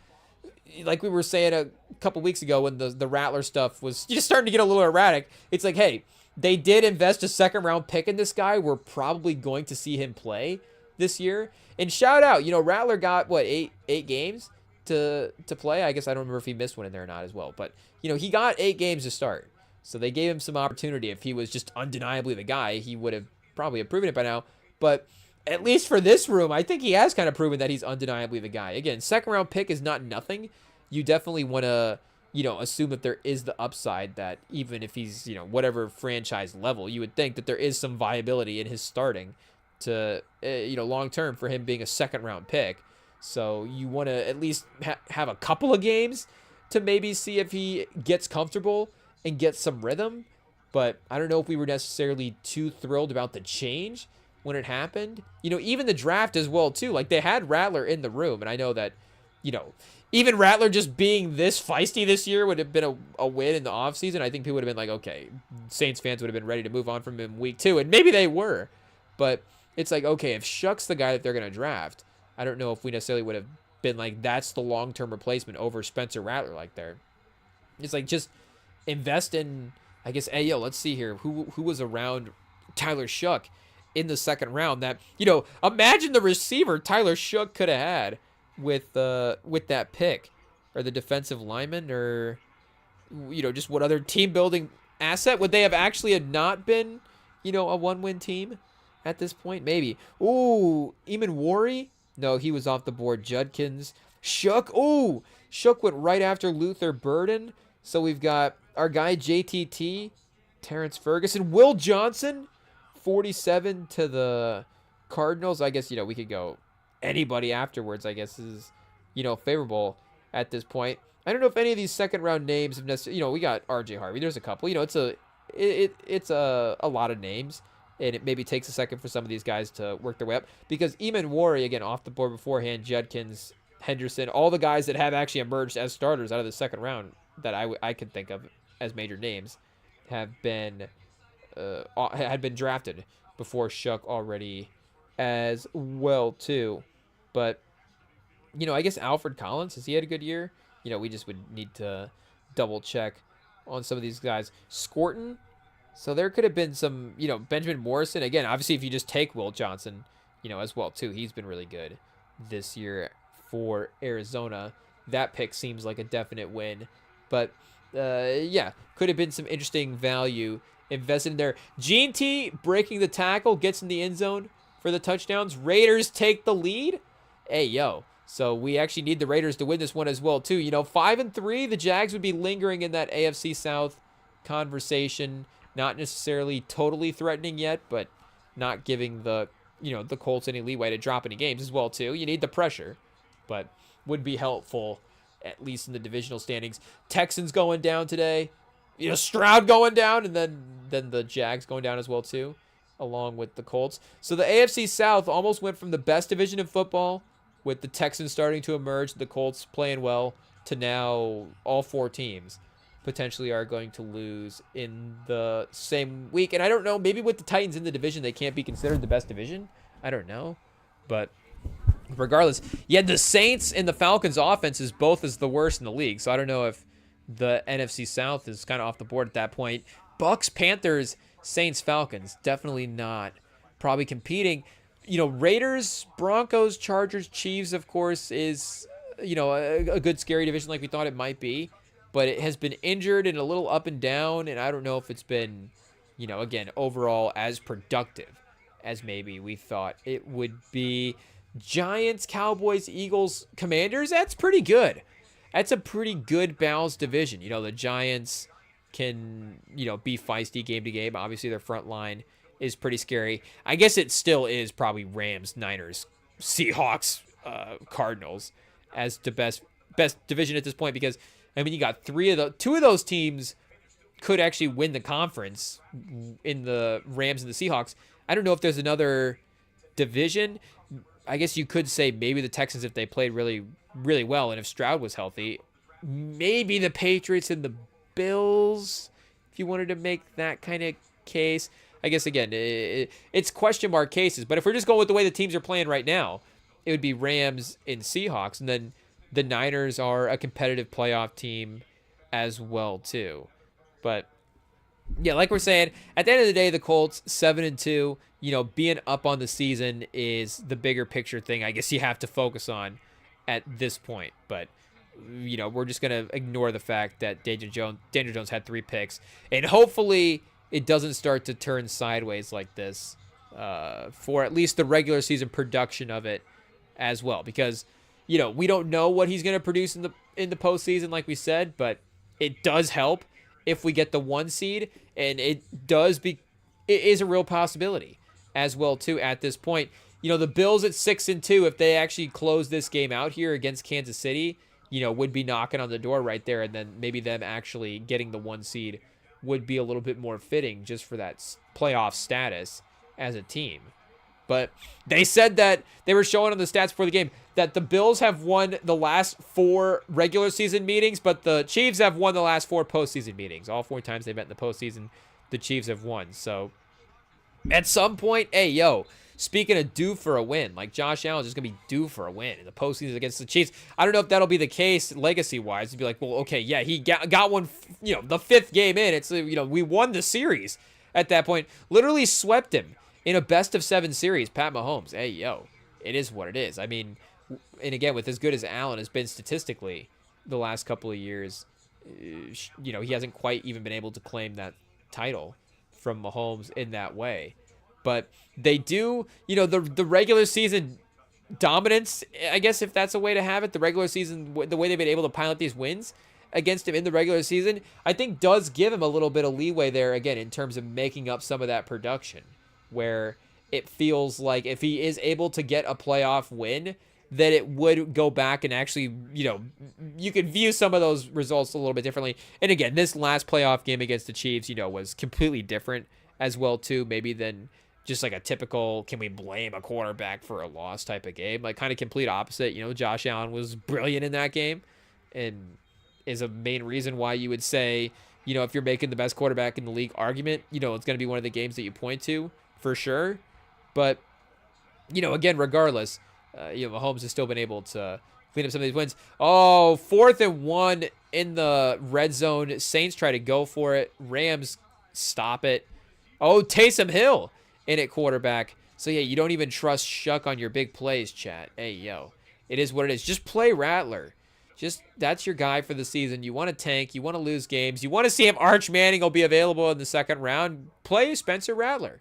like we were saying a couple weeks ago when the Rattler stuff was just starting to get a little erratic, it's like, hey, they did invest a 2nd-round pick in this guy. We're probably going to see him play this year. And shout out, Rattler got, eight games to play. I guess I don't remember if he missed one in there or not as well. But, he got 8 games to start. So they gave him some opportunity. If he was just undeniably the guy, he would have probably proven it by now. But at least for this room, I think he has kind of proven that he's undeniably the guy. Again, 2nd-round pick is not nothing. You definitely want to, assume that there is the upside that even if he's, whatever franchise level, you would think that there is some viability in his starting to, long-term for him being a 2nd-round pick. So you want to at least have a couple of games to maybe see if he gets comfortable and gets some rhythm. But I don't know if we were necessarily too thrilled about the change when it happened. Even the draft as well, too. Like, they had Rattler in the room, and I know that, even Rattler just being this feisty this year would have been a win in the offseason. I think people would have been like, okay, Saints fans would have been ready to move on from him week 2, and maybe they were. But it's like, okay, if Shook's the guy that they're going to draft, I don't know if we necessarily would have been like, that's the long-term replacement over Spencer Rattler like there. It's like, just invest in, I guess, let's see here. Who was around Tyler Shook in the 2nd round that, imagine the receiver Tyler Shook could have had with that pick, or the defensive lineman, or, just what other team building asset would they have actually had not been, a 1-win team at this point? Maybe. Ooh, Eamon Worry? No, he was off the board. Judkins. Shook. Ooh, Shook went right after Luther Burden. So we've got our guy JTT, Terrence Ferguson, Will Johnson, 47 to the Cardinals. I guess, we could go anybody afterwards, I guess, is, favorable at this point. I don't know if any of these 2nd-round names have necessarily, we got RJ Harvey. There's a couple. It's a lot of names, and it maybe takes a second for some of these guys to work their way up. Because Eamon Worry, again, off the board beforehand, Judkins, Henderson, all the guys that have actually emerged as starters out of the 2nd round that I could think of as major names had been drafted before Shook already as well, too. But, I guess Alfred Collins, has he had a good year? We just would need to double check on some of these guys. Scorton, so there could have been some, Benjamin Morrison. Again, obviously, if you just take Will Johnson, as well, too. He's been really good this year for Arizona. That pick seems like a definite win. But, yeah, could have been some interesting value invested in there. Gene T breaking the tackle, gets in the end zone for the touchdowns. Raiders take the lead. Hey, yo. So we actually need the Raiders to win this one as well, too. 5-3, the Jags would be lingering in that AFC South conversation. Not necessarily totally threatening yet, but not giving the Colts any leeway to drop any games as well, too. You need the pressure, but would be helpful, at least in the divisional standings. Texans going down today. Stroud going down, and then the Jags going down as well, too, along with the Colts. So the AFC South almost went from the best division in football, with the Texans starting to emerge, the Colts playing well, to now all 4 teams potentially are going to lose in the same week. And I don't know, maybe with the Titans in the division, they can't be considered the best division. I don't know. But regardless, the Saints and the Falcons offense is both as the worst in the league. So I don't know if the NFC South is kind of off the board at that point. Bucks, Panthers, Saints, Falcons, definitely not probably competing. Raiders, Broncos, Chargers, Chiefs, of course, is, a good scary division like we thought it might be. But it has been injured and a little up and down, and I don't know if it's been, again, overall as productive as maybe we thought it would be. Giants, Cowboys, Eagles, Commanders, that's pretty good. That's a pretty good balanced division. The Giants can, be feisty game to game. Obviously, their front line is pretty scary. I guess it still is probably Rams, Niners, Seahawks, Cardinals as the best division at this point, because you got 2 of those teams could actually win the conference in the Rams and the Seahawks. I don't know if there's another division. I guess you could say maybe the Texans if they played really, really well, and if Stroud was healthy. Maybe the Patriots and the Bills, if you wanted to make that kind of case. I guess, again, it's question mark cases. But if we're just going with the way the teams are playing right now, it would be Rams and Seahawks, and then the Niners are a competitive playoff team as well, too. But, yeah, like we're saying, at the end of the day, the Colts, 7-2, being up on the season is the bigger picture thing I guess you have to focus on at this point. But, we're just going to ignore the fact that Daniel Jones had 3 picks. And hopefully it doesn't start to turn sideways like this for at least the regular season production of it as well. Because we don't know what he's going to produce in the postseason, like we said, but it does help if we get the 1 seed, and it is a real possibility as well too at this point. The Bills at 6-2, if they actually close this game out here against Kansas City, would be knocking on the door right there, and then maybe them actually getting the 1 seed would be a little bit more fitting just for that playoff status as a team. But they said that they were showing on the stats before the game that the Bills have won the last 4 regular season meetings, but the Chiefs have won the last 4 postseason meetings. All 4 times they met in the postseason, the Chiefs have won. So at some point, speaking of due for a win, like Josh Allen's just going to be due for a win in the postseason against the Chiefs. I don't know if that'll be the case legacy-wise. To be like, well, okay, yeah, he got one, the 5th game in. It's, we won the series at that point. Literally swept him in a best-of-7 series, Pat Mahomes. It is what it is. And again, with as good as Allen has been statistically the last couple of years, he hasn't quite even been able to claim that title from Mahomes in that way. But they do, the regular season dominance, I guess if that's a way to have it, the regular season, the way they've been able to pilot these wins against him in the regular season, I think does give him a little bit of leeway there, again, in terms of making up some of that production, where it feels like if he is able to get a playoff win, that it would go back and actually, you could view some of those results a little bit differently. And again, this last playoff game against the Chiefs, was completely different as well, too, maybe than just like a typical, can we blame a quarterback for a loss type of game? Like kind of complete opposite. Josh Allen was brilliant in that game and is a main reason why you would say, if you're making the best quarterback in the league argument, it's going to be one of the games that you point to for sure. But, again, regardless, Mahomes has still been able to clean up some of these wins. Oh, 4th and 1 in the red zone. Saints try to go for it. Rams stop it. Oh, Taysom Hill in at quarterback. So, yeah, you don't even trust Shuck on your big plays, chat. It is what it is. Just play Rattler. Just that's your guy for the season. You want to tank. You want to lose games. You want to see if Arch Manning will be available in the second round. Play Spencer Rattler.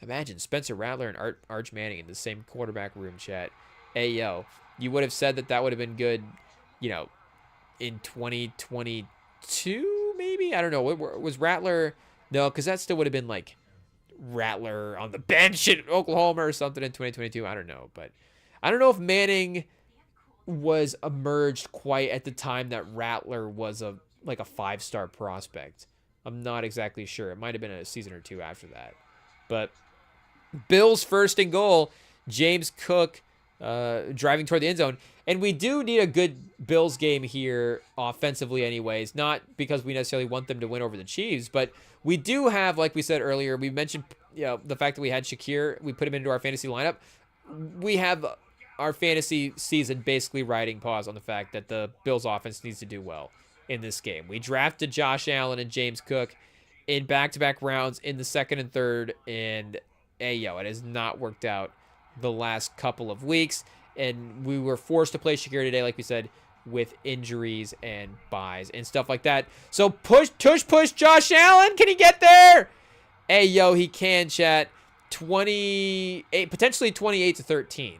Imagine Spencer Rattler and Arch Manning in the same quarterback room, chat. Hey, yo, you would have said that would have been good, in 2022, maybe? I don't know. Was Rattler? No, because that still would have been like Rattler on the bench in Oklahoma or something in 2022. I don't know. But I don't know if Manning was emerged quite at the time that Rattler was a 5-star prospect. I'm not exactly sure. It might have been a season or two after that. But Bills first and goal. James Cook driving toward the end zone. And we do need a good Bills game here offensively anyways. Not because we necessarily want them to win over the Chiefs, but we do have, like we said earlier, we mentioned the fact that we had Shakir. We put him into our fantasy lineup. We have our fantasy season basically riding pause on the fact that the Bills offense needs to do well in this game. We drafted Josh Allen and James Cook in back-to-back rounds in the second and third, and it has not worked out the last couple of weeks, and we were forced to play Shakir today, like we said, with injuries and buys and stuff like that. So push Josh Allen. Can he get there? He can, chat. 28, potentially 28-13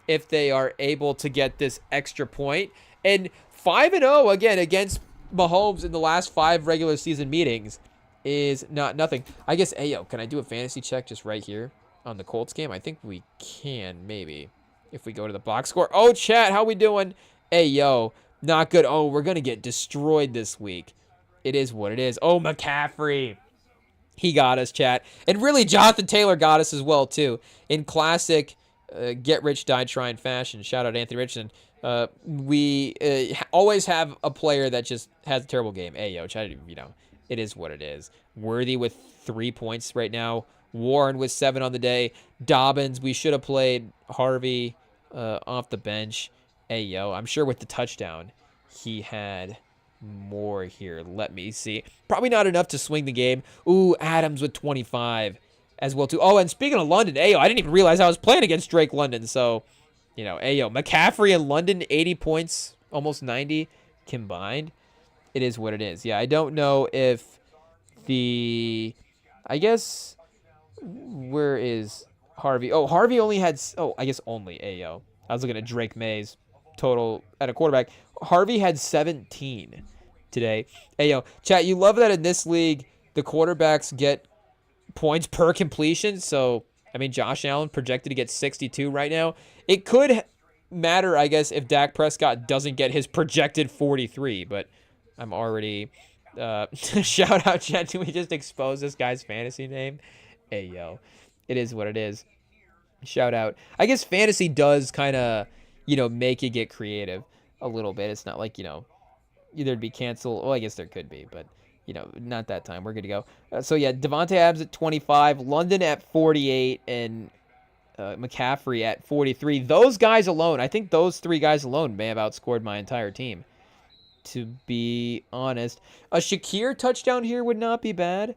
if they are able to get this extra point. And 5-0 again against Mahomes in the last 5 regular season meetings is not nothing. I guess, can I do a fantasy check just right here on the Colts game? I think we can, maybe, if we go to the box score. Oh, chat, how we doing? Not good. Oh, we're going to get destroyed this week. It is what it is. Oh, McCaffrey. He got us, chat. And really, Jonathan Taylor got us as well, too. In classic get-rich-die-trying fashion. Shout out Anthony Richardson. We always have a player that just has a terrible game. Chat, it is what it is. Worthy with 3 points right now. Warren with 7 on the day. Dobbins, we should have played Harvey off the bench. I'm sure with the touchdown, he had more here. Let me see. Probably not enough to swing the game. Ooh, Adams with 25 as well, too. Oh, and speaking of London, I didn't even realize I was playing against Drake London. So, McCaffrey and London, 80 points, almost 90 combined. It is what it is. Yeah, I don't know if I guess, where is Harvey? Oh, Harvey only had, only I was looking at Drake May's total at a quarterback. Harvey had 17 today. Chat, you love that in this league, the quarterbacks get points per completion. So, Josh Allen projected to get 62 right now. It could matter, I guess, if Dak Prescott doesn't get his projected 43, but I'm already shout out, chat. Did we just expose this guy's fantasy name? It is what it is. Shout out. I guess fantasy does kind of, make you get creative a little bit. It's not like, either it'd be canceled. Well, I guess there could be, but, not that time. We're good to go. Devontae Adams at 25, London at 48, and McCaffrey at 43. Those guys alone, I think those 3 guys alone may have outscored my entire team, to be honest. A Shakir touchdown here would not be bad.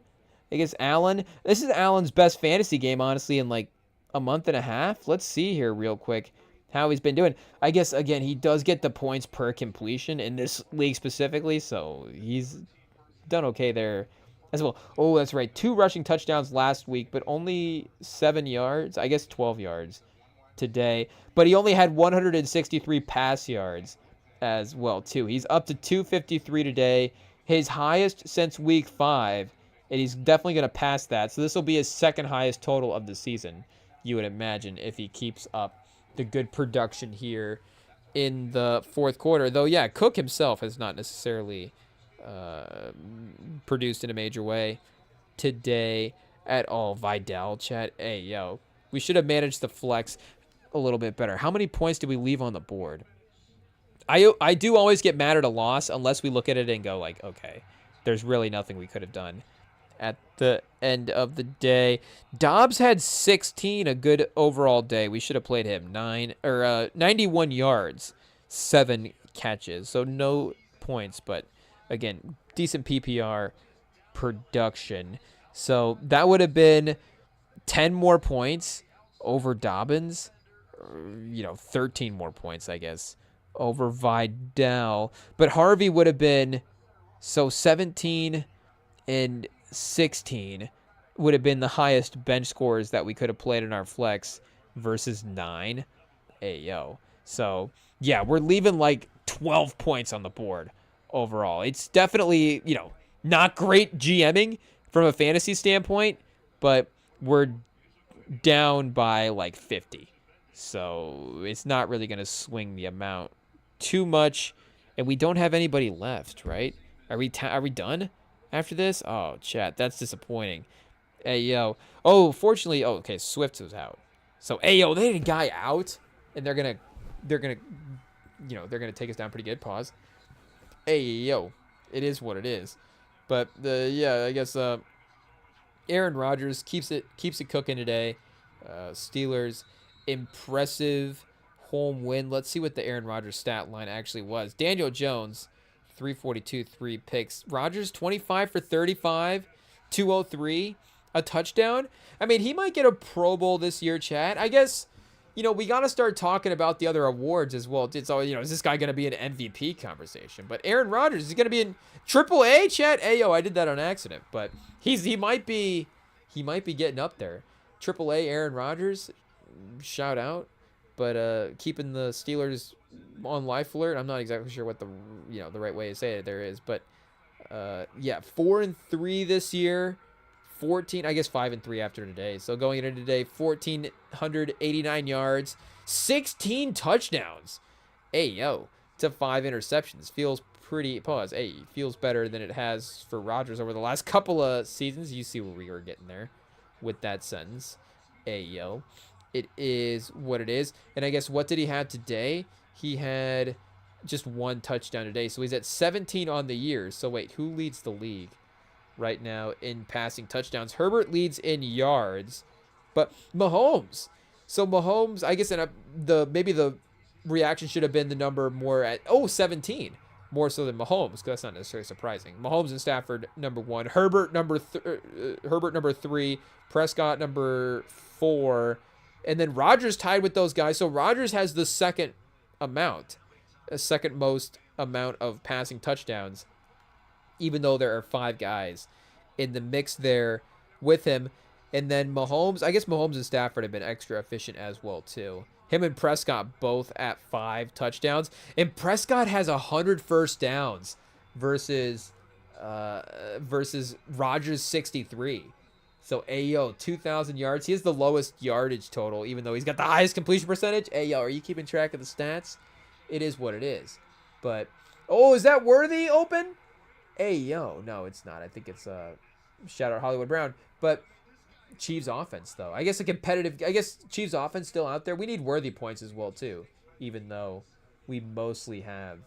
I guess Allen. This is Allen's best fantasy game, honestly, in like a month and a half. Let's see here real quick how he's been doing. I guess, again, he does get the points per completion in this league specifically, so he's done okay there as well. Oh, that's right. 2 rushing touchdowns last week, but only 7 yards. I guess 12 yards today. But he only had 163 pass yards as well, too. He's up to 253 today. His highest since week 5. And he's definitely going to pass that. So this will be his second highest total of the season, you would imagine, if he keeps up the good production here in the fourth quarter. Though, Cook himself has not necessarily produced in a major way today at all. Vidal, chat. We should have managed the flex a little bit better. How many points did we leave on the board? I do always get mad at a loss unless we look at it and go like, okay, there's really nothing we could have done at the end of the day. Dobbs had 16, a good overall day. We should have played him. 91 yards, 7 catches. So no points, but again, decent PPR production. So that would have been 10 more points over Dobbins 13 more points, I guess, over Vidal. But Harvey would have been, so 17 and 16 would have been the highest bench scores that we could have played in our flex versus 9. Hey, yo. So, yeah, we're leaving like 12 points on the board overall. It's definitely, not great GMing from a fantasy standpoint, but we're down by like 50. So it's not really going to swing the amount too much. And we don't have anybody left, right? Are we done after this? Oh, chat, that's disappointing. Hey, yo. Oh, fortunately, okay, Swift was out. So, hey, yo, they had a guy out, and they're gonna take us down pretty good. Pause. Hey, yo, it is what it is. But I guess Aaron Rodgers keeps it cooking today. Steelers, impressive home win. Let's see what the Aaron Rodgers stat line actually was. Daniel Jones, 342, 3 picks. Rodgers, 25 for 35, 203, a touchdown. I mean, he might get a Pro Bowl this year, chat. I guess, we got to start talking about the other awards as well. It's always, is this guy going to be an MVP conversation? But Aaron Rodgers is going to be in AAA, chat. Hey, yo, I did that on accident. But he might be getting up there. AAA Aaron Rodgers, shout out. But keeping the Steelers on life alert. I'm not exactly sure what the right way to say it there is, but 4-3 this year. 14, I guess 5-3 after today. So going into today, 1,489 yards, 16 touchdowns. Hey, yo, to 5 interceptions. Feels pretty, feels better than it has for Rodgers over the last couple of seasons. You see where we were getting there with that sentence. Hey, yo, it is what it is. And I guess what did he have today? He had just 1 touchdown today. So he's at 17 on the year. So wait, who leads the league right now in passing touchdowns? Herbert leads in yards, but Mahomes. So Mahomes, I guess maybe the reaction should have been the number more at 17, more so than Mahomes, because that's not necessarily surprising. Mahomes and Stafford number 1, Herbert number 3, Prescott number 4, and then Rodgers tied with those guys. So Rodgers has the second most amount of passing touchdowns, even though there are 5 guys in the mix there with him. And then Mahomes, I guess Mahomes and Stafford have been extra efficient as well too. Him and Prescott both at 5 touchdowns. And Prescott has 100 first downs versus Rodgers 63. So, Ayo, 2,000 yards. He has the lowest yardage total, even though he's got the highest completion percentage. Ayo, are you keeping track of the stats? It is what it is. But, is that Worthy open? Ayo, no, it's not. I think it's shout out Hollywood Brown. But Chiefs offense, though. I guess Chiefs offense still out there. We need Worthy points as well, too, even though we mostly have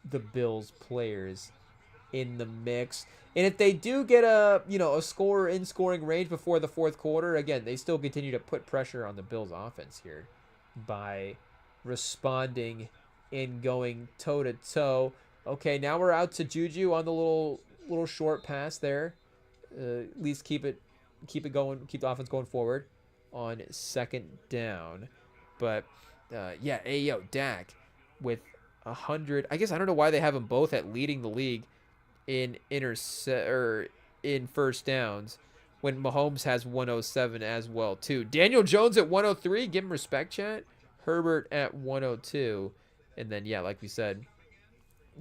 the Bills players in the mix. And if they do get a score in scoring range before the fourth quarter, again, they still continue to put pressure on the Bills offense here by responding and going toe-to-toe. Okay, now we're out to Juju on the little short pass there. At least keep it going, keep the offense going forward on second down. But Dak with 100. I guess I don't know why they have them both at leading the league in in first downs when Mahomes has 107 as well too. Daniel Jones at 103, give him respect, chat. Herbert at 102, and then like we said,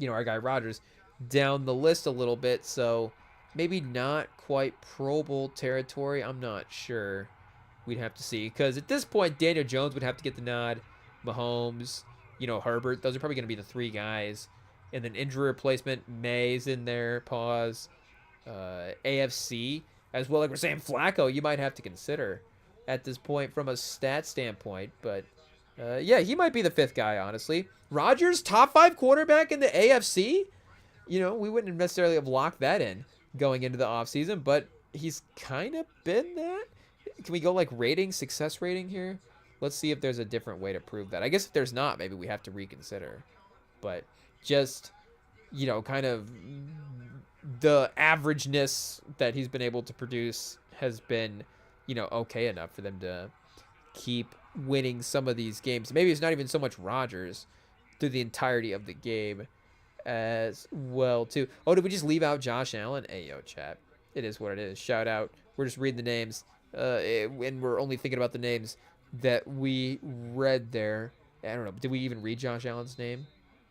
our guy Rodgers down the list a little bit, so maybe not quite Pro Bowl territory. I'm not sure. We'd have to see, because at this point Daniel Jones would have to get the nod. Mahomes, Herbert, those are probably going to be the 3 guys. And then injury replacement, May's in there, pause. AFC as well, like we're saying, Flacco, you might have to consider at this point from a stat standpoint. But, he might be the 5th guy, honestly. Rodgers, top 5 quarterback in the AFC? We wouldn't necessarily have locked that in going into the offseason, but he's kind of been that. Can we go like success rating here? Let's see if there's a different way to prove that. I guess if there's not, maybe we have to reconsider. But just, kind of the averageness that he's been able to produce has been, okay enough for them to keep winning some of these games. Maybe it's not even so much Rodgers through the entirety of the game as well, too. Oh, did we just leave out Josh Allen? Hey, yo, chat. It is what it is. Shout out. We're just reading the names, and we're only thinking about the names that we read there. I don't know. Did we even read Josh Allen's name?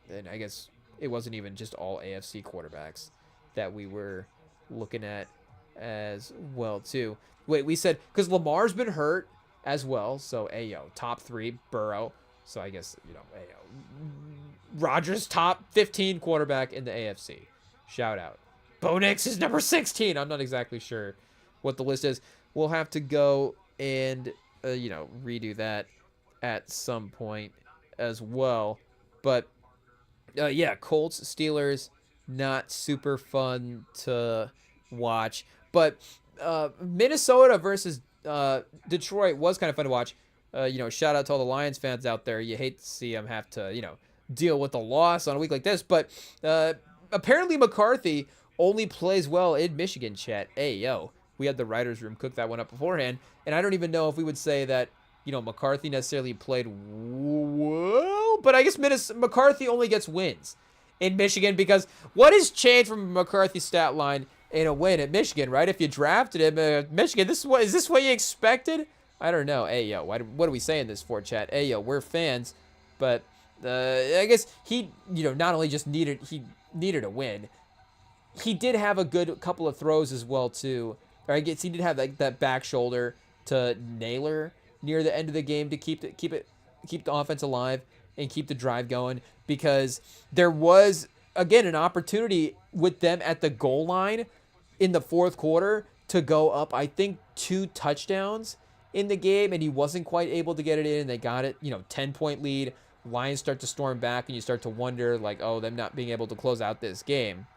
Then I guess it wasn't even just all AFC quarterbacks that we were looking at as well, too. Wait, we said, because Lamar's been hurt as well. So, yo, top 3, Burrow. So I guess, yo, Rodgers top 15 quarterback in the AFC. Shout out. Bo Nix is number 16. I'm not exactly sure what the list is. We'll have to go and, redo that at some point as well. But, yeah, Colts, Steelers, not super fun to watch. But Minnesota versus Detroit was kind of fun to watch. Shout out to all the Lions fans out there. You hate to see them have to, deal with the loss on a week like this. But apparently McCarthy only plays well in Michigan, chat. Hey, yo, we had the writer's room cook that one up beforehand. And I don't even know if we would say that, McCarthy necessarily played well. But I guess McCarthy only gets wins in Michigan, because what has changed from McCarthy's stat line in a win at Michigan, right? If you drafted him, Michigan, is this what you expected? I don't know. Hey, yo, what are we saying this for, chat? Hey, yo, we're fans. But I guess he, not only just needed a win, he did have a good couple of throws as well, too. Or I guess he did have like that back shoulder to Naylor near the end of the game to keep the offense alive and keep the drive going, because there was, again, an opportunity with them at the goal line in the fourth quarter to go up, I think, 2 touchdowns in the game, and he wasn't quite able to get it in, and they got it, 10-point lead. Lions start to storm back, and you start to wonder, like, them not being able to close out this game.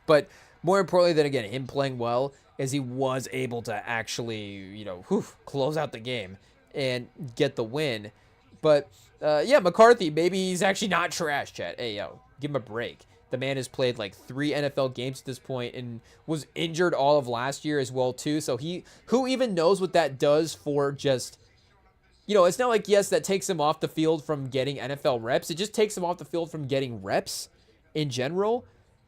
But more importantly than, again, him playing well, is he was able to actually, close out the game and get the win. But, yeah, McCarthy, maybe he's actually not trash, chat. Hey, yo, give him a break. The man has played like 3 NFL games at this point and was injured all of last year as well, too. So who even knows what that does for just, it's not like, yes, that takes him off the field from getting NFL reps. It just takes him off the field from getting reps in general.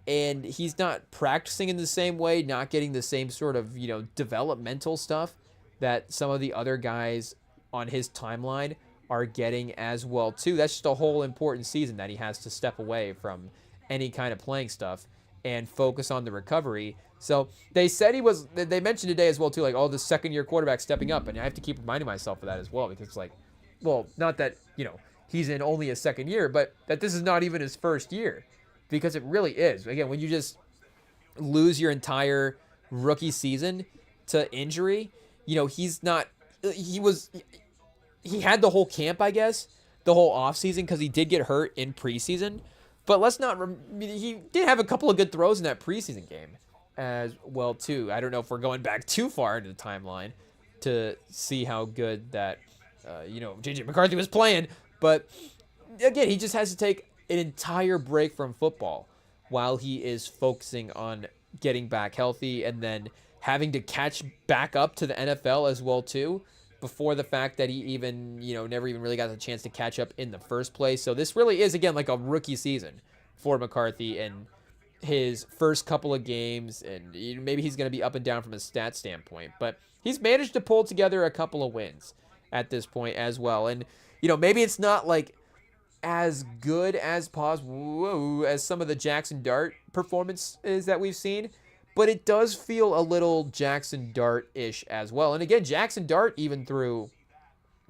And he's not practicing in the same way, not getting the same sort of, developmental stuff that some of the other guys on his timeline are getting as well, too. That's just a whole important season that he has to step away from any kind of playing stuff and focus on the recovery. So they said they mentioned today as well, too, like, the second-year quarterback stepping up. And I have to keep reminding myself of that as well, because it's like, well, not that, he's in only his second year, but that this is not even his first year, because it really is. Again, when you just lose your entire rookie season to injury, he had the whole camp, I guess, the whole offseason, because he did get hurt in preseason. But let's not, he did have a couple of good throws in that preseason game as well, too. I don't know if we're going back too far into the timeline to see how good that, J.J. McCarthy was playing. But, again, he just has to take an entire break from football while he is focusing on getting back healthy and then having to catch back up to the NFL as well, too, before the fact that he even, never even really got the chance to catch up in the first place. So this really is, again, like a rookie season for McCarthy in his first couple of games, and maybe he's going to be up and down from a stat standpoint, but he's managed to pull together a couple of wins at this point as well. And, maybe it's not like as good as some of the Jackson Dart performances that we've seen, but it does feel a little Jackson Dart-ish as well. And again, Jackson Dart, even through,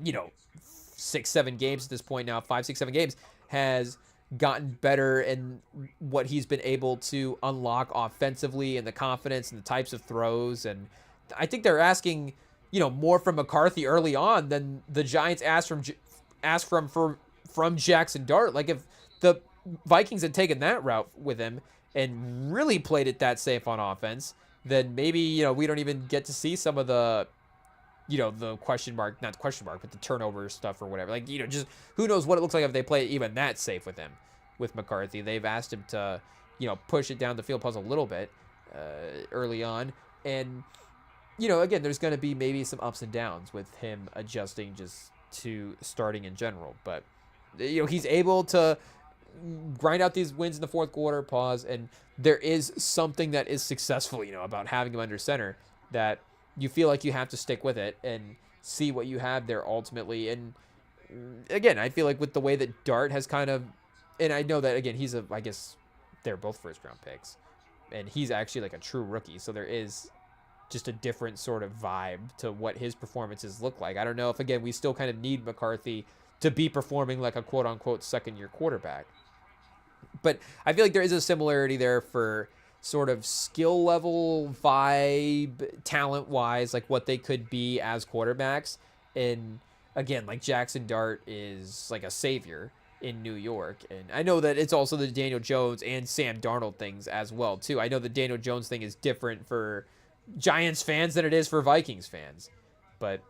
6-7 games at this point now, 5-6-7 games, has gotten better in what he's been able to unlock offensively and the confidence and the types of throws. And I think they're asking, more from McCarthy early on than the Giants asked from Jackson Dart. Like, if the Vikings had taken that route with him and really played it that safe on offense, then maybe, we don't even get to see some of the, the not the question mark, but the turnover stuff or whatever. Like, just who knows what it looks like if they play it even that safe with him, with McCarthy. They've asked him to, push it down the field puzzle a little bit early on. And again, there's going to be maybe some ups and downs with him adjusting just to starting in general. But, he's able to grind out these wins in the fourth quarter, and there is something that is successful, about having him under center that you feel like you have to stick with it and see what you have there ultimately. And again, I feel like with the way that Dart has kind of, and I know that, again, I guess they're both first round picks, and he's actually like a true rookie. So there is just a different sort of vibe to what his performances look like. I don't know if, again, we still kind of need McCarthy to be performing like a quote unquote second year quarterback. But I feel like there is a similarity there for sort of skill level, vibe, talent wise, like what they could be as quarterbacks. And again, like Jackson Dart is like a savior in New York. And I know that it's also the Daniel Jones and Sam Darnold things as well, too. I know the Daniel Jones thing is different for Giants fans than it is for Vikings fans. But,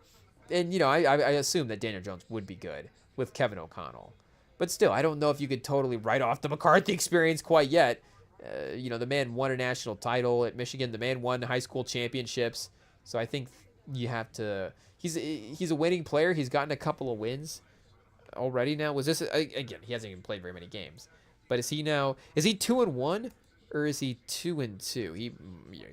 and, I assume that Daniel Jones would be good with Kevin O'Connell. But still, I don't know if you could totally write off the McCarthy experience quite yet. The man won a national title at Michigan. The man won high school championships. So I think you have to. He's a winning player. He's gotten a couple of wins already now. Was this again? He hasn't even played very many games. But is he 2-1 or is he 2-2? He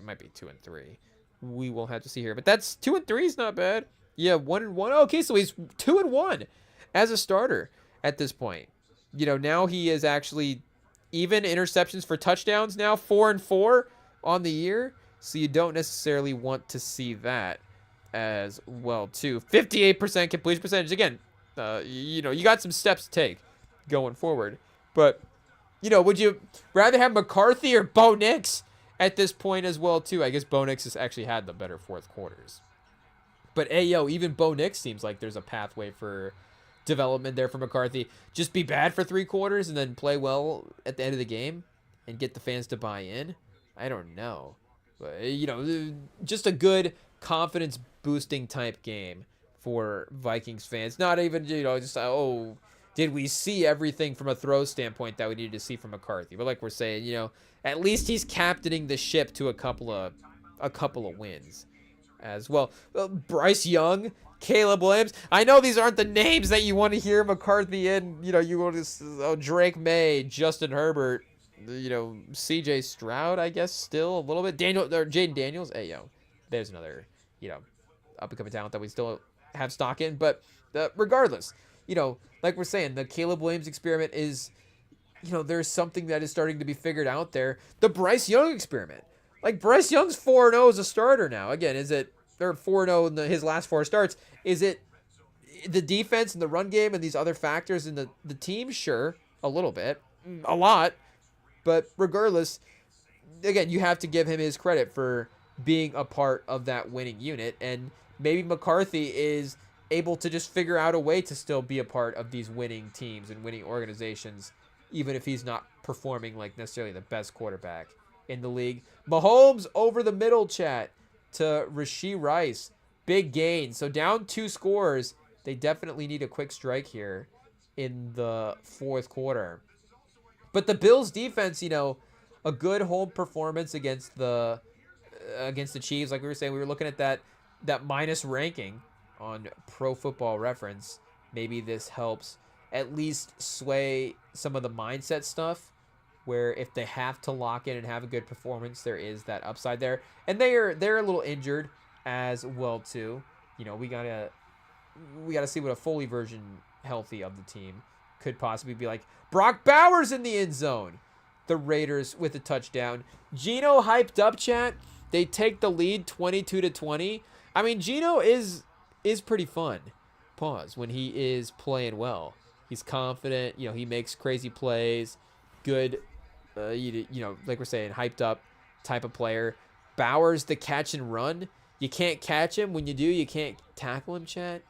might be 2-3. We will have to see here. But that's 2-3 is not bad. Yeah, 1-1. Okay, so he's 2-1 as a starter at this point. Now he is actually even interceptions for touchdowns now, 4-4 on the year. So you don't necessarily want to see that as well, too. 58% completion percentage. Again, you got some steps to take going forward. But, would you rather have McCarthy or Bo Nix at this point as well, too? I guess Bo Nix has actually had the better fourth quarters. But, even Bo Nix seems like there's a pathway for development there for McCarthy. Just be bad for 3 quarters and then play well at the end of the game and get the fans to buy in. I don't know. But, just a good confidence boosting type game for Vikings fans. Not even, just, did we see everything from a throw standpoint that we needed to see from McCarthy? But like we're saying, at least he's captaining the ship to a couple of wins as well. Bryce Young, Caleb Williams. I know these aren't the names that you want to hear McCarthy in. You want to Drake May, Justin Herbert, C.J. Stroud, I guess, still a little bit. Jaden Daniels. Hey, there's another, up-and-coming talent that we still have stock in. But regardless, like we're saying, the Caleb Williams experiment is, there's something that is starting to be figured out there. The Bryce Young experiment. Like, Bryce Young's 4-0 as a starter now. Again, is it, or 4-0 in his last 4 starts, is it the defense and the run game and these other factors in the team? Sure, a little bit. A lot. But regardless, again, you have to give him his credit for being a part of that winning unit. And maybe McCarthy is able to just figure out a way to still be a part of these winning teams and winning organizations, even if he's not performing like necessarily the best quarterback in the league. Mahomes over the middle, chat, to Rashee Rice. Big gain. So down 2 scores. They definitely need a quick strike here in the fourth quarter. But the Bills defense, a good home performance against the Chiefs. Like we were saying, we were looking at that minus ranking on Pro Football Reference. Maybe this helps at least sway some of the mindset stuff, where if they have to lock in and have a good performance, there is that upside there. And they're a little injured as well too. We gotta see what a fully version healthy of the team could possibly be like. Brock Bowers in the end zone. The Raiders with a touchdown. Geno hyped up, chat. They take the lead 22-20. I mean, Geno is pretty fun. Pause. When he is playing well. He's confident. He makes crazy plays. Good, like we're saying, hyped up type of player. Bowers, the catch and run. You can't catch him. When you do, you can't tackle him, chat.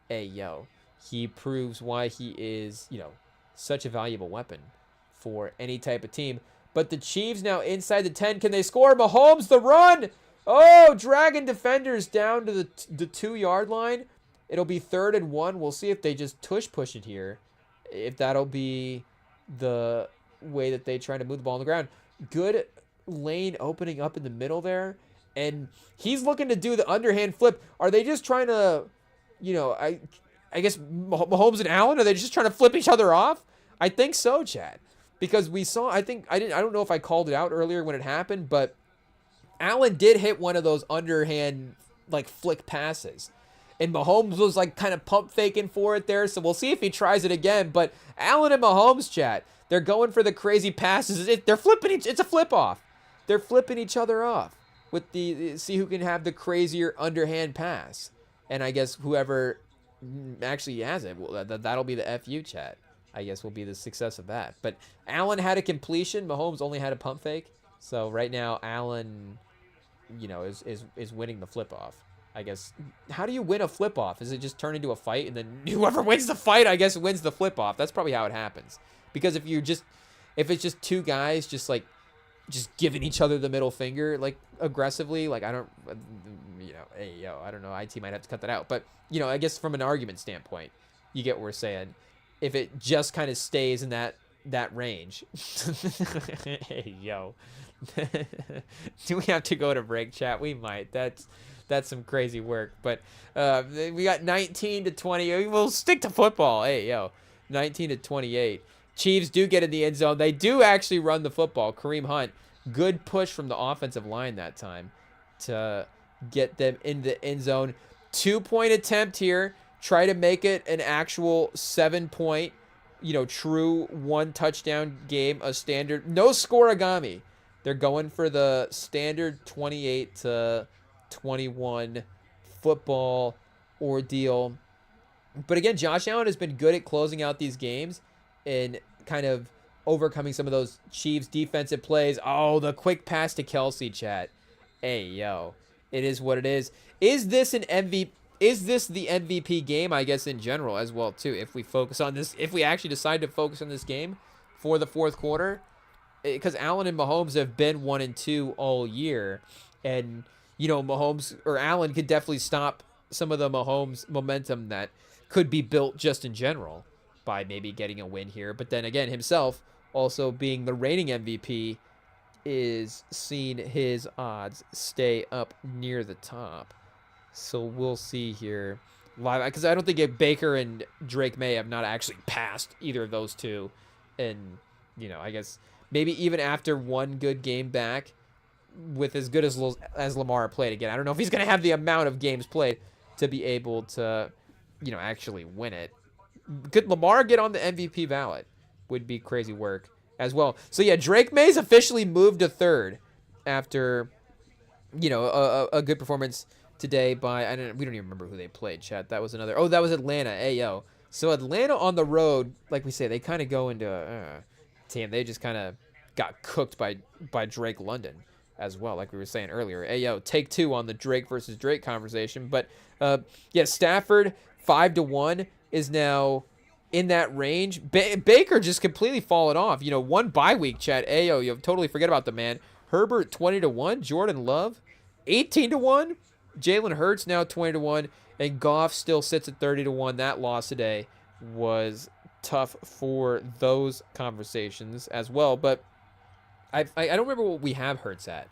Hey, he proves why he is, such a valuable weapon for any type of team. But the Chiefs now inside the 10. Can they score? Mahomes, the run. Oh, dragging defenders down to the 2-yard line. It'll be 3rd and 1. We'll see if they just push it here. If that'll be the way that they try to move the ball on the ground. Good lane opening up in the middle there. And he's looking to do the underhand flip. Are they just trying to, I guess Mahomes and Allen, are they just trying to flip each other off? I think so, Chad. Because we saw, I don't know if I called it out earlier when it happened, but Allen did hit one of those underhand like flick passes. And Mahomes was like kind of pump faking for it there. So we'll see if he tries it again. But Allen and Mahomes, Chad, they're going for the crazy passes. They're flipping it's a flip off. They're flipping each other off with see who can have the crazier underhand pass. And I guess whoever actually has it, well, that'll be the FU, Chad. I guess will be the success of that. But Allen had a completion. Mahomes only had a pump fake. So right now, Allen, is winning the flip off. I guess. How do you win a flip off? Is it just turn into a fight and then whoever wins the fight, I guess, wins the flip off? That's probably how it happens. Because if it's just two guys just giving each other the middle finger like aggressively, like I don't know, IT might have to cut that out. But I guess from an argument standpoint, you get what we're saying. If it just kind of stays in that range. Hey, yo. Do we have to go to break, chat? We might. That's some crazy work. But we got 19-20. We'll stick to football. Hey, yo. 19-28. Chiefs do get in the end zone. They do actually run the football. Kareem Hunt, good push from the offensive line that time to get them in the end zone. 2-point attempt here. Try to make it an actual 7-point, true 1 touchdown game, a standard. No scoreagami. They're going for the standard 28-21 football ordeal. But again, Josh Allen has been good at closing out these games and kind of overcoming some of those Chiefs defensive plays. Oh, the quick pass to Kelsey, chat. Hey, yo. It is what it is. Is this an MVP? Is this the MVP game, I guess, in general as well, too? If we focus on this, if we actually decide to focus on this game for the fourth quarter, because Allen and Mahomes have been 1-2 all year, and, Mahomes or Allen could definitely stop some of the Mahomes momentum that could be built just in general by maybe getting a win here. But then again, himself also being the reigning MVP is seeing his odds stay up near the top. So we'll see here live, because I don't think Baker and Drake May have not actually passed either of those two. And, I guess maybe even after one good game back with as good as Lamar played again, I don't know if he's going to have the amount of games played to be able to, actually win it. Could Lamar get on the MVP ballot? Would be crazy work as well. So, yeah, Drake May's officially moved to third after, a good performance today by, we don't even remember who they played, chat. That was that was Atlanta. Hey, yo. So Atlanta on the road, like we say, they kind of go into a team. They just kind of got cooked by Drake London as well, like we were saying earlier. Hey, yo, take 2 on the Drake versus Drake conversation. But, Stafford, 5-1, is now in that range. Baker just completely fallen off. One bye week, chat. Hey, yo, you totally forget about the man. Herbert, 20-1. Jordan Love, 18-1. Jalen Hurts now 20-1, and Goff still sits at 30-1. That loss today was tough for those conversations as well. But I don't remember what we have Hurts at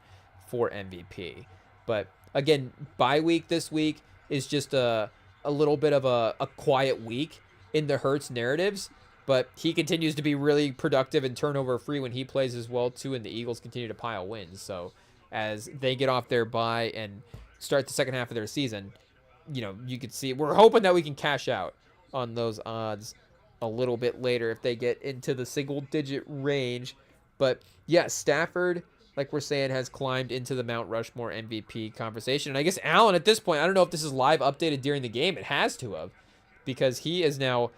for MVP. But again, bye week this week is just a little bit of a quiet week in the Hurts narratives. But he continues to be really productive and turnover free when he plays as well too, and the Eagles continue to pile wins. So as they get off their bye and start the second half of their season, you could see, we're hoping that we can cash out on those odds a little bit later if they get into the single-digit range. But, yeah, Stafford, like we're saying, has climbed into the Mount Rushmore MVP conversation. And I guess Allen, at this point, I don't know if this is live updated during the game. It has to have, because he is now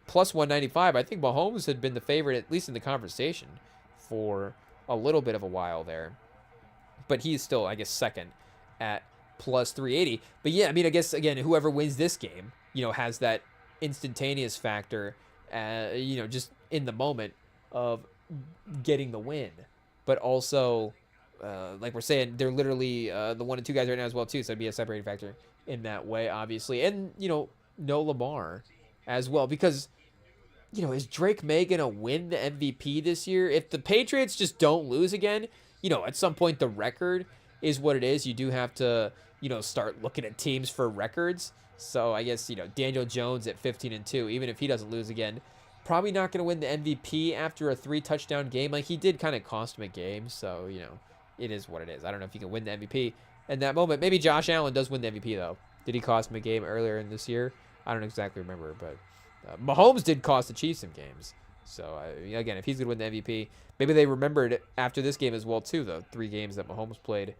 plus 195. I think Mahomes had been the favorite, at least in the conversation, for a little bit of a while there. But he's still, I guess, second at plus 380. But yeah, I mean, I guess, again, whoever wins this game, has that instantaneous factor, just in the moment of getting the win. But also, like we're saying, they're literally the 1 and 2 guys right now as well, too. So it'd be a separating factor in that way, obviously. And, no Lamar as well. Because, is Drake May going to win the MVP this year? If the Patriots just don't lose again, at some point the record is what it is. You do have to, start looking at teams for records. So I guess, Daniel Jones at 15-2, even if he doesn't lose again, probably not going to win the MVP after a 3-touchdown game. Like, he did kind of cost him a game, so, it is what it is. I don't know if he can win the MVP in that moment. Maybe Josh Allen does win the MVP, though. Did he cost him a game earlier in this year? I don't exactly remember, but Mahomes did cost the Chiefs some games. So, again, if he's going to win the MVP, maybe they remembered after this game as well, too, the 3 games that Mahomes played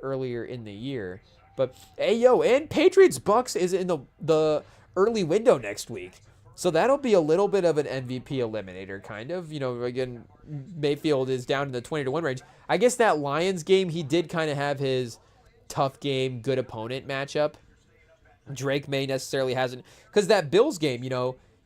earlier in the year. But, hey, and Patriots-Bucks is in the early window next week. So that'll be a little bit of an MVP eliminator, kind of. Again, Mayfield is down in the 20-1 range. I guess that Lions game, he did kind of have his tough game, good opponent matchup. Drake May necessarily hasn't. Because that Bills game,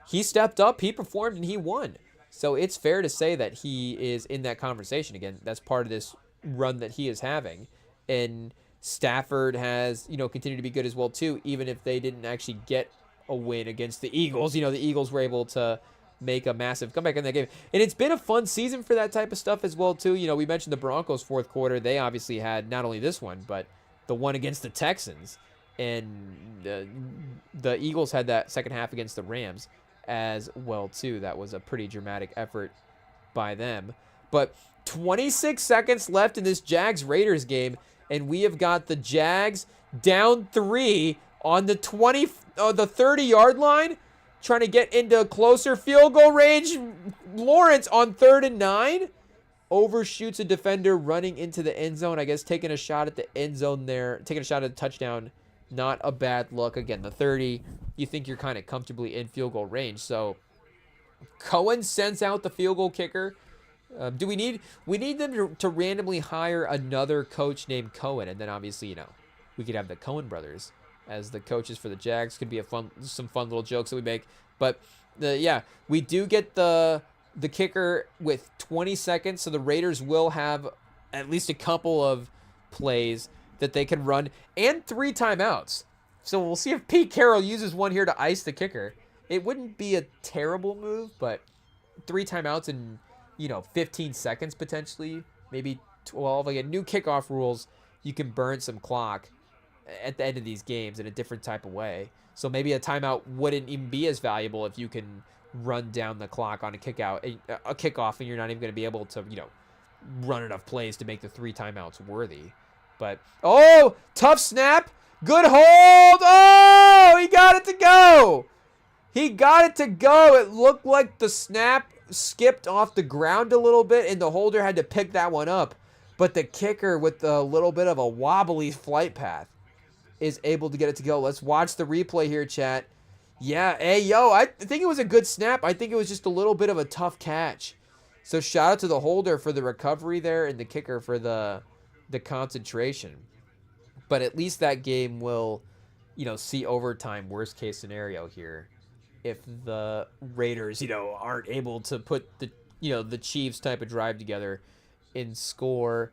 he stepped up, he performed, and he won. So it's fair to say that he is in that conversation. Again, that's part of this run that he is having. And Stafford has, continued to be good as well, too, even if they didn't actually get a win against the Eagles. The Eagles were able to make a massive comeback in that game. And it's been a fun season for that type of stuff as well, too. We mentioned the Broncos fourth quarter. They obviously had not only this one, but the one against the Texans. And the Eagles had that second half against the Rams as well, too. That was a pretty dramatic effort by them. But 26 seconds left in this Jags-Raiders game, and we have got the Jags down 3 on the 30-yard line, trying to get into closer field goal range. Lawrence on 3rd and 9 overshoots a defender running into the end zone. I guess taking a shot at the end zone there, taking a shot at the touchdown. Not a bad look. Again, the 30, you think you're kind of comfortably in field goal range. So Cohen sends out the field goal kicker. We need them to randomly hire another coach named Cohen, and then obviously, we could have the Cohen brothers as the coaches for the Jags. Could be some fun little jokes that we make. But we do get the kicker with 20 seconds, so the Raiders will have at least a couple of plays that they can run and 3 timeouts. So we'll see if Pete Carroll uses one here to ice the kicker. It wouldn't be a terrible move, but 3 timeouts in 15 seconds potentially, maybe 12. Again, new kickoff rules, you can burn some clock at the end of these games in a different type of way. So maybe a timeout wouldn't even be as valuable if you can run down the clock on a kickoff, and you're not even going to be able to, run enough plays to make the 3 timeouts worthy. But, tough snap. Good hold. Oh, he got it to go. It looked like the snap skipped off the ground a little bit, and the holder had to pick that one up. But the kicker, with a little bit of a wobbly flight path, is able to get it to go. Let's watch the replay here, chat. Yeah, I think it was a good snap. I think it was just a little bit of a tough catch. So shout out to the holder for the recovery there, and the kicker for the concentration. But at least that game will, see overtime, worst case scenario here, if the Raiders, aren't able to put the Chiefs type of drive together and score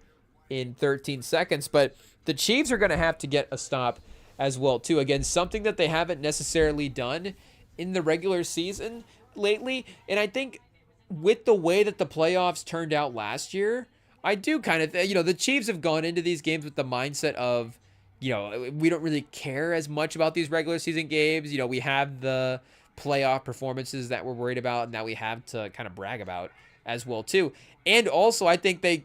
in 13 seconds. But the Chiefs are going to have to get a stop as well, too. Again, something that they haven't necessarily done in the regular season lately. And I think with the way that the playoffs turned out last year, I do kind of, the Chiefs have gone into these games with the mindset of, we don't really care as much about these regular season games. We have the playoff performances that we're worried about and that we have to kind of brag about as well, too. And also, I think they,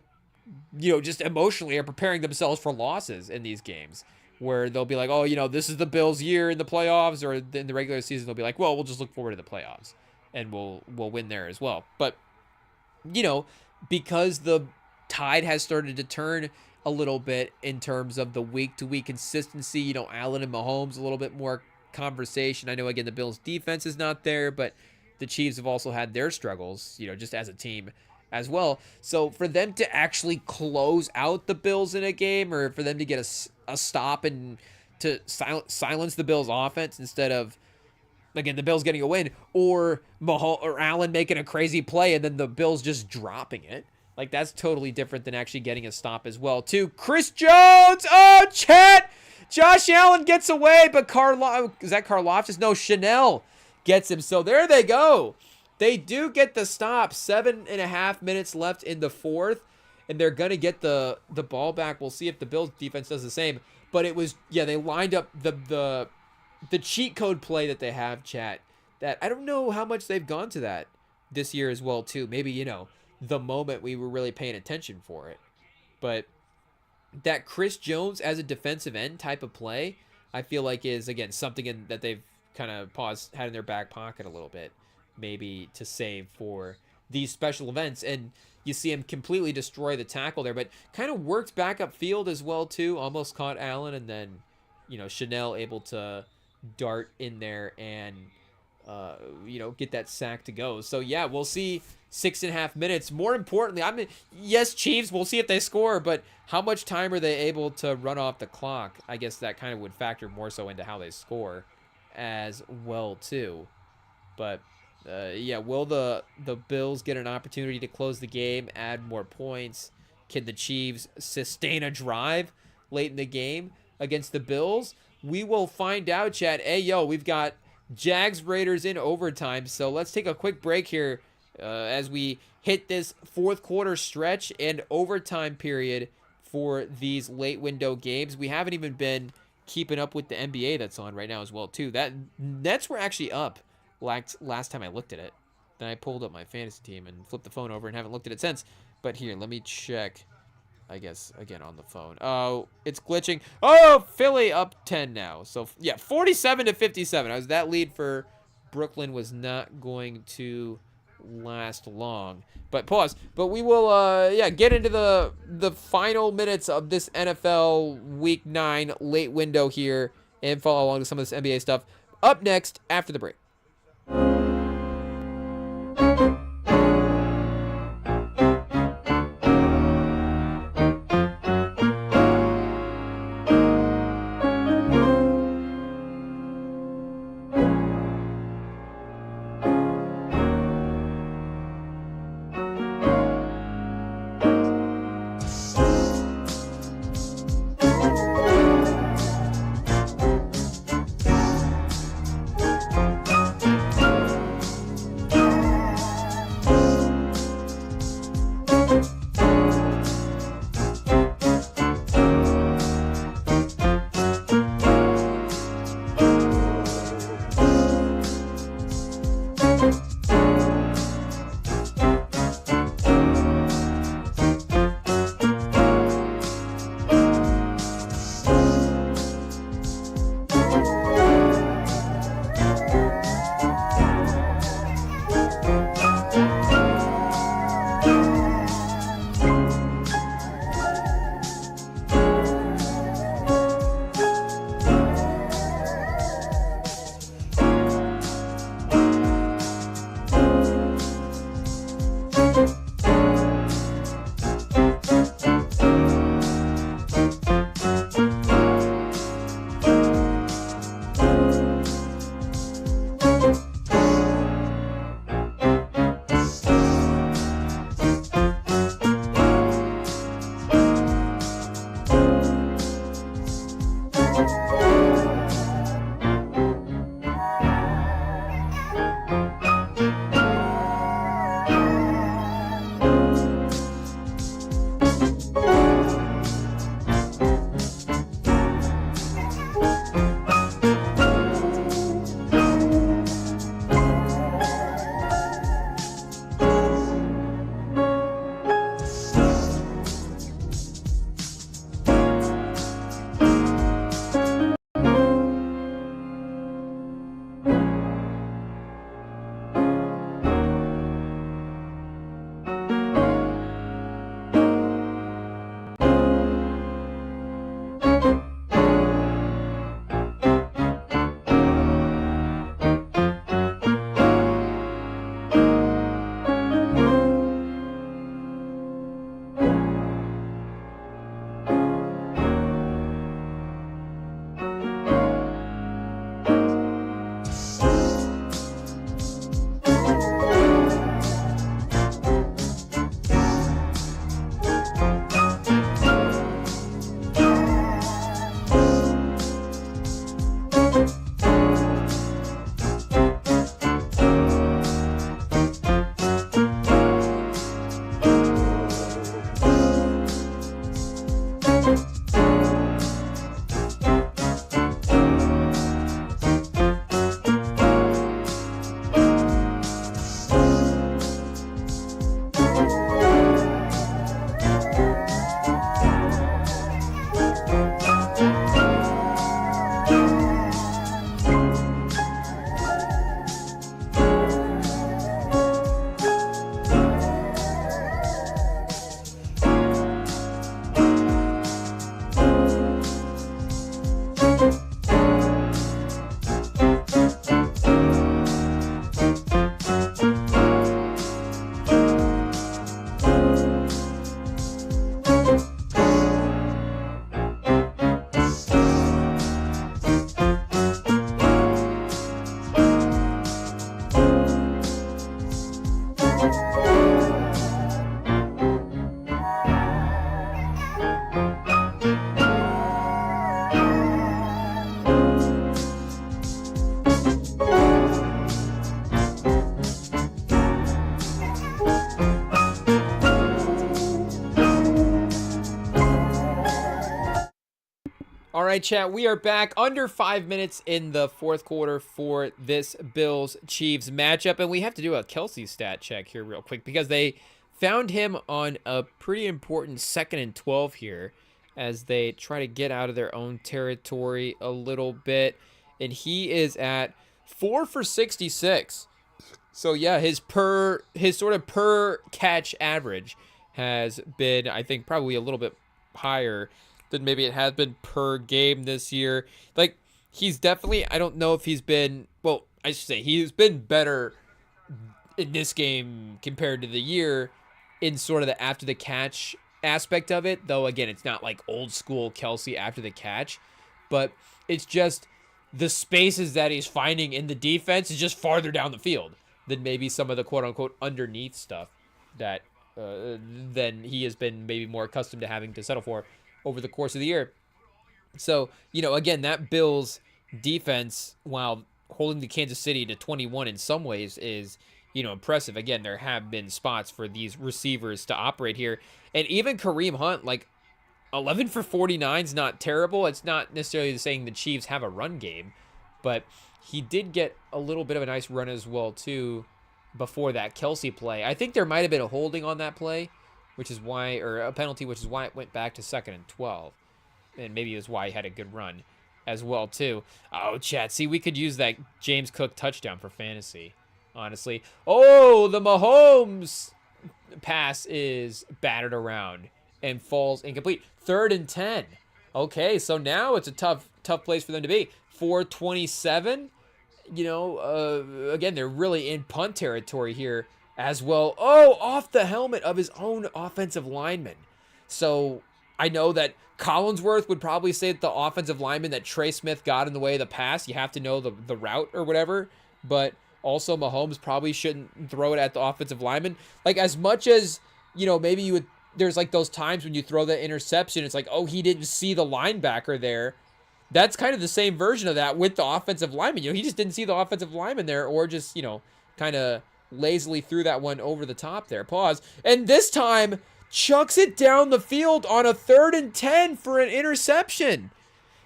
just emotionally are preparing themselves for losses in these games, where they'll be like, this is the Bills' year in the playoffs, or in the regular season, they'll be like, well, we'll just look forward to the playoffs and we'll win there as well. But, because the tide has started to turn a little bit in terms of the week-to-week consistency, Allen and Mahomes, a little bit more conversation. I know, again, the Bills' defense is not there, but the Chiefs have also had their struggles, just as a team as well. So for them to actually close out the Bills in a game, or for them to get a stop and to silence the Bills' offense instead of, again, the Bills getting a win, or Allen making a crazy play and then the Bills just dropping it. Like, that's totally different than actually getting a stop as well, too. Chris Jones! Oh, chat! Josh Allen gets away, but is that Karlaftis? No, Chanel gets him. So there they go. They do get the stop. 7.5 minutes left in the fourth. and they're going to get the ball back. We'll see if the Bills defense does the same. But it was, yeah, they lined up the cheat code play that they have, chat, that I don't know how much they've gone to that this year as well, too. Maybe, you know, the moment we were really paying attention for it. But that Chris Jones as a defensive end type of play, I feel like is, again, something that they've kind of had in their back pocket a little bit, maybe to save for these special events. And you see him completely destroy the tackle there, but kind of worked back up field as well, too. Almost caught Allen, and then, you know, Chanel able to dart in there and, you know, get that sack to go. So, yeah, we'll see 6.5 minutes. More importantly, yes, Chiefs, we'll see if they score, but how much time are they able to run off the clock? I guess that kind of would factor more so into how they score as well, too. But, yeah, will the Bills get an opportunity to close the game, add more points? Can the Chiefs sustain a drive late in the game against the Bills? We will find out, chat. Hey, yo, we've got Jags Raiders in overtime, so let's take a quick break here as we hit this fourth quarter stretch and overtime period for these late window games. We haven't even been keeping up with the NBA that's on right now as well, too. That Nets were actually up last time I looked at it. Then I pulled up my fantasy team and flipped the phone over and haven't looked at it since. But here, let me check, I guess, again on the phone. Oh, it's glitching. Oh, Philly up 10 now. So, yeah, 47-57. That lead for Brooklyn was not going to last long. But pause. But we will, yeah, get into the final minutes of this NFL Week 9 late window here and follow along with some of this NBA stuff up next after the break. right, chat, we are back under 5 minutes in the fourth quarter for this Bills-Chiefs matchup, and we have to do a Kelsey stat check here real quick because they found him on a pretty important 2nd and 12 here as they try to get out of their own territory a little bit, and he is at 4 for 66. So yeah, his sort of per catch average has been, I think, probably a little bit higher than maybe it has been per game this year. Like, he's definitely, I don't know if he's been, well, I should say he's been better in this game compared to the year in sort of the after the catch aspect of it. Though, again, it's not like old school Kelsey after the catch, but it's just the spaces that he's finding in the defense is just farther down the field than maybe some of the quote unquote underneath stuff that than he has been maybe more accustomed to having to settle for over the course of the year. So, you know, again, that Bills defense, while holding the Kansas City to 21 in some ways, is, you know, impressive. Again, there have been spots for these receivers to operate here. And even Kareem Hunt, like, 11 for 49 is not terrible. It's not necessarily saying the Chiefs have a run game, but he did get a little bit of a nice run as well, too, before that Kelsey play. I think there might have been a holding on that play, which is why, or a penalty, which is why it went back to 2nd and 12. And maybe it was why he had a good run as well, too. Oh, chat, see, we could use that James Cook touchdown for fantasy, honestly. Oh, the Mahomes pass is battered around and falls incomplete. 3rd and 10. Okay, so now it's a tough place for them to be. 4:27. You know, again, they're really in punt territory here as well. Oh, off the helmet of his own offensive lineman. So I know that Collinsworth would probably say that the offensive lineman that Trey Smith got in the way of the pass, you have to know the route or whatever. But also Mahomes probably shouldn't throw it at the offensive lineman. Like, as much as, you know, maybe you would, there's like those times when you throw that interception, it's like, oh, he didn't see the linebacker there. That's kind of the same version of that with the offensive lineman. You know, he just didn't see the offensive lineman there, or just, you know, kind of lazily threw that one over the top there. Pause. And this time, chucks it down the field on a 3rd and 10 for an interception.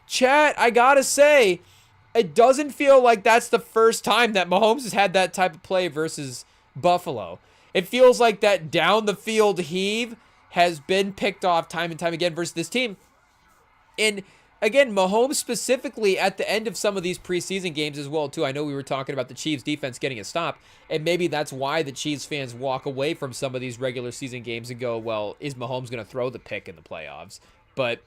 Chat, I gotta say, it doesn't feel like that's the first time that Mahomes has had that type of play versus Buffalo. It feels like that down the field heave has been picked off time and time again versus this team. And again, Mahomes specifically at the end of some of these preseason games as well, too. I know we were talking about the Chiefs defense getting a stop, and maybe that's why the Chiefs fans walk away from some of these regular season games and go, well, is Mahomes going to throw the pick in the playoffs? But,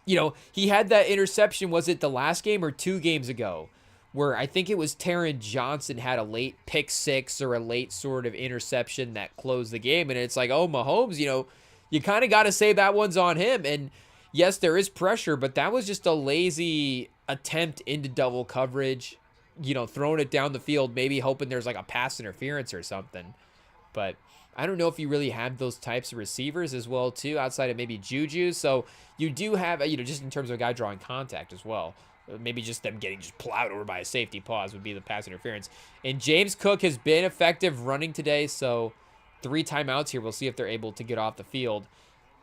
you know, he had that interception, was it the last game or 2 games ago, where I think it was Taron Johnson had a late pick 6 or a late sort of interception that closed the game, and it's like, oh, Mahomes, you know, you kind of got to say that one's on him. And yes, there is pressure, but that was just a lazy attempt into double coverage, you know, throwing it down the field, maybe hoping there's like a pass interference or something. But I don't know if you really have those types of receivers as well, too, outside of maybe Juju. So you do have, you know, just in terms of a guy drawing contact as well. Maybe just them getting just plowed over by a safety. Pause would be the pass interference. And James Cook has been effective running today, so 3 timeouts here. We'll see if they're able to get off the field.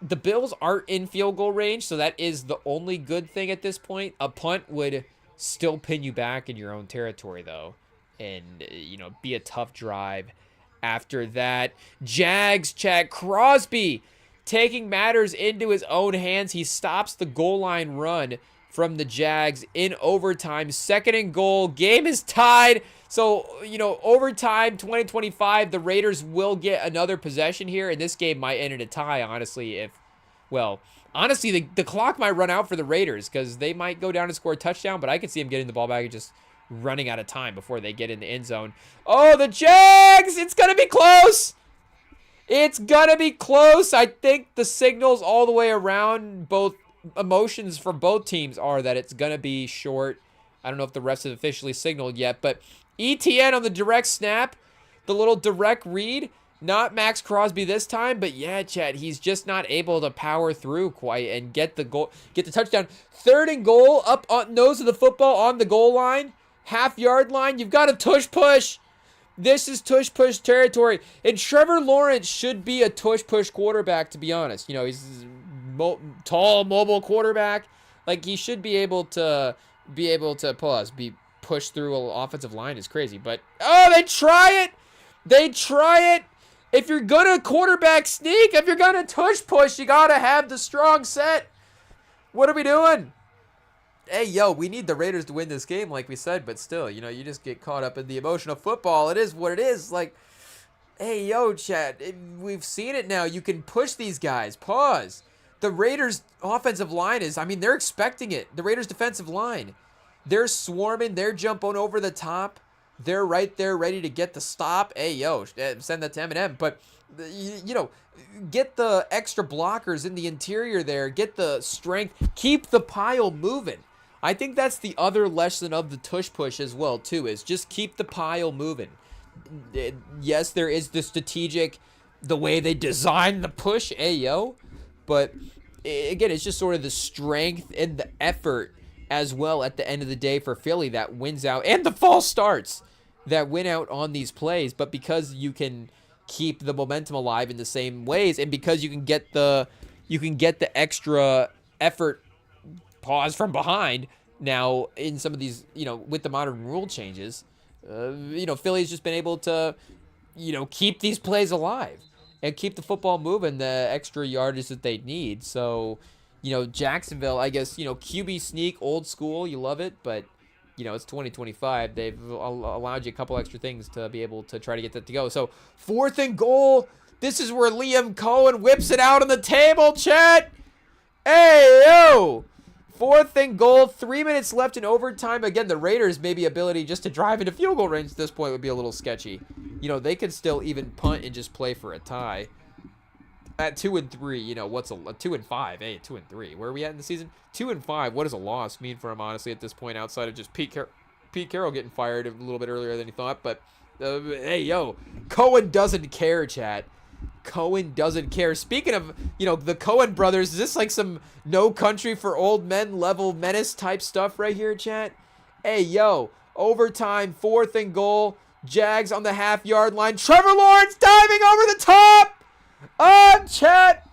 The Bills aren't in field goal range, so that is the only good thing at this point. A punt would still pin you back in your own territory, though, and, you know, be a tough drive after that. Jags, Chad Crosby taking matters into his own hands. He stops the goal line run from the Jags in overtime. 2nd and goal. Game is tied. So, you know, overtime 2025, the Raiders will get another possession here, and this game might end in a tie, honestly, if, well, honestly, the clock might run out for the Raiders because they might go down and score a touchdown, but I could see them getting the ball back and just running out of time before they get in the end zone. Oh, the Jags! It's going to be close! It's going to be close. I think the signals all the way around, both emotions for both teams are that it's going to be short. I don't know if the refs have officially signaled yet, but ETN on the direct snap, the little direct read, not Max Crosby this time, but yeah, Chad, he's just not able to power through quite and get the goal, get the touchdown. 3rd and goal, up on nose of the football on the goal line, half-yard line. You've got a tush push. This is tush push territory, and Trevor Lawrence should be a tush push quarterback, to be honest. You know, he's a tall, mobile quarterback. Like, he should be able to pause, be pushed through an offensive line is crazy. But, oh, they try it. They try it. If you're going to quarterback sneak, if you're going to tush push, you got to have the strong set. What are we doing? Hey, yo, we need the Raiders to win this game, like we said, but still, you know, you just get caught up in the emotion of football. It is what it is. Like, hey, yo, chat, we've seen it now. You can push these guys. Pause. The Raiders' offensive line is, I mean, they're expecting it. The Raiders' defensive line, they're swarming. They're jumping over the top. They're right there ready to get the stop. Hey, yo, send that to Eminem. But, you know, get the extra blockers in the interior there. Get the strength. Keep the pile moving. I think that's the other lesson of the tush push as well, too, is just keep the pile moving. Yes, there is the strategic, the way they design the push, ayo, but again, it's just sort of the strength and the effort as well at the end of the day for Philly that wins out, and the false starts that win out on these plays. But because you can keep the momentum alive in the same ways, and because you can get the extra effort pause from behind now in some of these, you know, with the modern rule changes, you know, Philly's just been able to, you know, keep these plays alive and keep the football moving, the extra yardage that they need. So, you know, Jacksonville, I guess, you know, QB sneak, old school, you love it, but, you know, it's 2025. They've allowed you a couple extra things to be able to try to get that to go. So, 4th and goal. This is where Liam Cohen whips it out on the table, chat. Hey, yo. 4th and goal, 3 minutes left in overtime. Again, the Raiders' maybe ability just to drive into field goal range at this point would be a little sketchy. You know, they could still even punt and just play for a tie. At 2-3, you know, what's a 2-5? Hey, 2-3. Where are we at in the season? 2-5. What does a loss mean for him, honestly, at this point, outside of just Pete Carroll getting fired a little bit earlier than he thought? But, hey, yo, Cohen doesn't care, chat. Cohen doesn't care. Speaking of, you know, the Cohen brothers, is this like some No Country for Old Men level menace type stuff right here, chat? Hey, yo, overtime, 4th and goal. Jags on the half-yard line. Trevor Lawrence diving over the top. Chat.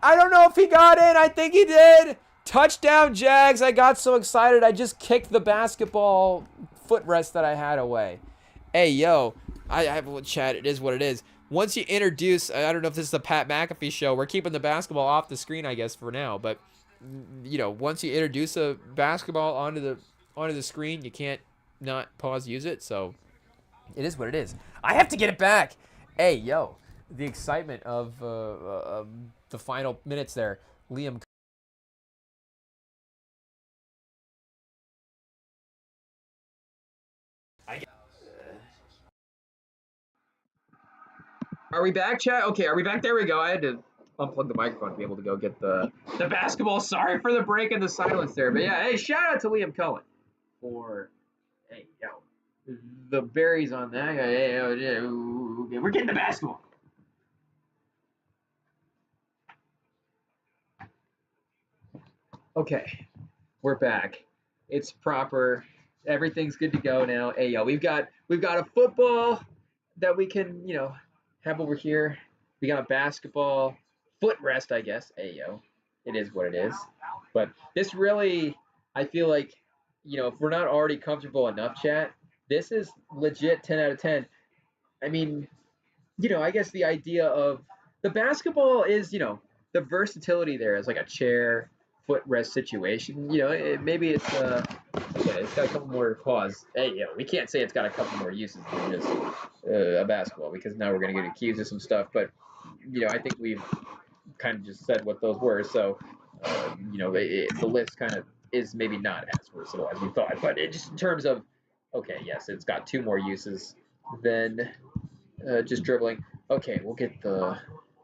I don't know if he got in. I think he did. Touchdown, Jags. I got so excited. I just kicked the basketball footrest that I had away. Hey, yo, I have a chat. It is what it is. Once you introduce, I don't know if this is the Pat McAfee show. We're keeping the basketball off the screen, I guess, for now. But, you know, once you introduce a basketball onto the screen, you can't not pause use it. So it is what it is. I have to get it back. Hey, yo, the excitement of the final minutes there. Liam. Are we back, chat? Okay, are we back? There we go. I had to unplug the microphone to be able to go get the basketball. Sorry for the break in the silence there. But yeah, hey, shout out to Liam Cohen for, hey, yo, the berries on that. Hey, okay, we're getting the basketball. Okay, we're back. It's proper. Everything's good to go now. Hey, yo, we've got a football that we can, you know, have over here. We got a basketball footrest, I guess. Hey, yo, it is what it is. But this really, I feel like, you know, if we're not already comfortable enough, chat, this is legit 10 out of 10. I mean, you know, I guess the idea of the basketball is, you know, the versatility there is like a chair, footrest situation. You know, maybe it's okay, it's got a couple more pause. Hey, you know, we can't say it's got a couple more uses than just a basketball, because now we're going to get accused of some stuff. But, you know, I think we've kind of just said what those were. So, you know, the list kind of is maybe not as versatile as we thought. But it just in terms of, okay, yes, it's got 2 more uses than just dribbling. Okay, we'll get the,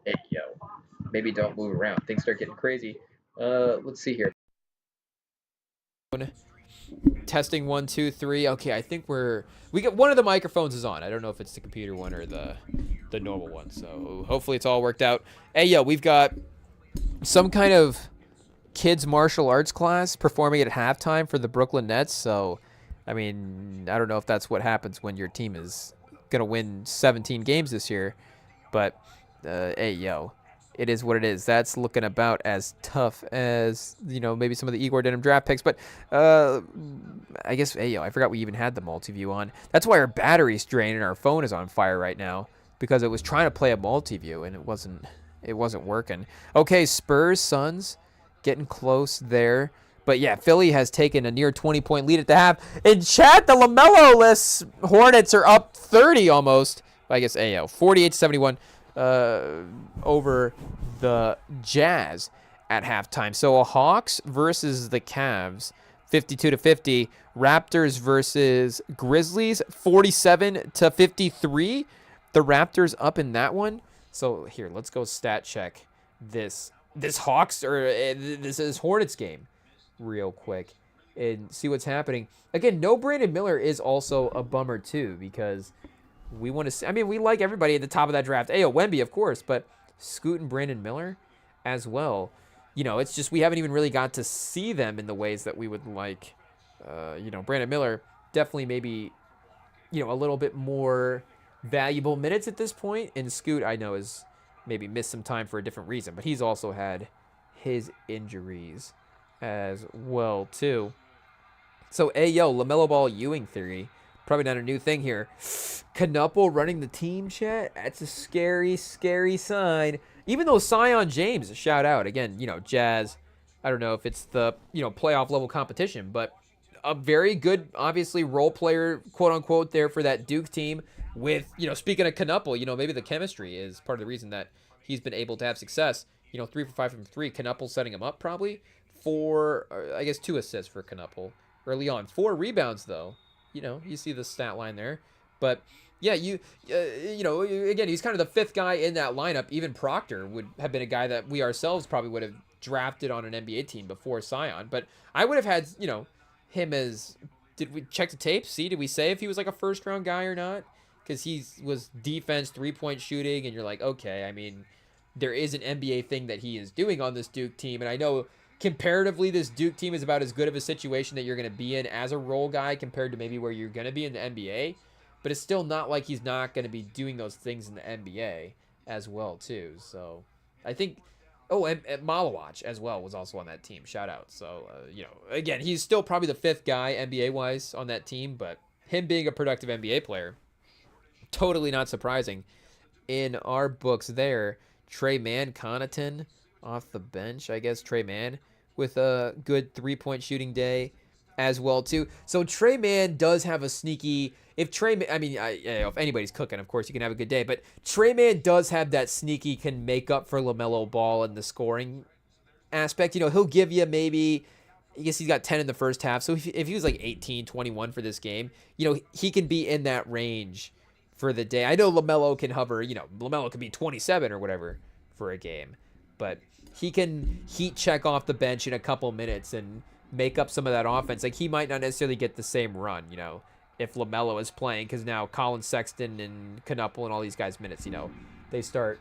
hey, yo, maybe don't move around. Things start getting crazy. Let's see here. Testing 1, 2, 3. Okay, I think we got one of the microphones is on. I don't know if it's the computer one or the normal one. So hopefully it's all worked out. Hey, yo, we've got some kind of kids martial arts class performing at halftime for the Brooklyn Nets. So, I mean, I don't know if that's what happens when your team is gonna win 17 games this year, but hey, yo. it is what it is. That's looking about as tough as, maybe some of the Igor Denim draft picks. But I guess, hey, I forgot we even had the multi-view on. That's why our battery's drained and our phone is on fire right now, because it was trying to play a multi-view and it wasn't working. Okay, Spurs, Suns, getting close there. But yeah, Philly has taken a near 20-point lead at the half. In chat, the LaMelo-less Hornets are up 30 almost. I guess, 48-71 over the Jazz at halftime. So a Hawks versus the Cavs, 52-50. Raptors versus Grizzlies, 47-53. The Raptors up in that one. So here, let's go stat check this Hawks or this is Hornets game real quick and see what's happening. Again, no Brandon Miller is also a bummer too, because we want to see, we like everybody at the top of that draft. Wemby, of course, but Scoot and Brandon Miller as well. It's just we haven't even really got to see them in the ways that we would like. Brandon Miller definitely maybe, a little bit more valuable minutes at this point. And Scoot, I know, is maybe missed some time for a different reason, but he's also had his injuries as well too. So, LaMelo Ball Ewing theory. Probably not a new thing here. Knuppel running the team, chat. That's a scary, scary sign. Even though Sion James, shout out. Again, Jazz, I don't know if it's the, playoff level competition, but a very good, obviously, role player, quote unquote, there for that Duke team with, speaking of Knuppel, maybe the chemistry is part of the reason that he's been able to have success. 3 for 5 from 3. Knuppel setting him up probably. 2 assists for Knuppel early on. 4 rebounds, though. You see the stat line there. But, yeah, again, he's kind of the 5th guy in that lineup. Even Proctor would have been a guy that we ourselves probably would have drafted on an NBA team before Sion. But I would have had, him as, did we check the tape? Did we say if he was like a first-round guy or not? Because he was defense, 3-point shooting, and you're like, okay, there is an NBA thing that he is doing on this Duke team. And I know comparatively, this Duke team is about as good of a situation that you're going to be in as a role guy compared to maybe where you're going to be in the NBA. But it's still not like he's not going to be doing those things in the NBA as well, too. So I think, and Malawach as well was also on that team. Shout out. So, again, he's still probably the 5th guy NBA-wise on that team. But him being a productive NBA player, totally not surprising in our books there. Trey Mann, Connaughton off the bench, I guess. Trey Mann with a good 3-point shooting day as well too. So Trey Mann does have a sneaky, if anybody's cooking, of course you can have a good day, but Trey Mann does have that sneaky can make up for LaMelo Ball in the scoring aspect. He'll give you maybe, I guess he's got 10 in the first half. So if he was like 18, 21 for this game, he can be in that range for the day. I know LaMelo can hover, LaMelo could be 27 or whatever for a game, but he can heat check off the bench in a couple minutes and make up some of that offense. Like, he might not necessarily get the same run, if LaMelo is playing, because now Colin Sexton and Knuppel and all these guys' minutes, they start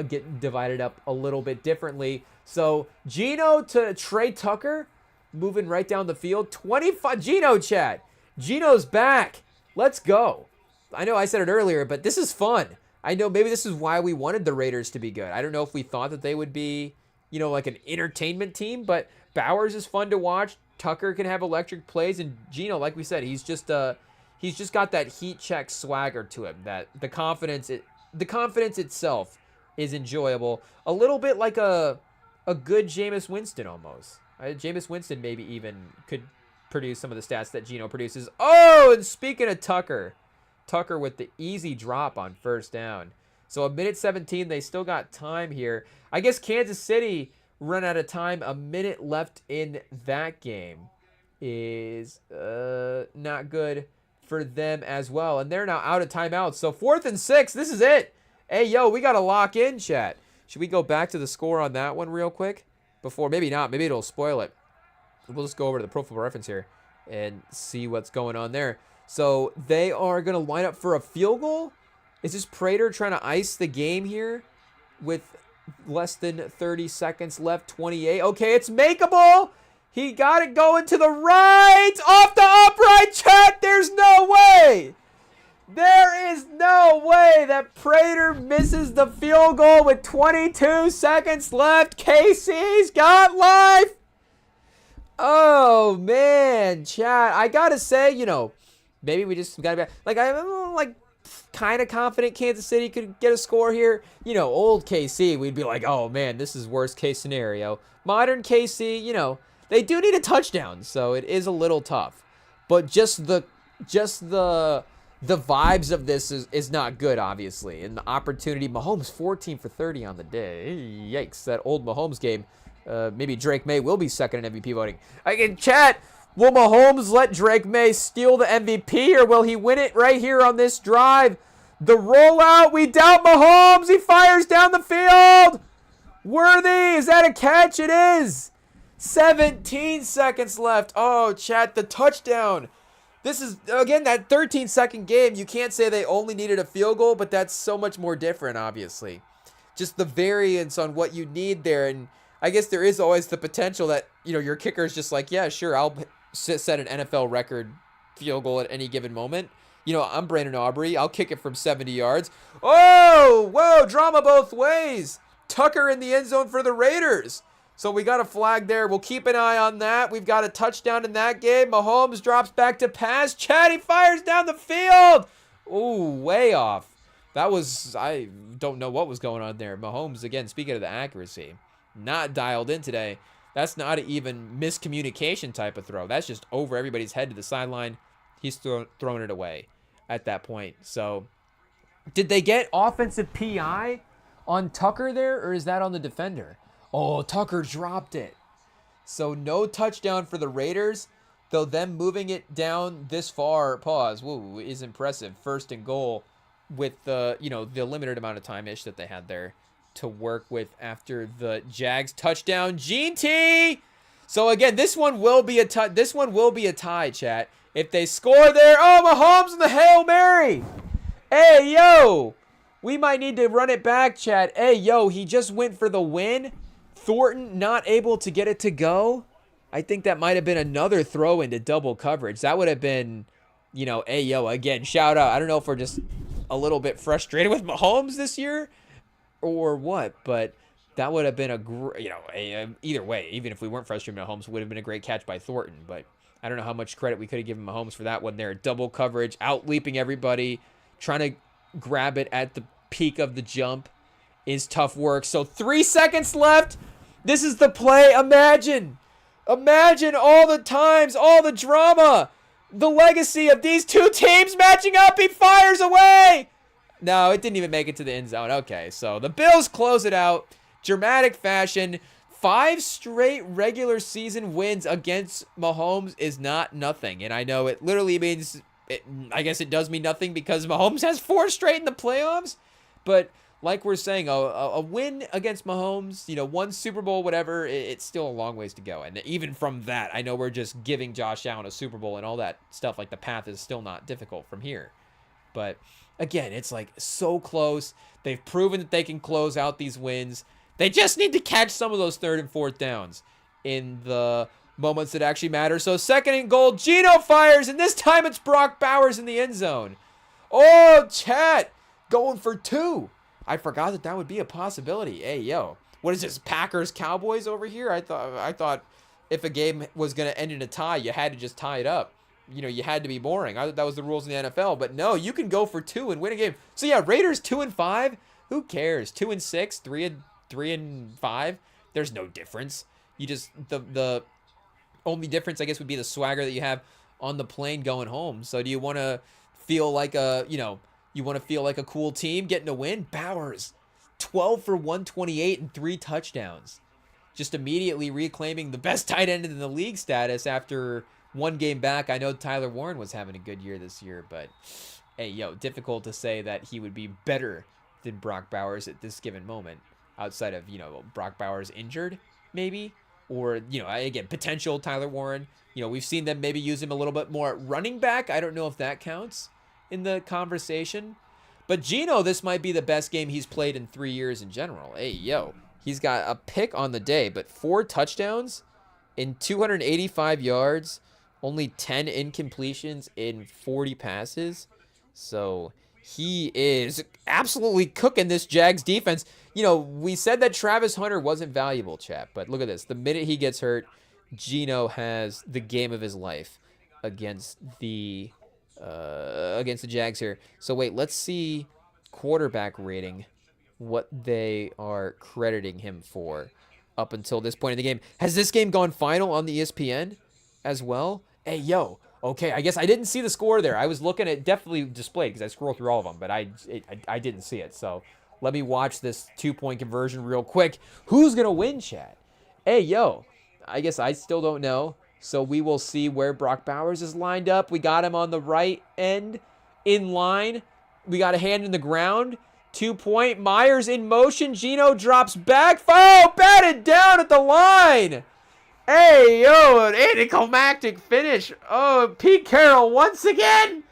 getting divided up a little bit differently. So Gino to Trey Tucker, moving right down the field. 25, Gino chat. Gino's back. Let's go. I know I said it earlier, but this is fun. I know maybe this is why we wanted the Raiders to be good. I don't know if we thought that they would be, like an entertainment team, but Bowers is fun to watch. Tucker can have electric plays, and Gino, like we said, he's just got that heat check swagger to him. That the confidence itself is enjoyable. A little bit like a good Jameis Winston almost. Jameis Winston maybe even could produce some of the stats that Gino produces. Oh, and speaking of Tucker with the easy drop on first down. So 1:17, they still got time here. I guess Kansas City run out of time. A minute left in that game is not good for them as well. And they're now out of timeouts. So 4th and 6, this is it. Hey, we got to lock in, chat. Should we go back to the score on that one real quick? Before, maybe not. Maybe it'll spoil it. We'll just go over to the Pro Football Reference here and see what's going on there. So they are going to line up for a field goal. Is this Prater trying to ice the game here with less than 30 seconds left? 28. Okay, it's makeable. He got it going to the right. Off the upright, chat. There's no way. There is no way that Prater misses the field goal with 22 seconds left. KC's got life. Oh, man, chat. I got to say, you know, maybe we just got to be like, I'm like kind of confident Kansas City could get a score here. You know, old KC, we'd be like, oh, man, this is worst case scenario. Modern KC, you know, they do need a touchdown, so it is a little tough. But just the vibes of this is not good, obviously. And the opportunity, Mahomes 14 for 30 on the day. Yikes, that old Mahomes game. Maybe Drake May will be second in MVP voting. I can chat. Will Mahomes let Drake May steal the MVP, or will he win it right here on this drive? The rollout, we doubt Mahomes. He fires down the field. Worthy, is that a catch? It is. 17 seconds left. Oh, chat, the touchdown. This is, again, that 13-second game. You can't say they only needed a field goal, but that's so much more different, obviously. Just the variance on what you need there. And I guess there is always the potential that, you know, your kicker is just like, yeah, sure, I'll set an NFL record field goal at any given moment. You know, I'm Brandon Aubrey. I'll kick it from 70 yards. Oh, whoa, drama both ways. Tucker in the end zone for the Raiders. So we got a flag there. We'll keep an eye on that. We've got a touchdown in that game. Mahomes drops back to pass. Chatty fires down the field. Ooh, way off. That was, I don't know what was going on there. Mahomes, again, speaking of the accuracy, not dialed in today. That's not even miscommunication type of throw. That's just over everybody's head to the sideline. He's thrown it away at that point. So did they get offensive PI on Tucker there, or is that on the defender? Oh, Tucker dropped it. So no touchdown for the Raiders, though them moving it down this far, woo, is impressive. First and goal with the, you know, the limited amount of time-ish that they had there to work with after the Jags touchdown. Gene T! So again, this one will be a tie, chat. If they score there, oh, Mahomes and the Hail Mary. Hey, yo. We might need to run it back, chat. Hey, yo, he just went for the win. Thornton not able to get it to go. I think that might have been another throw into double coverage. That would have been, you know, hey, yo, again, shout out. I don't know if we're just a little bit frustrated with Mahomes this year or what, but that would have been a great, you know, either way, even if we weren't frustrated with Mahomes, would have been a great catch by Thornton. But I don't know how much credit we could have given Mahomes for that one there. Double coverage, out-leaping everybody, trying to grab it at the peak of the jump is tough work. So 3 seconds left. This is the play. Imagine all the times, all the drama, the legacy of these two teams matching up. He fires away. No, it didn't even make it to the end zone. Okay, so the Bills close it out. Dramatic fashion. 5 straight regular season wins against Mahomes is not nothing. And I know it literally means, I guess it does mean nothing because Mahomes has 4 straight in the playoffs. But like we're saying, a win against Mahomes, you know, 1 Super Bowl, whatever, it's still a long ways to go. And even from that, I know we're just giving Josh Allen a Super Bowl and all that stuff. Like, the path is still not difficult from here. But, again, it's, like, so close. They've proven that they can close out these wins. They just need to catch some of those 3rd and 4th downs in the moments that actually matter. So, 2nd and goal, Geno fires, and this time it's Brock Bowers in the end zone. Oh, chat, going for 2. I forgot that would be a possibility. Hey, yo, what is this, Packers-Cowboys over here? I thought if a game was going to end in a tie, you had to just tie it up. You know, you had to be boring. I thought that was the rules in the NFL. But no, you can go for 2 and win a game. So, yeah, Raiders 2-5. Who cares? 2-6, 3-5. There's no difference. You just, the only difference, I guess, would be the swagger that you have on the plane going home. So do you want to feel like a, you know, you want to feel like a cool team getting a win? Bowers, 12 for 128 and 3 touchdowns. Just immediately reclaiming the best tight end in the league status after 1 game back. I know Tyler Warren was having a good year this year, but hey, yo, difficult to say that he would be better than Brock Bowers at this given moment outside of, you know, Brock Bowers injured maybe, or, you know, again, potential Tyler Warren. You know, we've seen them maybe use him a little bit more at running back. I don't know if that counts in the conversation. But Geno, this might be the best game he's played in 3 years in general. Hey, yo, he's got a pick on the day, but 4 touchdowns in 285 yards, only 10 incompletions in 40 passes. So he is absolutely cooking this Jags defense. You know, we said that Travis Hunter wasn't valuable, chat, but look at this. The minute he gets hurt, Geno has the game of his life against the Jags here. So wait, let's see quarterback rating, what they are crediting him for up until this point in the game. Has this game gone final on the ESPN as well? Hey, yo. Okay, I guess I didn't see the score there. I was looking at definitely displayed because I scrolled through all of them, but I didn't see it. So let me watch this 2-point conversion real quick. Who's going to win, chat? Hey, yo. I guess I still don't know. So we will see where Brock Bowers is lined up. We got him on the right end in line. We got a hand in the ground. 2-point. Myers in motion. Geno drops back. Oh, batted down at the line. Hey, yo, an anticlimactic finish. Oh, Pete Carroll once again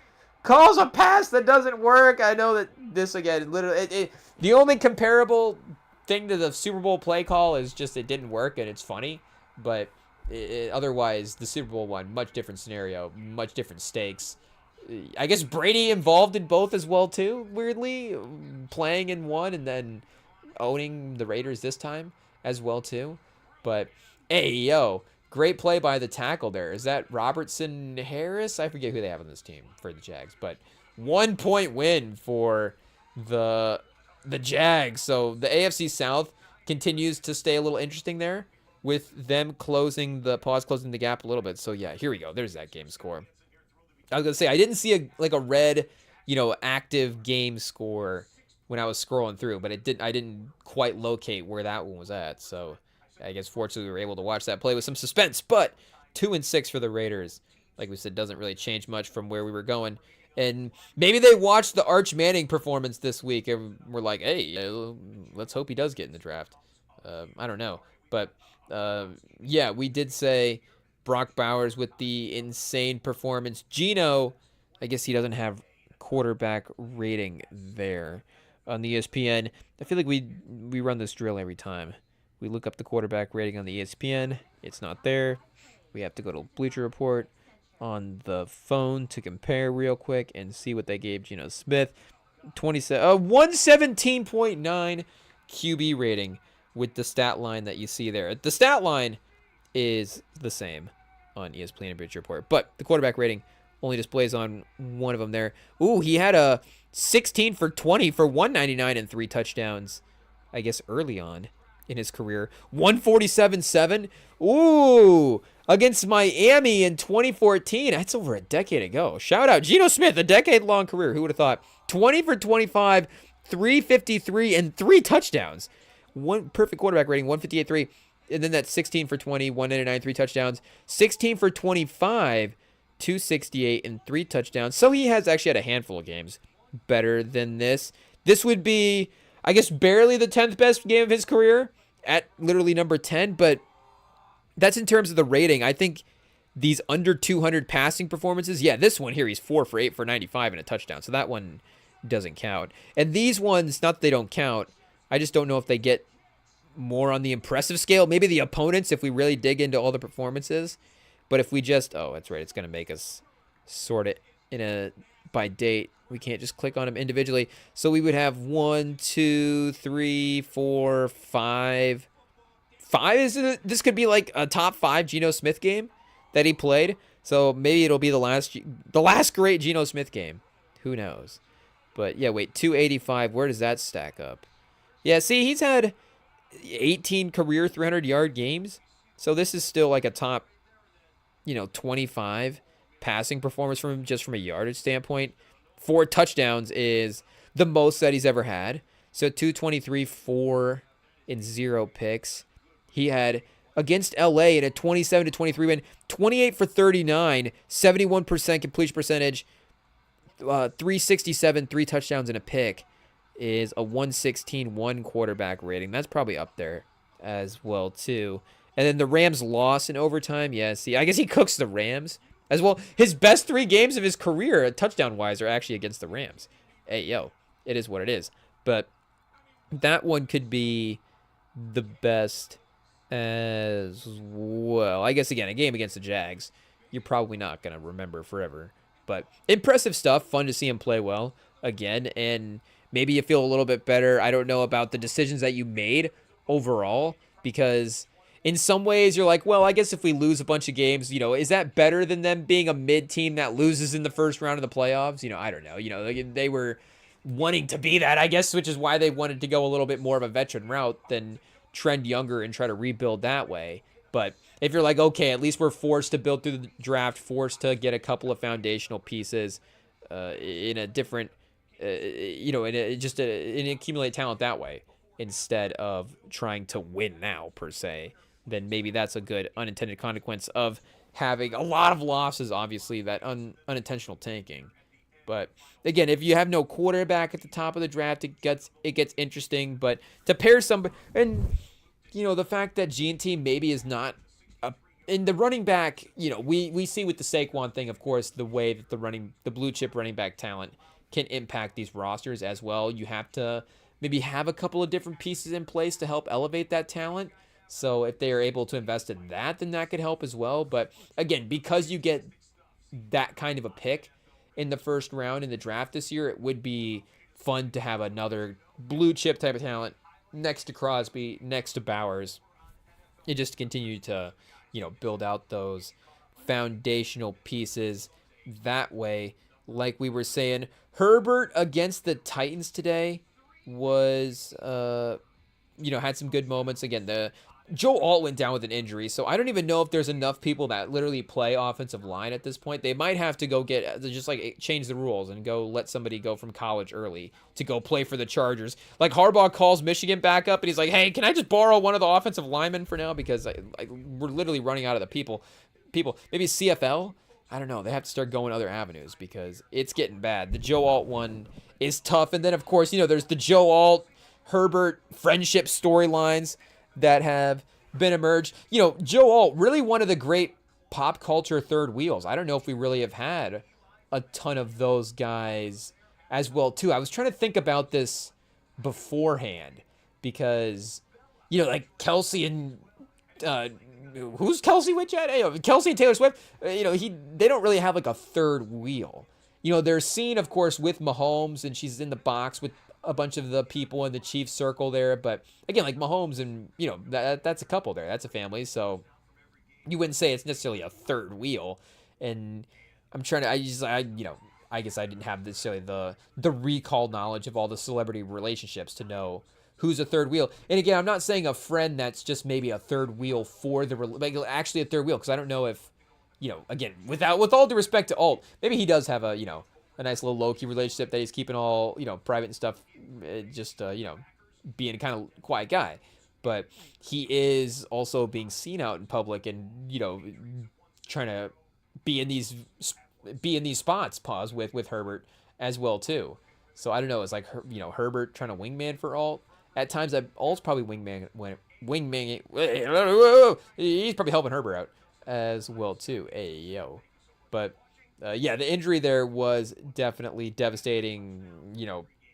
calls a pass that doesn't work. I know that this, again, literally, the only comparable thing to the Super Bowl play call is just it didn't work and it's funny. But otherwise, the Super Bowl one, much different scenario, much different stakes. I guess Brady involved in both as well, too, weirdly. Playing in one and then owning the Raiders this time as well, too. But hey, yo, great play by the tackle there. Is that Robertson Harris? I forget who they have on this team for the Jags. But 1-point win for the Jags. So the AFC South continues to stay a little interesting there with them closing the gap a little bit. So, yeah, here we go. There's that game score. I was going to say, I didn't see a red, active game score when I was scrolling through, but I didn't quite locate where that one was at. So I guess fortunately we were able to watch that play with some suspense. But 2-6 for the Raiders, like we said, doesn't really change much from where we were going. And maybe they watched the Arch Manning performance this week and were like, hey, let's hope he does get in the draft. I don't know. But, yeah, we did say Brock Bowers with the insane performance. Geno, I guess he doesn't have quarterback rating there on the ESPN. I feel like we run this drill every time. We look up the quarterback rating on the ESPN. It's not there. We have to go to Bleacher Report on the phone to compare real quick and see what they gave Geno Smith. 117.9 QB rating with the stat line that you see there. The stat line is the same on ESPN and Bleacher Report, but the quarterback rating only displays on one of them there. Ooh, he had a 16 for 20 for 199 and 3 touchdowns, I guess, early on in his career. 147.7. Ooh, against Miami in 2014. That's over a decade ago. Shout out Geno Smith, a decade-long career. Who would have thought? 20 for 25, 353, and 3 touchdowns. One perfect quarterback rating, 158.3. And then that's 16 for 20, 199, 3 touchdowns. 16 for 25, 268, and 3 touchdowns. So he has actually had a handful of games better than this. This would be, I guess, barely the 10th best game of his career at literally number 10. But that's in terms of the rating. I think these under 200 passing performances, yeah, this one here, he's 4 for 8 for 95 and a touchdown. So that one doesn't count. And these ones, not that they don't count, I just don't know if they get more on the impressive scale. Maybe the opponents, if we really dig into all the performances. But if we just, oh, that's right, it's going to make us sort it by date. We can't just click on them individually. So we would have 1, 2, 3, 4, 5. This could be like a top 5 Geno Smith game that he played. So maybe it'll be the last great Geno Smith game. Who knows? But yeah, wait, 285. Where does that stack up? Yeah, see, he's had 18 career 300-yard games. So this is still like a top, 25 passing performance from him just from a yardage standpoint. 4 touchdowns is the most that he's ever had. So 223, 4 and 0 picks. He had against LA in a 27-23 win, 28 for 39, 71% completion percentage, 367, 3 touchdowns and a pick. Is a 116.1 quarterback rating. That's probably up there as well, too. And then the Rams loss in overtime. Yeah, see, I guess he cooks the Rams as well. His best 3 games of his career, touchdown-wise, are actually against the Rams. Hey, yo, it is what it is. But that one could be the best as well. I guess, again, a game against the Jags, you're probably not going to remember forever. But impressive stuff. Fun to see him play well again. And maybe you feel a little bit better. I don't know about the decisions that you made overall, because in some ways you're like, well, I guess if we lose a bunch of games, is that better than them being a mid team that loses in the first round of the playoffs? I don't know. They were wanting to be that, I guess, which is why they wanted to go a little bit more of a veteran route than trend younger and try to rebuild that way. But if you're like, okay, at least we're forced to build through the draft, forced to get a couple of foundational pieces in a different, and accumulate talent that way instead of trying to win now, per se, then maybe that's a good unintended consequence of having a lot of losses, obviously, that unintentional tanking. But again, if you have no quarterback at the top of the draft, it gets interesting. But to pair somebody, and the fact that G&T maybe is not in the running back, we see with the Saquon thing, of course, the way that the blue chip running back talent can impact these rosters as well. You have to maybe have a couple of different pieces in place to help elevate that talent. So if they are able to invest in that, then that could help as well. But again, because you get that kind of a pick in the first round in the draft this year, it would be fun to have another blue chip type of talent next to Crosby, next to Bowers, and just continue to, build out those foundational pieces that way. Like we were saying, Herbert against the Titans today was, had some good moments. Again, Joe Alt went down with an injury, so I don't even know if there's enough people that literally play offensive line at this point. They might have to go change the rules and go let somebody go from college early to go play for the Chargers. Like Harbaugh calls Michigan back up and he's like, hey, can I just borrow one of the offensive linemen for now? Because we're literally running out of the people. Maybe CFL? I don't know. They have to start going other avenues because it's getting bad. The Joe Alt one is tough. And then, of course, there's the Joe Alt, Herbert friendship storylines that have been emerged. Joe Alt, really one of the great pop culture third wheels. I don't know if we really have had a ton of those guys as well, too. I was trying to think about this beforehand because, like Kelsey and who's Kelsey with Chad? Kelsey and Taylor Swift, they don't really have like a third wheel. They're seen, of course, with Mahomes, and she's in the box with a bunch of the people in the Chiefs circle there. But again, like Mahomes and, that's a couple there. That's a family. So you wouldn't say it's necessarily a third wheel. And I'm trying to, I guess I didn't have necessarily the recall knowledge of all the celebrity relationships to know who's a third wheel. And again, I'm not saying a friend that's just maybe a third wheel for actually a third wheel. Cause I don't know if, again, with all due respect to Alt, maybe he does have a nice little low-key relationship that he's keeping all, private and stuff, just, being a kind of quiet guy. But he is also being seen out in public and, trying to be in these spots, with Herbert as well, too. So I don't know. It's like, Herbert trying to wingman for Alt. At times, Alt's probably wingman. He's probably helping Herbert out as well, too. Hey, yo. But the injury there was definitely devastating,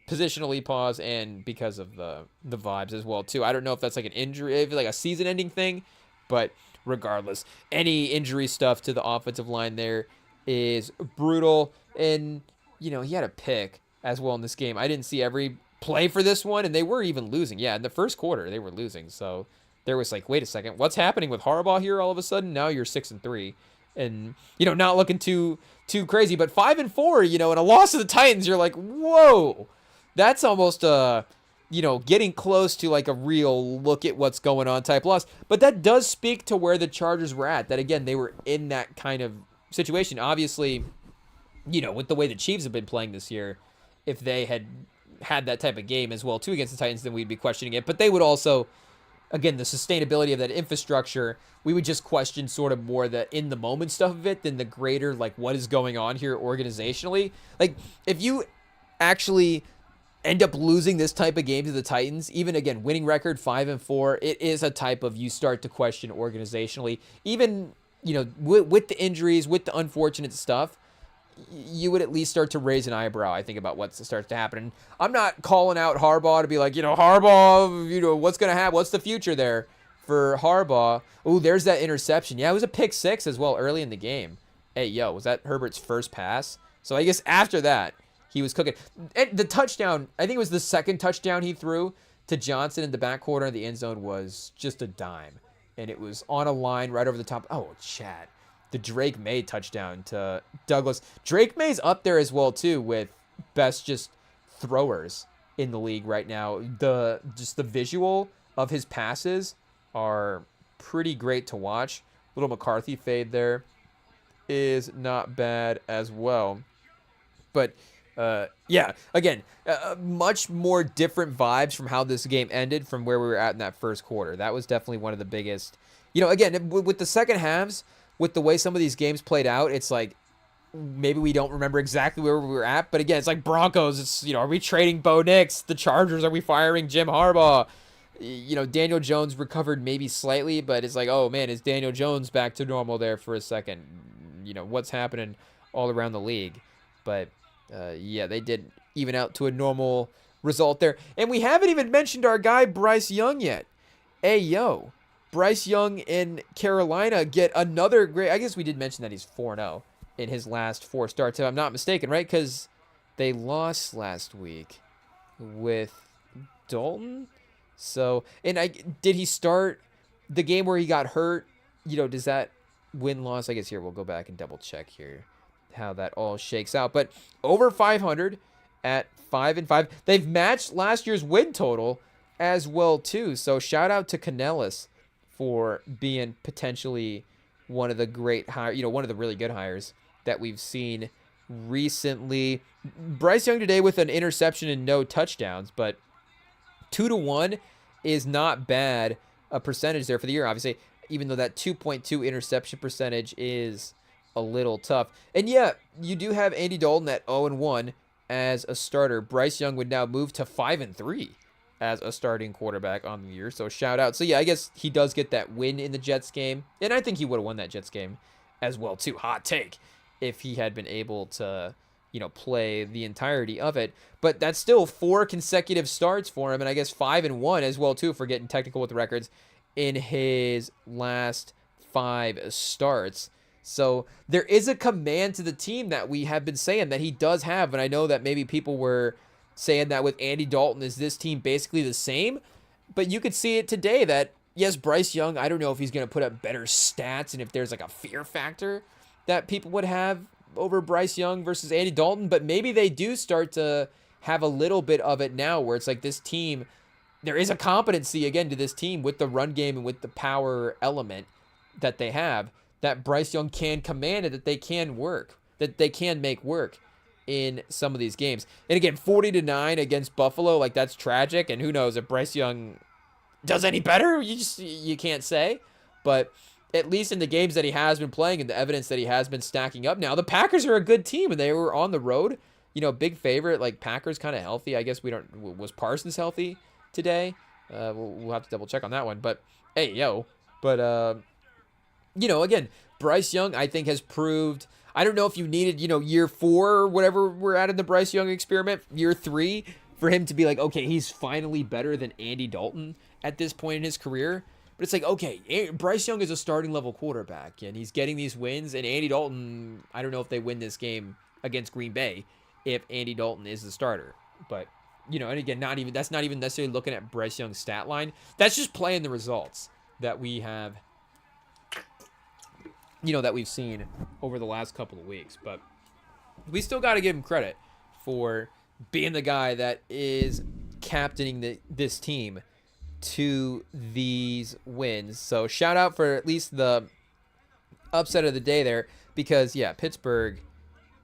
positionally pause and because of the vibes as well, too. I don't know if that's like an injury, like a season-ending thing, but regardless, any injury stuff to the offensive line there is brutal. And, he had a pick as well in this game. I didn't see every play for this one, and they were even losing. Yeah, in the first quarter, they were losing. So there was like, wait a second, what's happening with Harbaugh here all of a sudden? Now you're 6-3. And, not looking too crazy, but 5-4, and a loss to the Titans, you're like, whoa, that's almost, getting close to like a real look at what's going on type loss. But that does speak to where the Chargers were at, that again, they were in that kind of situation. Obviously, with the way the Chiefs have been playing this year, if they had that type of game as well, too, against the Titans, then we'd be questioning it. But they would also, again, the sustainability of that infrastructure, we would just question sort of more the in the moment stuff of it than the greater, like, what is going on here organizationally. Like, if you actually end up losing this type of game to the Titans, even again, winning record 5-4, it is a type of, you start to question organizationally, even, with the injuries, with the unfortunate stuff, you would at least start to raise an eyebrow, I think, about what starts to happen. And I'm not calling out Harbaugh to be like, Harbaugh, what's going to happen? What's the future there for Harbaugh? Oh, there's that interception. Yeah, it was a pick six as well early in the game. hey, yo, was that Herbert's first pass? So I guess after that, he was cooking. And the touchdown, I think it was the second touchdown he threw to Johnson in the back corner of the end zone was just a dime. And it was on a line right over the top. Oh, chat. The Drake May touchdown to Douglas. Drake May's up there as well, too, with best just throwers in the league right now. Just the visual of his passes are pretty great to watch. Little McCarthy fade there is not bad as well. But yeah, again, much more different vibes from how this game ended from where we were at in that first quarter. That was definitely one of the biggest. Again, with the second halves, with the way some of these games played out, it's like maybe we don't remember exactly where we were at. But again, it's like Broncos. It's, are we trading Bo Nix? The Chargers, are we firing Jim Harbaugh? Daniel Jones recovered maybe slightly, but it's like, oh man, is Daniel Jones back to normal there for a second? What's happening all around the league? But yeah, they did even out to a normal result there. And we haven't even mentioned our guy Bryce Young yet. Hey, yo, Bryce Young in Carolina get another great. I guess we did mention that he's 4-0 in his last 4 starts, if I'm not mistaken, right? Because they lost last week with Dalton. So, and did he start the game where he got hurt? Does that win-loss? I guess here we'll go back and double check here how that all shakes out. But over 500 at 5-5. They've matched last year's win total as well too. So shout out to Canellis for being potentially one of the great hires, one of the really good hires that we've seen recently. Bryce Young today with an interception and no touchdowns, but 2-1 is not bad a percentage there for the year, obviously, even though that 2.2 interception percentage is a little tough. And yeah, you do have Andy Dalton at 0-1 as a starter. Bryce Young would now move to 5-3 as a starting quarterback on the year. So shout out. So yeah, I guess he does get that win in the Jets game. And I think he would have won that Jets game as well too. Hot take. If he had been able to, play the entirety of it. But that's still 4 consecutive starts for him. And I guess 5-1 as well too, for getting technical with the records in his last 5 starts. So there is a command to the team that we have been saying that he does have. And I know that maybe people were saying that with Andy Dalton, is this team basically the same? But you could see it today that, yes, Bryce Young, I don't know if he's going to put up better stats and if there's like a fear factor that people would have over Bryce Young versus Andy Dalton. But maybe they do start to have a little bit of it now where it's like this team, there is a competency again to this team with the run game and with the power element that they have, that Bryce Young can command it, that they can work, that they can make work in some of these games. And again, 40-9 against Buffalo, like that's tragic. And who knows if Bryce Young does any better? You can't say. But at least in the games that he has been playing and the evidence that he has been stacking up now, the Packers are a good team and they were on the road. Big favorite, like Packers kind of healthy. I guess was Parsons healthy today? We'll have to double check on that one. But hey, yo. But, again, Bryce Young, I think, has proved, I don't know if you needed, year 4 or whatever we're at in the Bryce Young experiment, year 3, for him to be like, okay, he's finally better than Andy Dalton at this point in his career. But it's like, okay, Bryce Young is a starting level quarterback and he's getting these wins. And Andy Dalton, I don't know if they win this game against Green Bay if Andy Dalton is the starter. But, and again, that's not even necessarily looking at Bryce Young's stat line. That's just playing the results that we have, that we've seen over the last couple of weeks. But we still got to give him credit for being the guy that is captaining this team to these wins. So shout out for at least the upset of the day there, because yeah, Pittsburgh,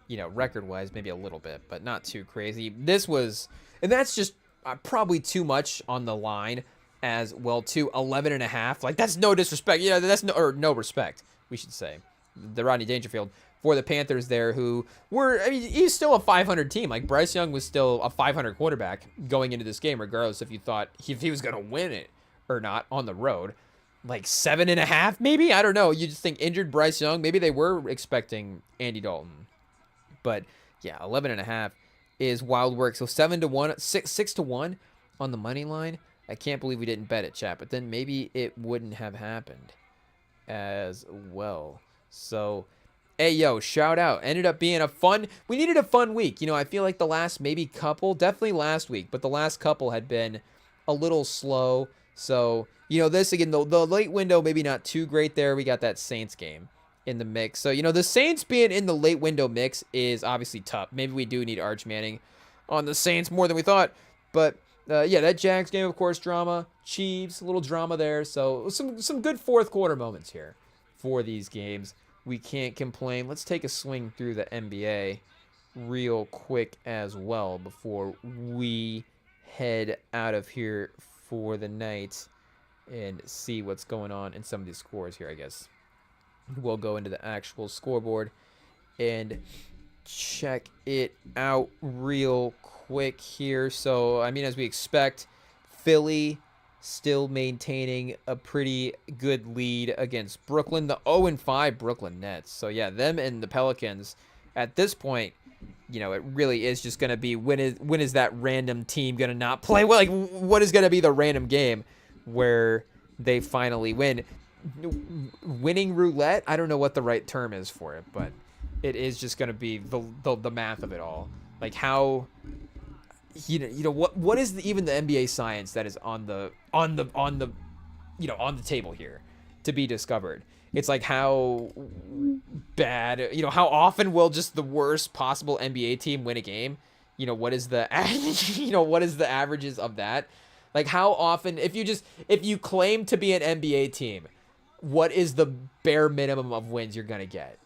record-wise maybe a little bit, but not too crazy. This was, and that's just probably too much on the line as well too. 11.5, like that's no disrespect. That's no respect, we should say. The Rodney Dangerfield for the Panthers there, who were, he's still a 500 team. Like Bryce Young was still a 500 quarterback going into this game, regardless if you thought if he was going to win it or not on the road. Like 7.5, maybe? I don't know. You just think injured Bryce Young. Maybe they were expecting Andy Dalton. But yeah, 11.5 is wild work. So 7-1, 6-1 on the money line. I can't believe we didn't bet it, chat. But then maybe it wouldn't have happened as well. So Hey, yo, shout out. Ended up being we needed a fun week. I feel like the last maybe couple, definitely last week, but the last couple had been a little slow. So, this again, the late window, maybe not too great there. We got that Saints game in the mix. So, the Saints being in the late window mix is obviously tough. Maybe we do need Arch Manning on the Saints more than we thought. But, yeah, that Jags game, of course, drama. Chiefs, a little drama there. So, some good fourth quarter moments here for these games. We can't complain. Let's take a swing through the NBA real quick as well before we head out of here for the night and see what's going on in some of these scores here, I guess. We'll go into the actual scoreboard and check it out real quick here. So, as we expect, Philly still maintaining a pretty good lead against Brooklyn, the 0-5 Brooklyn Nets. So, yeah, them and the Pelicans, at this point, it really is just going to be when is that random team going to not play well? Like, what is going to be the random game where they finally win? Winning roulette? I don't know what the right term is for it, but it is just going to be the math of it all. Like, how... what is even the NBA science that is on the table here to be discovered? It's like how bad, how often will just the worst possible NBA team win a game? What is the what is the averages of that? Like, how often, if you claim to be an NBA team, what is the bare minimum of wins you're gonna get?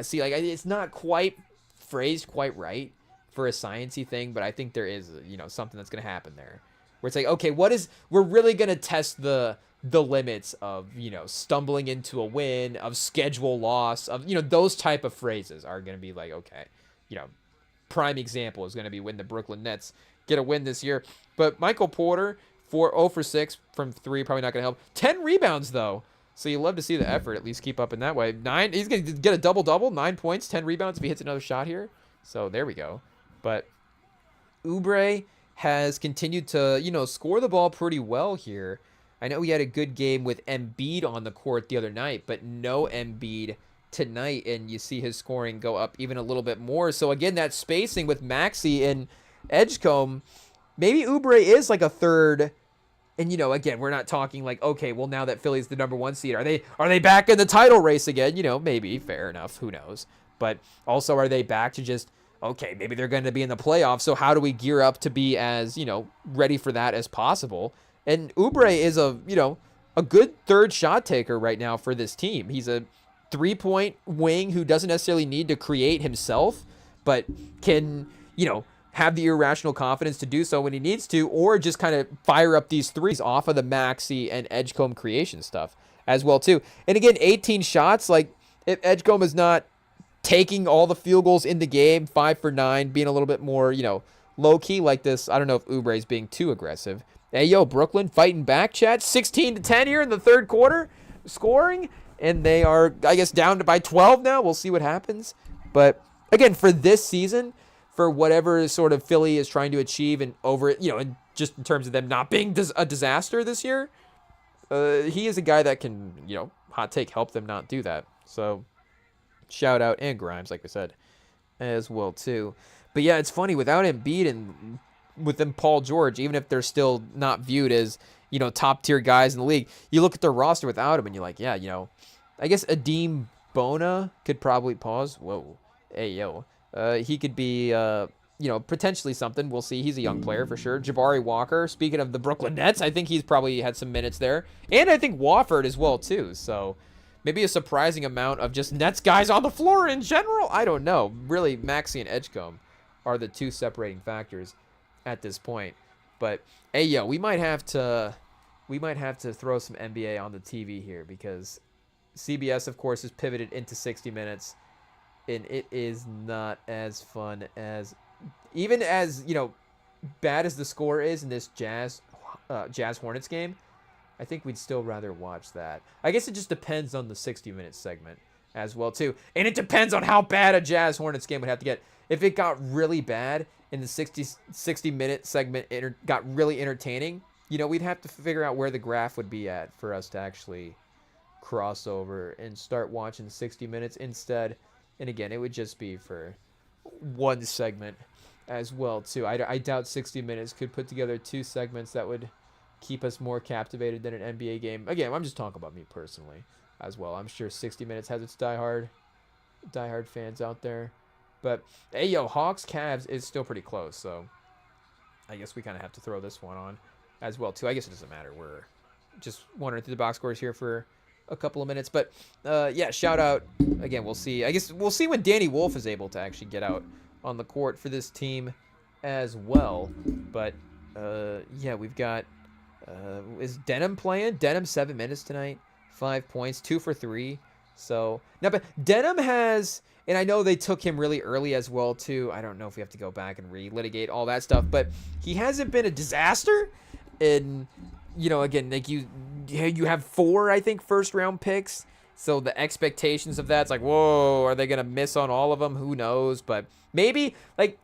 See, like, it's not quite phrased quite right for a sciencey thing, but I think there is, something that's going to happen there where it's like, okay, we're really going to test the limits of, stumbling into a win, of schedule loss, of, those type of phrases are going to be like, okay, prime example is going to be when the Brooklyn Nets get a win this year. But Michael Porter, 0 for 6 from 3, probably not going to help. 10 rebounds, though. So you love to see the effort at least keep up in that way. He's going to get a double-double, 9 points, 10 rebounds if he hits another shot here. So there we go. But Oubre has continued to, score the ball pretty well here. I know he had a good game with Embiid on the court the other night, but no Embiid tonight, and you see his scoring go up even a little bit more. So again, that spacing with Maxey and Edgecombe, maybe Oubre is like a third. And again, we're not talking like, okay, well, now that Philly's the number 1 seed, are they back in the title race again? Maybe, fair enough, who knows? But also, are they back to just, okay, maybe they're going to be in the playoffs, so how do we gear up to be as, ready for that as possible? And Oubre is a good third shot taker right now for this team. He's a 3-point wing who doesn't necessarily need to create himself, but can, have the irrational confidence to do so when he needs to, or just kind of fire up these threes off of the Maxey and Edgecombe creation stuff as well, too. And again, 18 shots, like, if Edgecombe is not taking all the field goals in the game, 5 for 9, being a little bit more, low-key like this, I don't know if Oubre is being too aggressive. Hey, yo, Brooklyn fighting back, chat. 16-10 here in the third quarter, scoring, and they are, I guess, down by 12 now. We'll see what happens. But, again, for this season, for whatever sort of Philly is trying to achieve and over, and just in terms of them not being a disaster this year, he is a guy that can, hot take, help them not do that. So, shout out, and Grimes, like I said, as well, too. But, yeah, it's funny, without Embiid and with them Paul George, even if they're still not viewed as, top-tier guys in the league, you look at their roster without him, and you're like, yeah, I guess Adeem Bona could probably pause. Whoa. Hey, yo. He could be, potentially something. We'll see. He's a young player for sure. Jabari Walker, speaking of the Brooklyn Nets, I think he's probably had some minutes there. And I think Wofford as well, too. So maybe a surprising amount of just Nets guys on the floor in general. I don't know. Really, Maxey and Edgecombe are the two separating factors at this point. But, hey, yo, we might have to throw some NBA on the TV here because CBS, of course, has pivoted into 60 minutes. And it is not as fun as, even as, bad as the score is in this Jazz Hornets game, I think we'd still rather watch that. I guess it just depends on the 60-minute segment as well, too. And it depends on how bad a Jazz Hornets game would have to get. If it got really bad and the 60-minute segment got really entertaining, we'd have to figure out where the graph would be at for us to actually cross over and start watching 60 minutes instead. And again, it would just be for one segment as well, too. I doubt 60 minutes could put together 2 segments that would keep us more captivated than an NBA game. Again, I'm just talking about me personally as well. I'm sure 60 minutes has its diehard fans out there. But, hey, yo, Hawks-Cavs is still pretty close, so I guess we kind of have to throw this one on as well, too. I guess it doesn't matter. We're just wandering through the box scores here for a couple of minutes. But, yeah, shout out. Again, we'll see. I guess we'll see when Danny Wolf is able to actually get out on the court for this team as well. But, yeah, we've got, is Denham playing? Denham 7 minutes tonight, 5 points, 2 for 3. So, now, but Denham has, and I know they took him really early as well, too. I don't know if we have to go back and relitigate all that stuff, but he hasn't been a disaster. And, you know, again, like you have 4, I think, first-round picks. So the expectations of that's like, whoa, are they going to miss on all of them? Who knows? But maybe, like,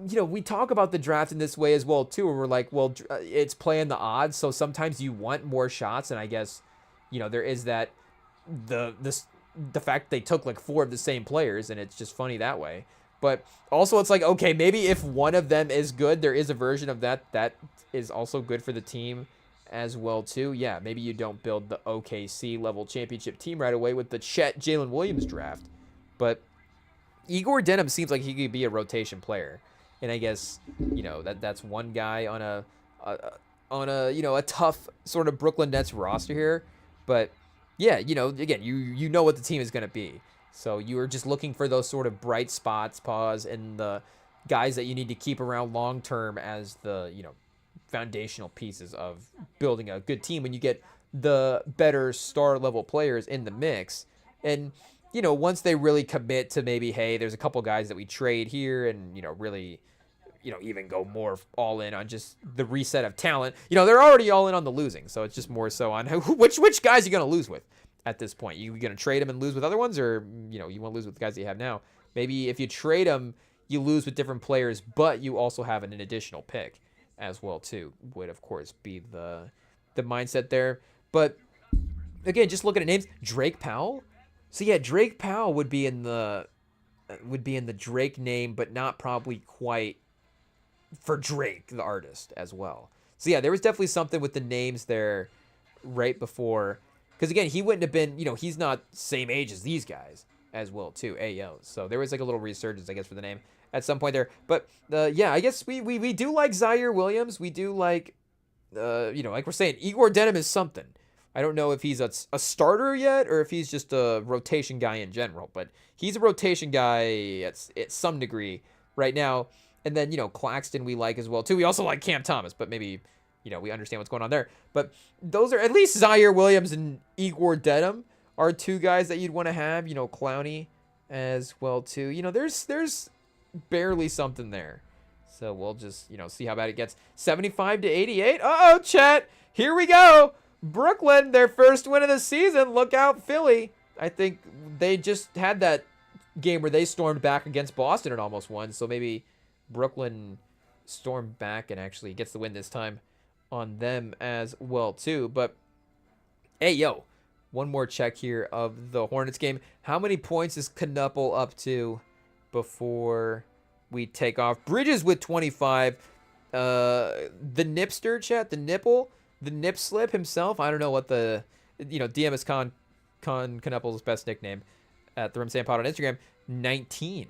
you know, we talk about the draft in this way as well, too, where we're like, well, it's playing the odds. So sometimes you want more shots. And I guess, you know, there is that, the fact they took like 4 of the same players, and it's just funny that way. But also it's like, okay, maybe if one of them is good, there is a version of that is also good for the team as well too. Yeah, maybe you don't build the OKC level championship team right away with the Chet Jalen Williams draft. But Igor Denham seems like he could be a rotation player. And I guess, you know, that's one guy on a you know, a tough sort of Brooklyn Nets roster here. But yeah, you know, again, you know what the team is going to be. So you are just looking for those sort of bright spots, and the guys that you need to keep around long term as the, you know, foundational pieces of building a good team when you get the better star level players in the mix. And, you know, once they really commit to maybe, hey, there's a couple guys that we trade here and, you know, really, you know, even go more all in on just the reset of talent. You know, they're already all in on the losing, so it's just more so on which guys you're going to lose with at this point. You going to trade them and lose with other ones, or, you know, you want to lose with the guys that you have now? Maybe if you trade them, you lose with different players, but you also have an additional pick as well too. Would of course be the mindset there. But again, just looking at names, Drake Powell. So yeah, Drake Powell would be in the Drake name, but not probably quite for Drake, the artist, as well. So yeah, there was definitely something with the names there right before. Because again, he wouldn't have been, you know, he's not same age as these guys as well, too. Ayo. So there was like a little resurgence, I guess, for the name at some point there. But yeah, I guess we do like Zaire Williams. We do like, you know, like we're saying, Igor Denham is something. I don't know if he's a starter yet or if he's just a rotation guy in general. But he's a rotation guy at some degree right now. And then, you know, Claxton we like as well, too. We also like Cam Thomas, but maybe, you know, we understand what's going on there. But those are, at least Zaire Williams and Igor Denham are 2 guys that you'd want to have. You know, Clowney as well, too. You know, there's barely something there. So we'll just, you know, see how bad it gets. 75-88. Uh-oh, Chet. Here we go. Brooklyn, their first win of the season. Look out, Philly. I think they just had that game where they stormed back against Boston and almost won. So maybe Brooklyn stormed back and actually gets the win this time on them as well too. But hey, yo, one more check here of the Hornets game. How many points is Knuppel up to before we take off? Bridges with 25. The Nipster, chat, the Nip Slip himself. I don't know what the, you know, DMS Con Knuppel's best nickname at the Rimsand Pod on Instagram. 19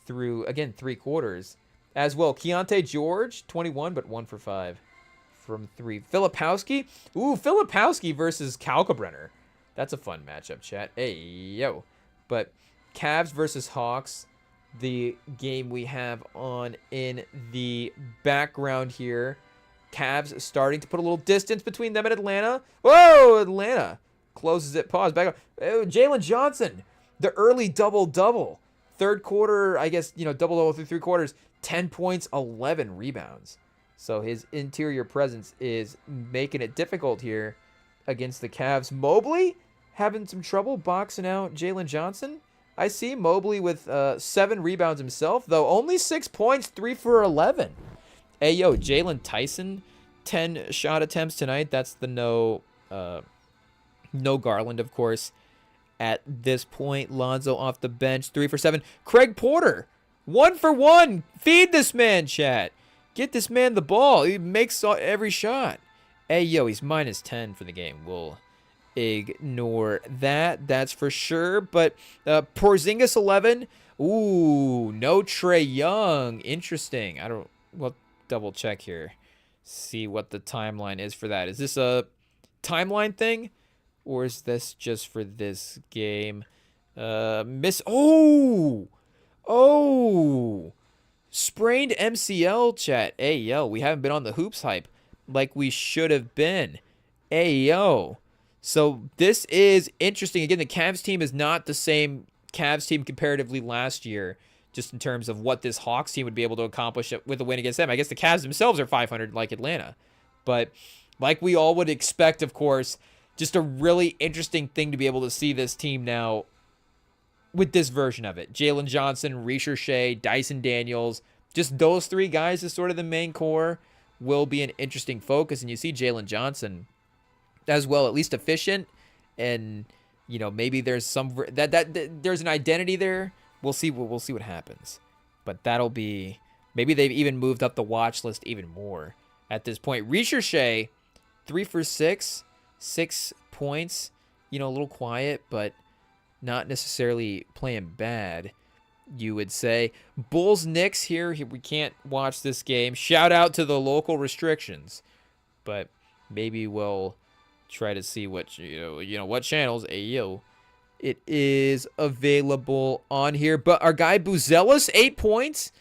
through, again, 3 quarters. As well, Keontae George, 21, but 1 for 5 from 3. Filipowski. Ooh, Filipowski versus Kalkbrenner. That's a fun matchup, chat. Hey, yo. But Cavs versus Hawks, the game we have on in the background here. Cavs starting to put a little distance between them and Atlanta. Whoa, Atlanta closes it. Pause. Back up. Oh, Jalen Johnson, the early double-double. Third quarter, I guess, you know, double-double through 3 quarters. 10 points, 11 rebounds. So his interior presence is making it difficult here against the Cavs. Mobley having some trouble boxing out Jalen Johnson. I see Mobley with 7 rebounds himself, though only 6 points, 3 for 11. Hey, yo, Jalen Tyson, 10 shot attempts tonight. That's the no Garland, of course, at this point. Lonzo off the bench, 3 for 7. Craig Porter, 1 for 1. Feed this man, chat. Get this man the ball. He makes every shot. Hey, yo, he's minus 10 for the game. We'll ignore that. That's for sure. But Porzingis 11. Ooh, no Trae Young. Interesting. We'll double check here. See what the timeline is for that. Is this a timeline thing? Or is this just for this game? Oh! Sprained MCL, chat. Hey, yo, we haven't been on the hoops hype like we should have been. Hey, yo. So this is interesting. Again, the Cavs team is not the same Cavs team comparatively last year, just in terms of what this Hawks team would be able to accomplish with a win against them. I guess the Cavs themselves are 500 like Atlanta. But like we all would expect, of course, just a really interesting thing to be able to see this team now with this version of it. Jalen Johnson, Reece Shea, Dyson Daniels, just those 3 guys as sort of the main core will be an interesting focus. And you see Jalen Johnson as well, at least efficient, and maybe there's some there's an identity there. We'll see what happens. But that'll be, maybe they've even moved up the watch list even more at this point. Reece Shea, 3 for 6, 6 points. A little quiet, but not necessarily playing bad, you would say. Bulls Knicks here. We can't watch this game. Shout out to the local restrictions. But maybe we'll try to see what what channels it is available on here. But our guy Buzelis, 8 points.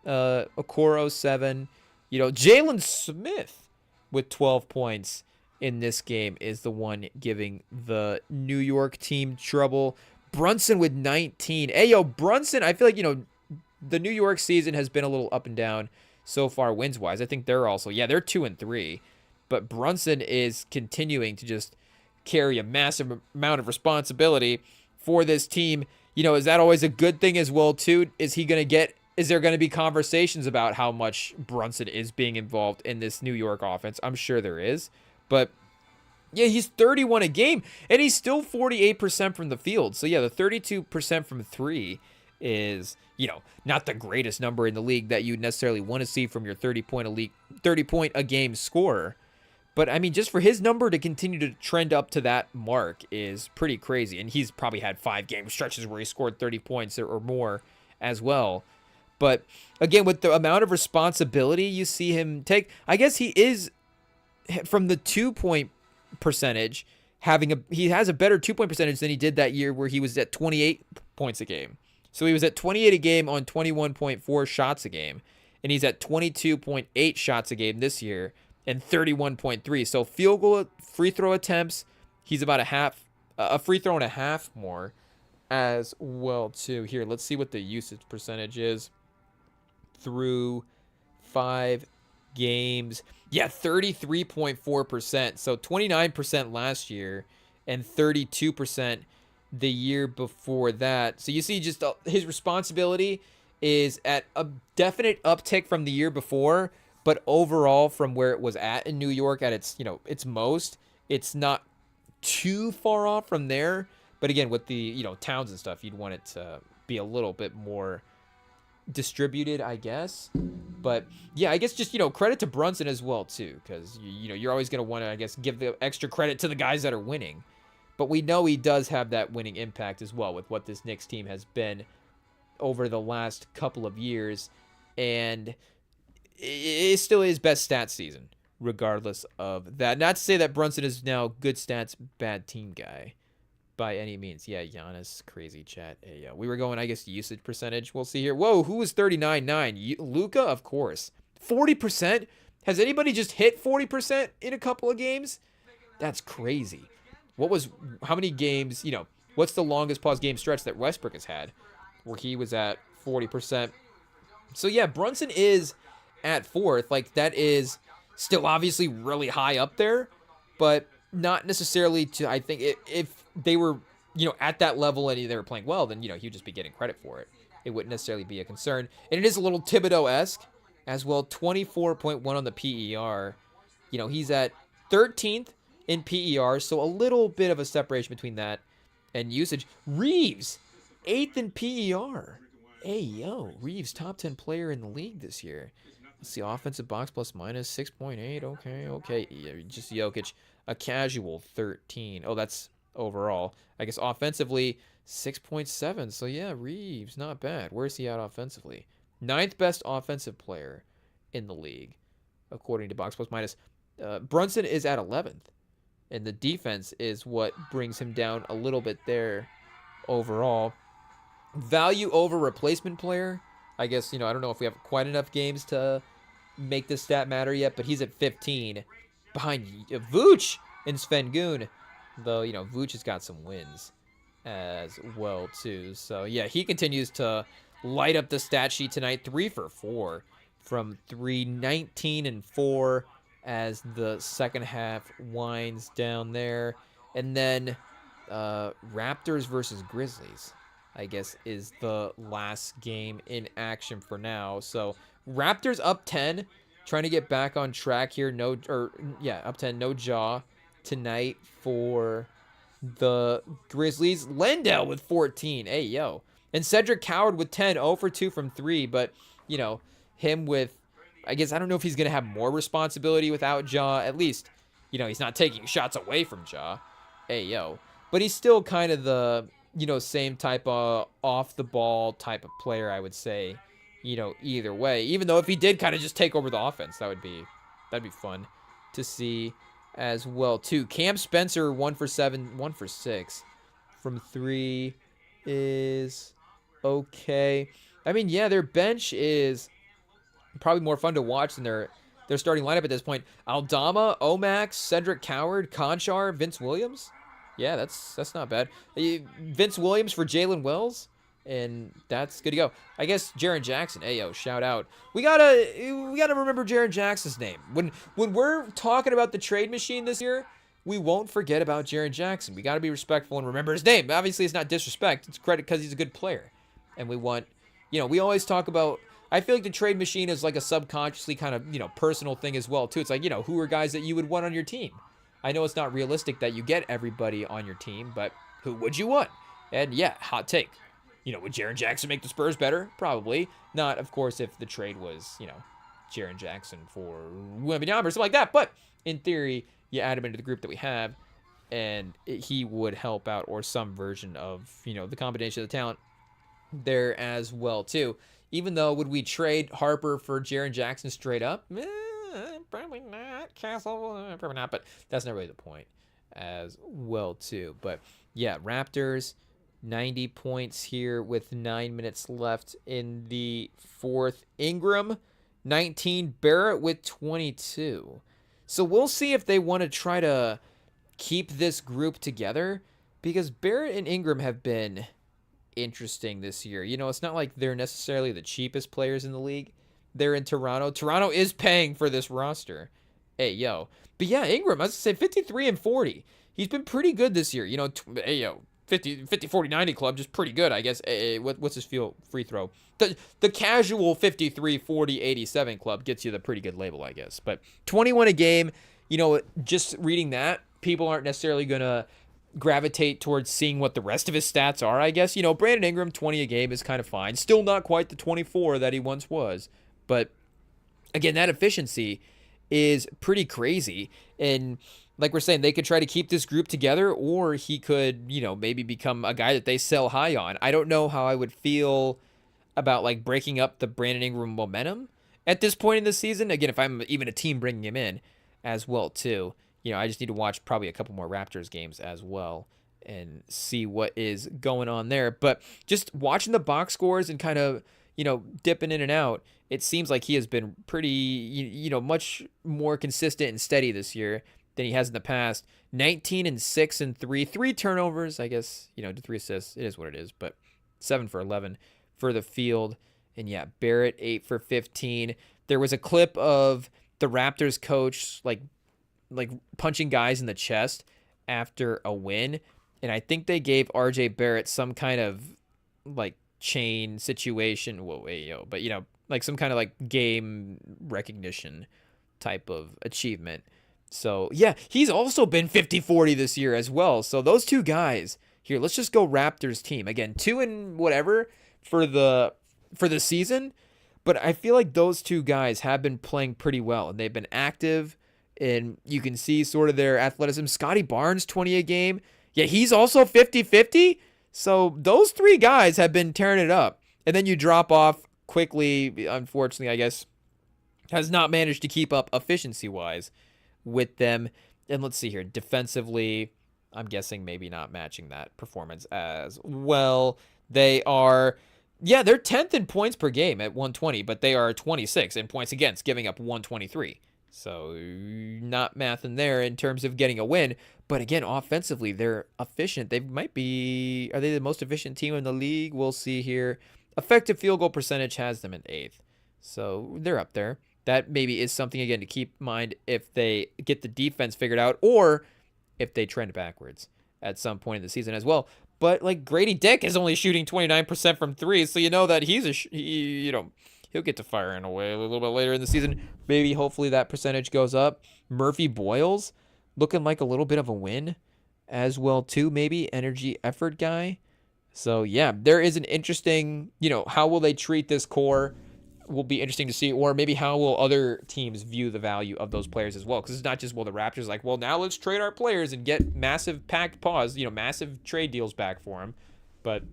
Okoro 7. Jalen Smith with 12 points in this game is the one giving the New York team trouble. Brunson with 19. Hey, yo, Brunson, I feel like, the New York season has been a little up and down so far wins-wise. I think they're also, they're 2-3. But Brunson is continuing to just carry a massive amount of responsibility for this team. Is that always a good thing as well, too? Is there going to be conversations about how much Brunson is being involved in this New York offense? I'm sure there is. But yeah, he's 31 a game, and he's still 48% from the field. So yeah, the 32% from 3 is, not the greatest number in the league that you necessarily want to see from your 30-point a game scorer. But I mean, just for his number to continue to trend up to that mark is pretty crazy. And he's probably had 5 game stretches where he scored 30 points or more as well. But again, with the amount of responsibility you see him take, I guess he is, from the 2-point percentage, he has a better 2-point percentage than he did that year where he was at 28 points a game. So he was at 28 a game on 21.4 shots a game, and he's at 22.8 shots a game this year and 31.3. So field goal, free throw attempts, he's about a free throw and a half more as well too. Here, let's see what the usage percentage is through 5 games. Yeah, 33.4%. So 29% last year and 32% the year before that. So you see just his responsibility is at a definite uptick from the year before, but overall from where it was at in New York at its, its most, it's not too far off from there. But again, with the, towns and stuff, you'd want it to be a little bit more distributed, I guess. But yeah, I guess just, credit to Brunson as well too, because you're always going to want to, I guess, give the extra credit to the guys that are winning. But we know he does have that winning impact as well with what this Knicks team has been over the last couple of years, and it still is best stats season regardless of that. Not to say that Brunson is now good stats, bad team guy by any means. Yeah, Giannis, crazy chat. Hey, yeah, we were going, I guess, usage percentage. We'll see here. Whoa, who was 39.9? Luka, of course. 40%? Has anybody just hit 40% in a couple of games? That's crazy. How many games, what's the longest pause game stretch that Westbrook has had where he was at 40%? So yeah, Brunson is at 4th. Like, that is still obviously really high up there, but not necessarily to, I think, if they were, at that level and they were playing well, then, he'd just be getting credit for it. It wouldn't necessarily be a concern. And it is a little Thibodeau-esque as well. 24.1 on the PER. He's at 13th in PER, so a little bit of a separation between that and usage. Reeves, 8th in PER. Hey, yo, Reeves, top 10 player in the league this year. Let's see, offensive box plus minus 6.8. Okay. Yeah, just Jokic, a casual 13. Oh, that's overall. I guess offensively, 6.7. So, yeah, Reeves, not bad. Where's he at offensively? 9th best offensive player in the league, according to box plus minus. Brunson is at 11th. And the defense is what brings him down a little bit there overall. Value over replacement player. I guess, I don't know if we have quite enough games to make this stat matter yet, but he's at 15 behind Vooch and Svengoon. Though, Vooch has got some wins as well, too. So, yeah, he continues to light up the stat sheet tonight. 3 for 4 from 3, 19 and 4 as the second half winds down there. And then Raptors versus Grizzlies, I guess, is the last game in action for now. So Raptors up 10, trying to get back on track here. Up 10, no jaw tonight for the Grizzlies. Lendell with 14. Hey, yo. And Cedric Coward with 10, 0 for 2 from 3. But, him with, I guess, I don't know if he's going to have more responsibility without Ja. At least, he's not taking shots away from Ja. Hey, yo. But he's still kind of the, same type of off-the-ball type of player, I would say, either way. Even though if he did kind of just take over the offense, that'd be fun to see as well, too. Cam Spencer, 1 for 7, 1 for 6 from 3 is okay. I mean, yeah, their bench is probably more fun to watch than their starting lineup at this point. Aldama, Omax, Cedric Coward, Conchar, Vince Williams. Yeah, that's not bad. Vince Williams for Jalen Wells, and that's good to go. I guess Jaren Jackson. Hey, yo, shout out. We gotta remember Jaren Jackson's name. When we're talking about the trade machine this year, we won't forget about Jaren Jackson. We gotta be respectful and remember his name. Obviously, it's not disrespect. It's credit because he's a good player, and we want, we always talk about. I feel like the trade machine is like a subconsciously kind of, personal thing as well, too. It's like, who are guys that you would want on your team? I know it's not realistic that you get everybody on your team, but who would you want? And yeah, hot take. Would Jaren Jackson make the Spurs better? Probably. Not, of course, if the trade was, Jaren Jackson for Wembanyama or something like that. But in theory, you add him into the group that we have, and he would help out, or some version of, the combination of the talent there as well, too. Even though, would we trade Harper for Jaren Jackson straight up? Probably not. Castle, probably not. But that's not really the point as well, too. But, yeah, Raptors, 90 points here with 9 minutes left in the fourth. Ingram, 19. Barrett with 22. So we'll see if they want to try to keep this group together, because Barrett and Ingram have been interesting this year. It's not like they're necessarily the cheapest players in the league. They're in Toronto. Toronto is paying for this roster. Hey, yo. But yeah, Ingram, I was going to say 53 and 40. He's been pretty good this year. Hey, yo, 50, 40, 90 club, just pretty good, I guess. Hey, what's his free throw? The casual 53, 40, 87 club gets you the pretty good label, I guess. But 21 a game, just reading that, people aren't necessarily going to gravitate towards seeing what the rest of his stats are, I guess. Brandon Ingram, 20 a game is kind of fine. Still not quite the 24 that he once was. But, again, that efficiency is pretty crazy. And, like we're saying, they could try to keep this group together, or he could, maybe become a guy that they sell high on. I don't know how I would feel about, breaking up the Brandon Ingram momentum at this point in the season. Again, if I'm even a team bringing him in as well, too. I just need to watch probably a couple more Raptors games as well and see what is going on there. But just watching the box scores and kind of, dipping in and out, it seems like he has been pretty, much more consistent and steady this year than he has in the past. 19 and 6 and 3. 3 turnovers, I guess, 3 assists. It is what it is. But 7 for 11 for the field. And yeah, Barrett, 8 for 15. There was a clip of the Raptors coach, like punching guys in the chest after a win. And I think they gave RJ Barrett some kind of chain situation. Whoa, wait, yo. But, some kind of game recognition type of achievement. So, yeah, he's also been 50-40 this year as well. So those two guys, Here, let's just go Raptors team. Again, 2 and whatever for the season, but I feel like those two guys have been playing pretty well, and they've been active, and you can see sort of their athleticism. Scotty Barnes, 20 a game. Yeah, he's also 50-50. So those three guys have been tearing it up. And then you drop off quickly, unfortunately, I guess, has not managed to keep up efficiency-wise with them. And let's see here. Defensively, I'm guessing maybe not matching that performance as well. They are, they're 10th in points per game at 120, but they are 26 in points against, giving up 123. So not math in there in terms of getting a win. But again, offensively, they're efficient. Are they the most efficient team in the league? We'll see here. Effective field goal percentage has them in 8th. So they're up there. That maybe is something, again, to keep in mind if they get the defense figured out or if they trend backwards at some point in the season as well. But like Grady Dick is only shooting 29% from 3, so you know that he'll get to firing away a little bit later in the season. Maybe, hopefully, that percentage goes up. Murphy Boyles looking like a little bit of a win as well, too. Maybe energy effort guy. So, yeah, there is an interesting, how will they treat this core will be interesting to see. Or maybe how will other teams view the value of those players as well. Because it's not just, the Raptors like, now let's trade our players and get massive packed paws, massive trade deals back for them. But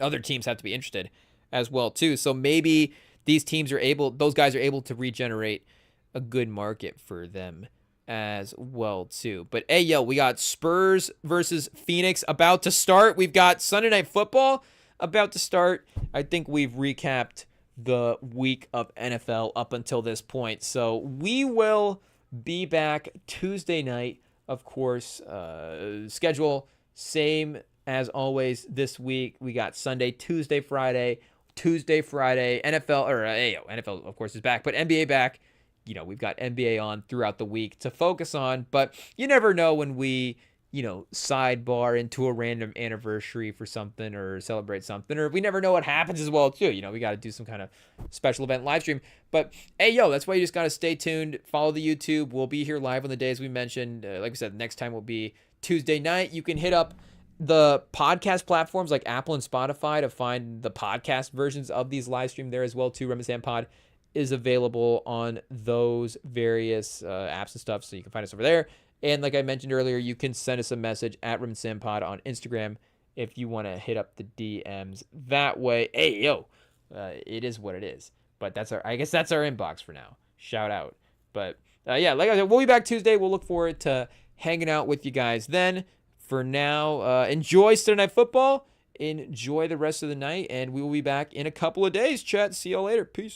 other teams have to be interested as well, too. So maybe those guys are able to regenerate a good market for them as well, too. But, hey, we got Spurs versus Phoenix about to start. We've got Sunday Night Football about to start. I think we've recapped the week of NFL up until this point. So we will be back Tuesday night, of course. Schedule same as always this week. We got Sunday, Tuesday, Friday, NFL, or NFL, of course, is back, but NBA back. We've got NBA on throughout the week to focus on, but you never know when we, sidebar into a random anniversary for something or celebrate something, or we never know what happens as well, too. We got to do some kind of special event live stream. But, that's why you just got to stay tuned, follow the YouTube. We'll be here live on the days we mentioned. Like we said, next time will be Tuesday night. You can hit up the podcast platforms like Apple and Spotify to find the podcast versions of these live stream there as well, too. REMINGTOM Pod is available on those various apps and stuff, so you can find us over there. And like I mentioned earlier, you can send us a message at REMINGTOM Pod on Instagram if you want to hit up the DMs that way. It is what it is. But I guess that's our inbox for now. Shout out. But like I said, we'll be back Tuesday. We'll look forward to hanging out with you guys then. For now, enjoy Sunday Night Football. Enjoy the rest of the night, and we will be back in a couple of days, chat. See y'all later. Peace.